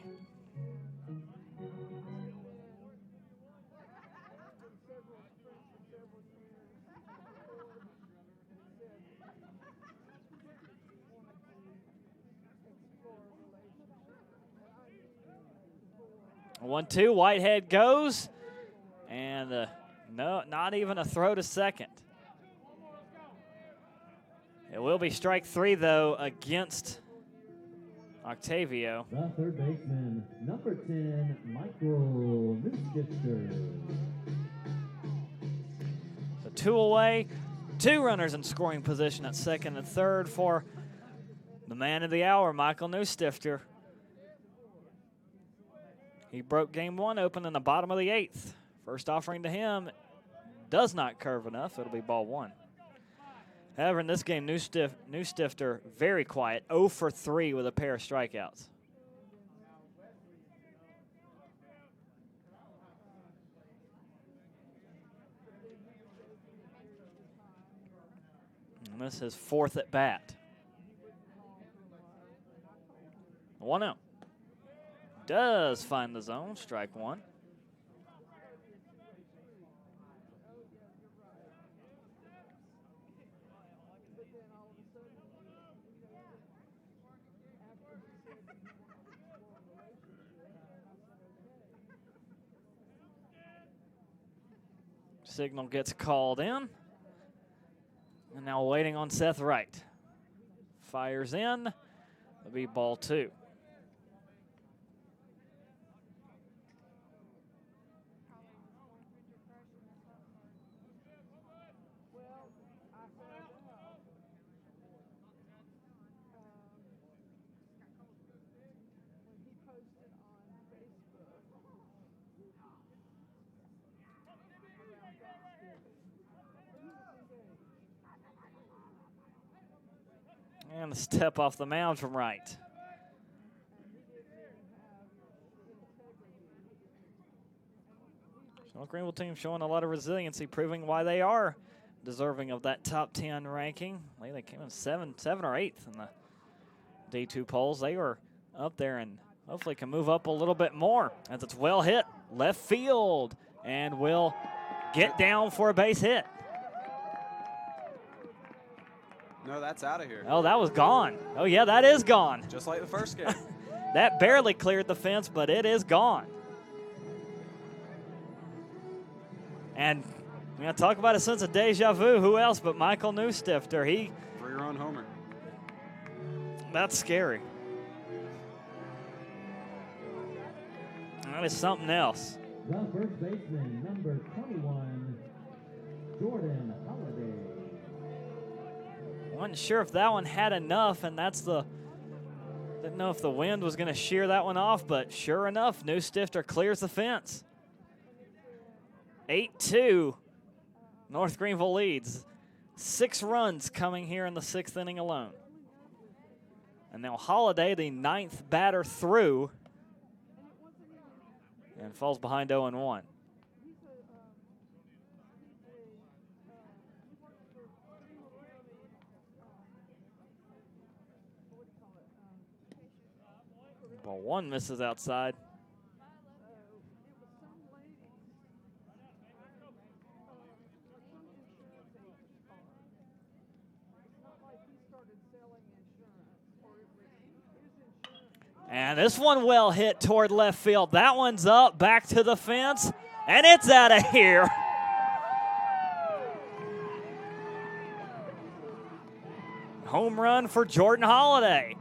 Speaker 7: One, two, Whitehead goes, and no, not even a throw to second. It will be strike 3, though, against Octavio.
Speaker 1: The third baseman, number 10, Michael Newstifter.
Speaker 7: So 2 away, 2 runners in scoring position at second and third for the man of the hour, Michael Newstifter. He broke game 1 open in the bottom of the 8th. First offering to him does not curve enough. It'll be ball 1. However, in this game, Newstifter very quiet, 0 for 3 with a pair of strikeouts. And this is 4th at bat. 1-0. Does find the zone, strike 1. Signal gets called in. And now waiting on Seth Wright. Fires in. It'll be ball 2. And a step off the mound from Wright. So Greenville team showing a lot of resiliency, proving why they are deserving of that top 10 ranking. They came in 7 or 8th in the D2 polls. They were up there and hopefully can move up a little bit more as it's well hit left field and will get down for a base hit.
Speaker 8: No, that's out of here.
Speaker 7: Oh, that was gone. Oh, yeah, that is gone.
Speaker 8: Just like the first game.
Speaker 7: That barely cleared the fence, but it is gone. And we're going to talk about a sense of deja vu. Who else but Michael Newstifter?
Speaker 8: 3-run homer.
Speaker 7: That's scary. That is something else.
Speaker 1: The first baseman, number 21, Jordan Holiday.
Speaker 7: Wasn't sure if that one had enough, and didn't know if the wind was going to shear that one off, but sure enough, Newstifter clears the fence. 8-2, North Greenville leads. 6 runs coming here in the 6th inning alone. And now Holiday, the 9th batter through, and falls behind 0-1. Ball 1 misses outside. And this one well hit toward left field. That one's up, back to the fence, and it's out of here. Home run for Jordan Holiday.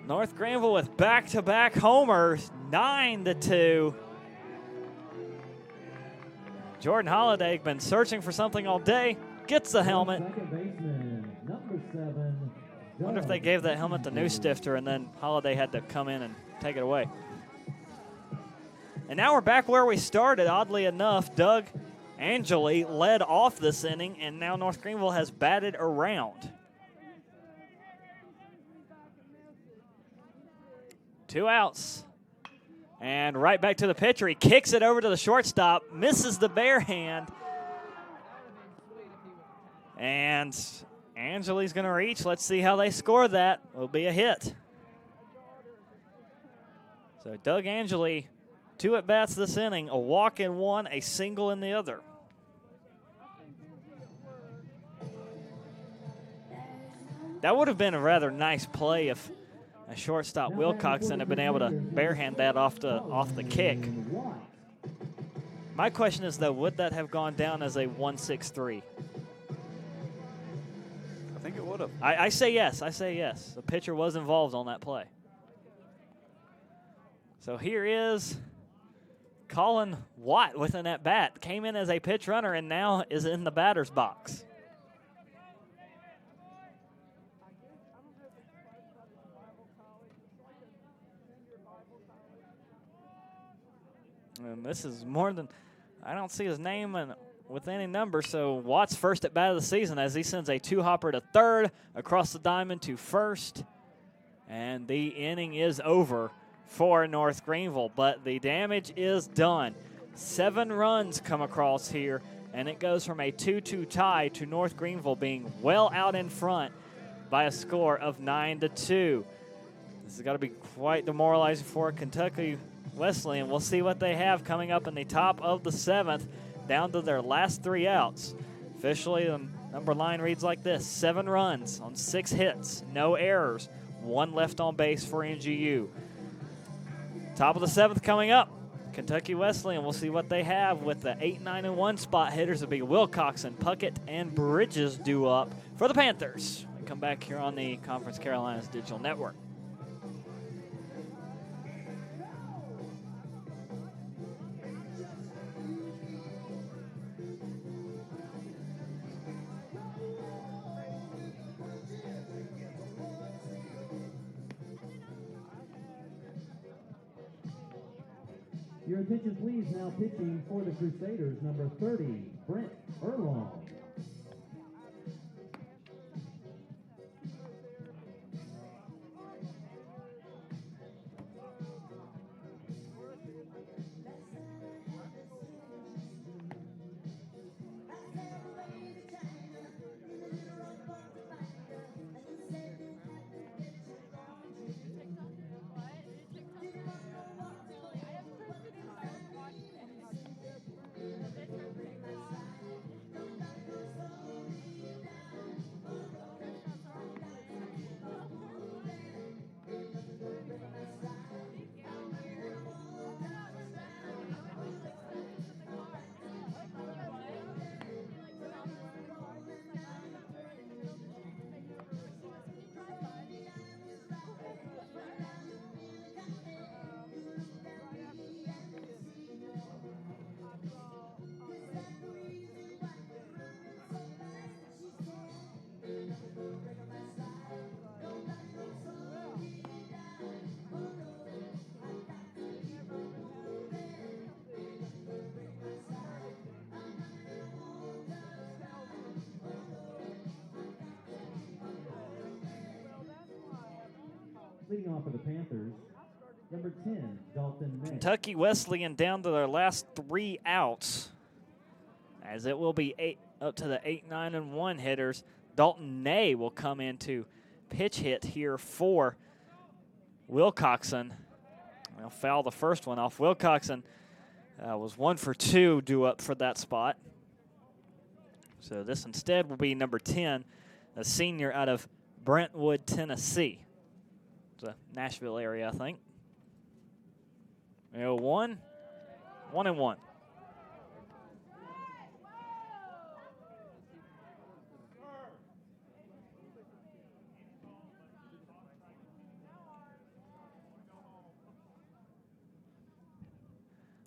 Speaker 7: North Greenville with back-to-back homers, 9-2. Jordan Holiday been searching for something all day. Gets the helmet.
Speaker 1: Second baseman, number 7.
Speaker 7: Wonder if they gave that helmet to Newstifter and then Holiday had to come in and take it away. And now we're back where we started. Oddly enough, Doug Angeli led off this inning, and now North Greenville has batted around. 2 outs. And right back to the pitcher. He kicks it over to the shortstop, misses the bare hand. And Angeli's going to reach. Let's see how they score that. Will be a hit. So Doug Angeli, 2 at-bats this inning, a walk in one, a single in the other. That would have been a rather nice play if a shortstop Wilcoxon had been able to barehand that off the kick. My question is, though, would that have gone down as a 1-6-3?
Speaker 8: I think it would have.
Speaker 7: I say yes. I say yes. The pitcher was involved on that play. So here is Colin Watt with an at-bat. Came in as a pitch runner and now is in the batter's box. And this is more than, I don't see his name with any number, so Watt's first at bat of the season as he sends a 2-hopper to third, across the diamond to first, and the inning is over for North Greenville, but the damage is done. 7 runs come across here, and it goes from a 2-2 tie to North Greenville being well out in front by a score of 9-2. This has got to be quite demoralizing for Kentucky Wesleyan. We'll see what they have coming up in the top of the 7th, down to their last 3 outs. Officially, the number line reads like this: 7 runs on 6 hits, no errors, 1 left on base for NGU. Top of the 7th coming up. Kentucky Wesleyan, we'll see what they have with the 8, 9, and 1 spot hitters. Will be Wilcoxon, Puckett, and Bridges due up for the Panthers. We come back here on the Conference Carolinas Digital Network.
Speaker 1: Your attention, please. Now pitching for the Crusaders, number 30, Brent Erlong. Leading off for the Panthers, number 10, Dalton May.
Speaker 7: Kentucky Wesleyan down to their last 3 outs, as it will be up to the 8, 9, and 1 hitters. Dalton Ney will come in to pitch hit here for Wilcoxon. They'll foul the first one off. Wilcoxon was 1 for 2 due up for that spot. So this instead will be number 10, a senior out of Brentwood, Tennessee. It's a Nashville area, I think. 1 and 1.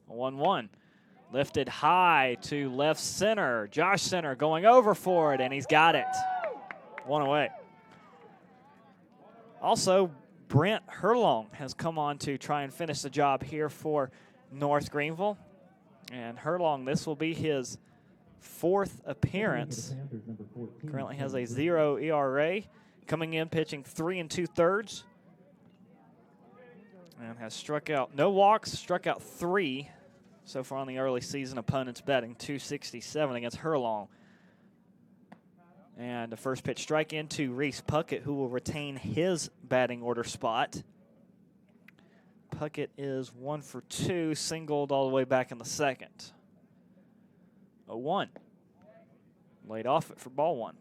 Speaker 7: A 1-1. Lifted high to left center. Josh Center going over for it, and he's got it. 1 away. Also, Brent Herlong has come on to try and finish the job here for North Greenville. And Herlong, this will be his 4th appearance. Currently has a 0 ERA. Coming in pitching 3 2/3. And has struck out, no walks, struck out 3 so far in the early season. Opponents batting .267 against Herlong. And the first pitch strike into Reese Puckett, who will retain his batting order spot. Puckett is 1 for 2, singled all the way back in the second. 0-1. Laid off it for ball 1.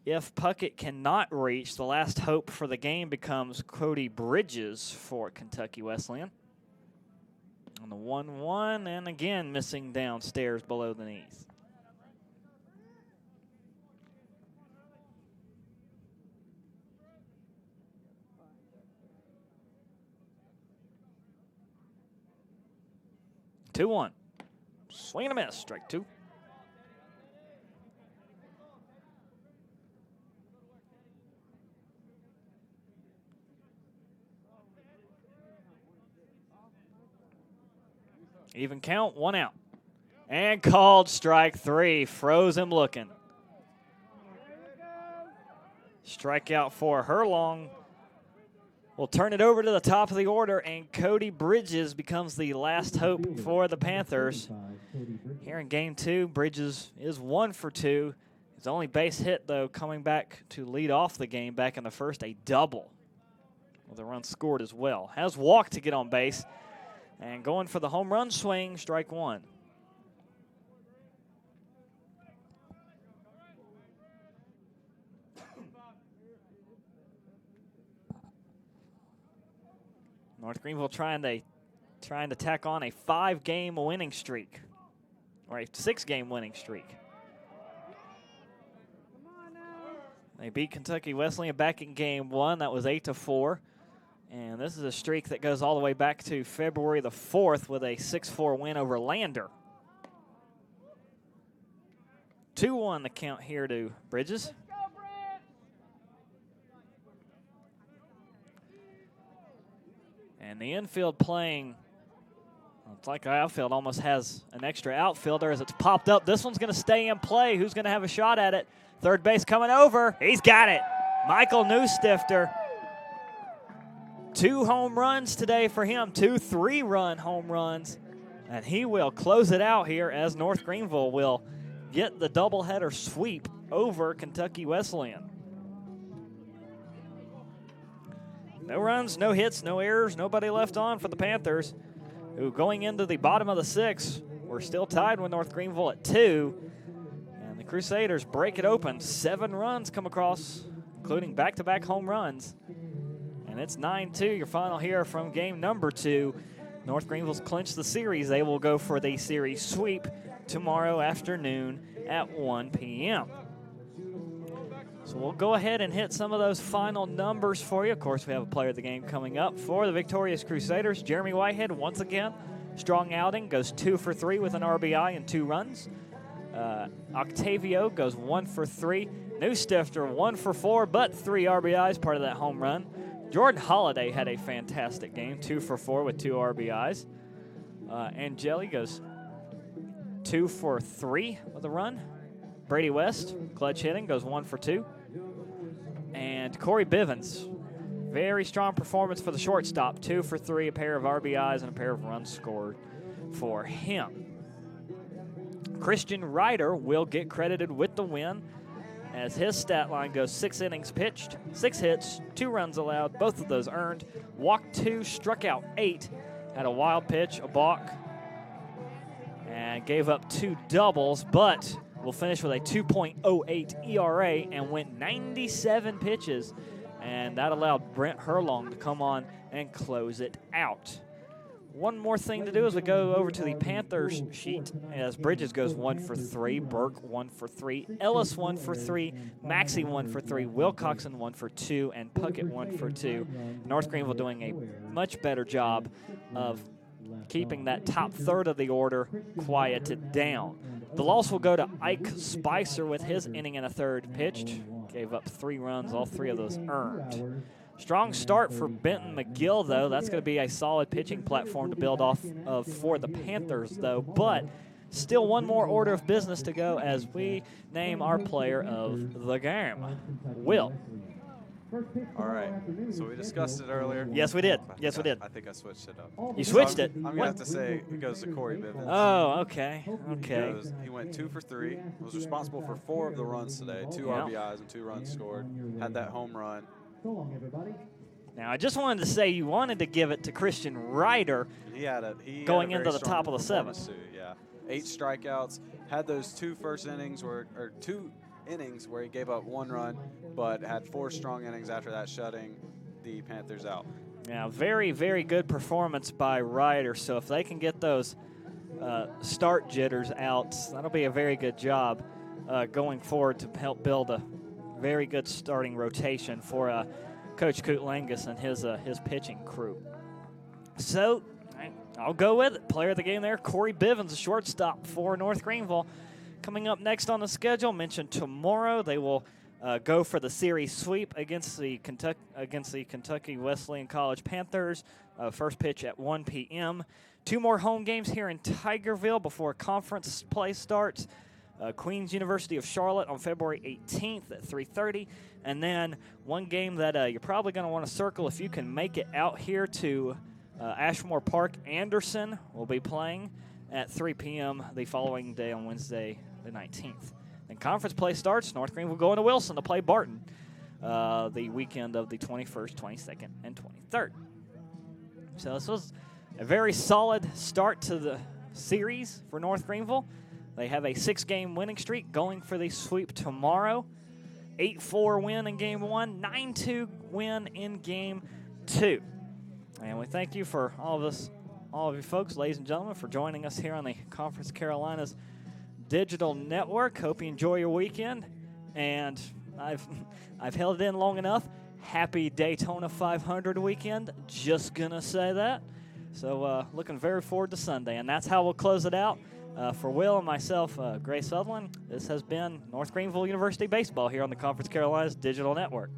Speaker 7: If Puckett cannot reach, the last hope for the game becomes Cody Bridges for Kentucky Wesleyan. On the 1-1, and again missing downstairs below the knees. Two 1. Swing and a miss, strike 2. Even count, 1 out. And called strike 3, froze him looking. Strikeout for Herlong. We'll turn it over to the top of the order, and Cody Bridges becomes the last hope for the Panthers. Here in game 2, Bridges is 1 for 2. His only base hit, though, coming back to lead off the game back in the first, a double with a run scored as well. Has walked to get on base. And going for the home run swing, strike 1. North Greenville trying to tack on a 5-game winning streak, or a 6-game winning streak. They beat Kentucky Wesleyan back in game 1. That was 8-4. And this is a streak that goes all the way back to February the 4th with a 6-4 win over Lander. 2-1 the count here to Bridges. And the infield playing, it's like the outfield almost has an extra outfielder as it's popped up. This one's going to stay in play. Who's going to have a shot at it? Third base coming over. He's got it. Michael Newstifter. 2 home runs today for him, 2 3-run home runs. And he will close it out here as North Greenville will get the doubleheader sweep over Kentucky Wesleyan. No runs, no hits, no errors, nobody left on for the Panthers, who going into the bottom of the 6th, we're still tied with North Greenville at 2. And the Crusaders break it open. 7 runs come across, including back-to-back home runs. And it's 9-2, your final here from game number 2. North Greenville's clinched the series. They will go for the series sweep tomorrow afternoon at 1 p.m. So we'll go ahead and hit some of those final numbers for you. Of course, we have a player of the game coming up for the victorious Crusaders. Jeremy Whitehead, once again, strong outing, goes 2 for 3 with an RBI and 2 runs. Octavio goes 1 for 3. Newstifter 1 for 4, but 3 RBIs, part of that home run. Jordan Holiday had a fantastic game, 2 for 4 with 2 RBIs. And Jelly goes 2 for 3 with a run. Brady West, clutch hitting, goes 1 for 2. And Corey Bivens, very strong performance for the shortstop. 2 for 3, a pair of RBIs and a pair of runs scored for him. Christian Ryder will get credited with the win, as his stat line goes 6 innings pitched, 6 hits, 2 runs allowed, both of those earned, walked 2, struck out 8, had a wild pitch, a balk, and gave up 2 doubles, but will finish with a 2.08 ERA and went 97 pitches, and that allowed Brent Herlong to come on and close it out. One more thing to do as we go over to the Panthers sheet, as Bridges goes 1 for 3, Burke 1 for 3, Ellis 1 for 3, Maxey 1 for 3, Wilcoxon 1 for 2, and Puckett 1 for 2. North Greenville doing a much better job of keeping that top third of the order quieted down. The loss will go to Ike Spicer with his inning and a third pitched. Gave up 3 runs, all 3 of those earned. Strong start for Benton McGill, though. That's going to be a solid pitching platform to build off of for the Panthers, though. But still one more order of business to go as we name our player of the game. Will.
Speaker 8: All right. So we discussed it earlier.
Speaker 7: Yes, we did. Yes, we did.
Speaker 8: I think I switched it up.
Speaker 7: You switched it?
Speaker 8: I'm going to have to say it goes to Corey Bivens.
Speaker 7: Oh, okay. Okay.
Speaker 8: He went 2 for 3. Was responsible for 4 of the runs today. 2 RBIs and 2 runs scored. Had that home run.
Speaker 7: Now, I just wanted to say you wanted to give it to Christian Ryder going into the top of the 7th.
Speaker 8: Yeah, 8 strikeouts. Had those 2 first innings or 2 innings where he gave up 1 run, but had 4 strong innings after that, shutting the Panthers out.
Speaker 7: Yeah, very, very good performance by Ryder. So if they can get those start jitters out, that'll be a very good job going forward to help build a very good starting rotation for Coach Koutlangas and his pitching crew. So I'll go with it. Player of the game there, Corey Bivens, a shortstop for North Greenville. Coming up next on the schedule, mentioned tomorrow, they will go for the series sweep against the Kentucky Wesleyan College Panthers. First pitch at 1 p.m. 2 more home games here in Tigerville before conference play starts. Queens University of Charlotte on February 18th at 3:30. And then one game that you're probably going to want to circle if you can make it out here to Ashmore Park. Anderson will be playing at 3 p.m. the following day on Wednesday the 19th. Then conference play starts. North Greenville going to Wilson to play Barton the weekend of the 21st, 22nd, and 23rd. So this was a very solid start to the series for North Greenville. They have a 6-game winning streak going for the sweep tomorrow. 8-4 win in Game 1, 9-2 win in Game 2. And we thank you for all of you folks, ladies and gentlemen, for joining us here on the Conference Carolinas Digital Network. Hope you enjoy your weekend. And I've held it in long enough. Happy Daytona 500 weekend. Just going to say that. So looking very forward to Sunday. And that's how we'll close it out. For Will and myself, Gray Sutherland, this has been North Greenville University Baseball here on the Conference Carolinas Digital Network.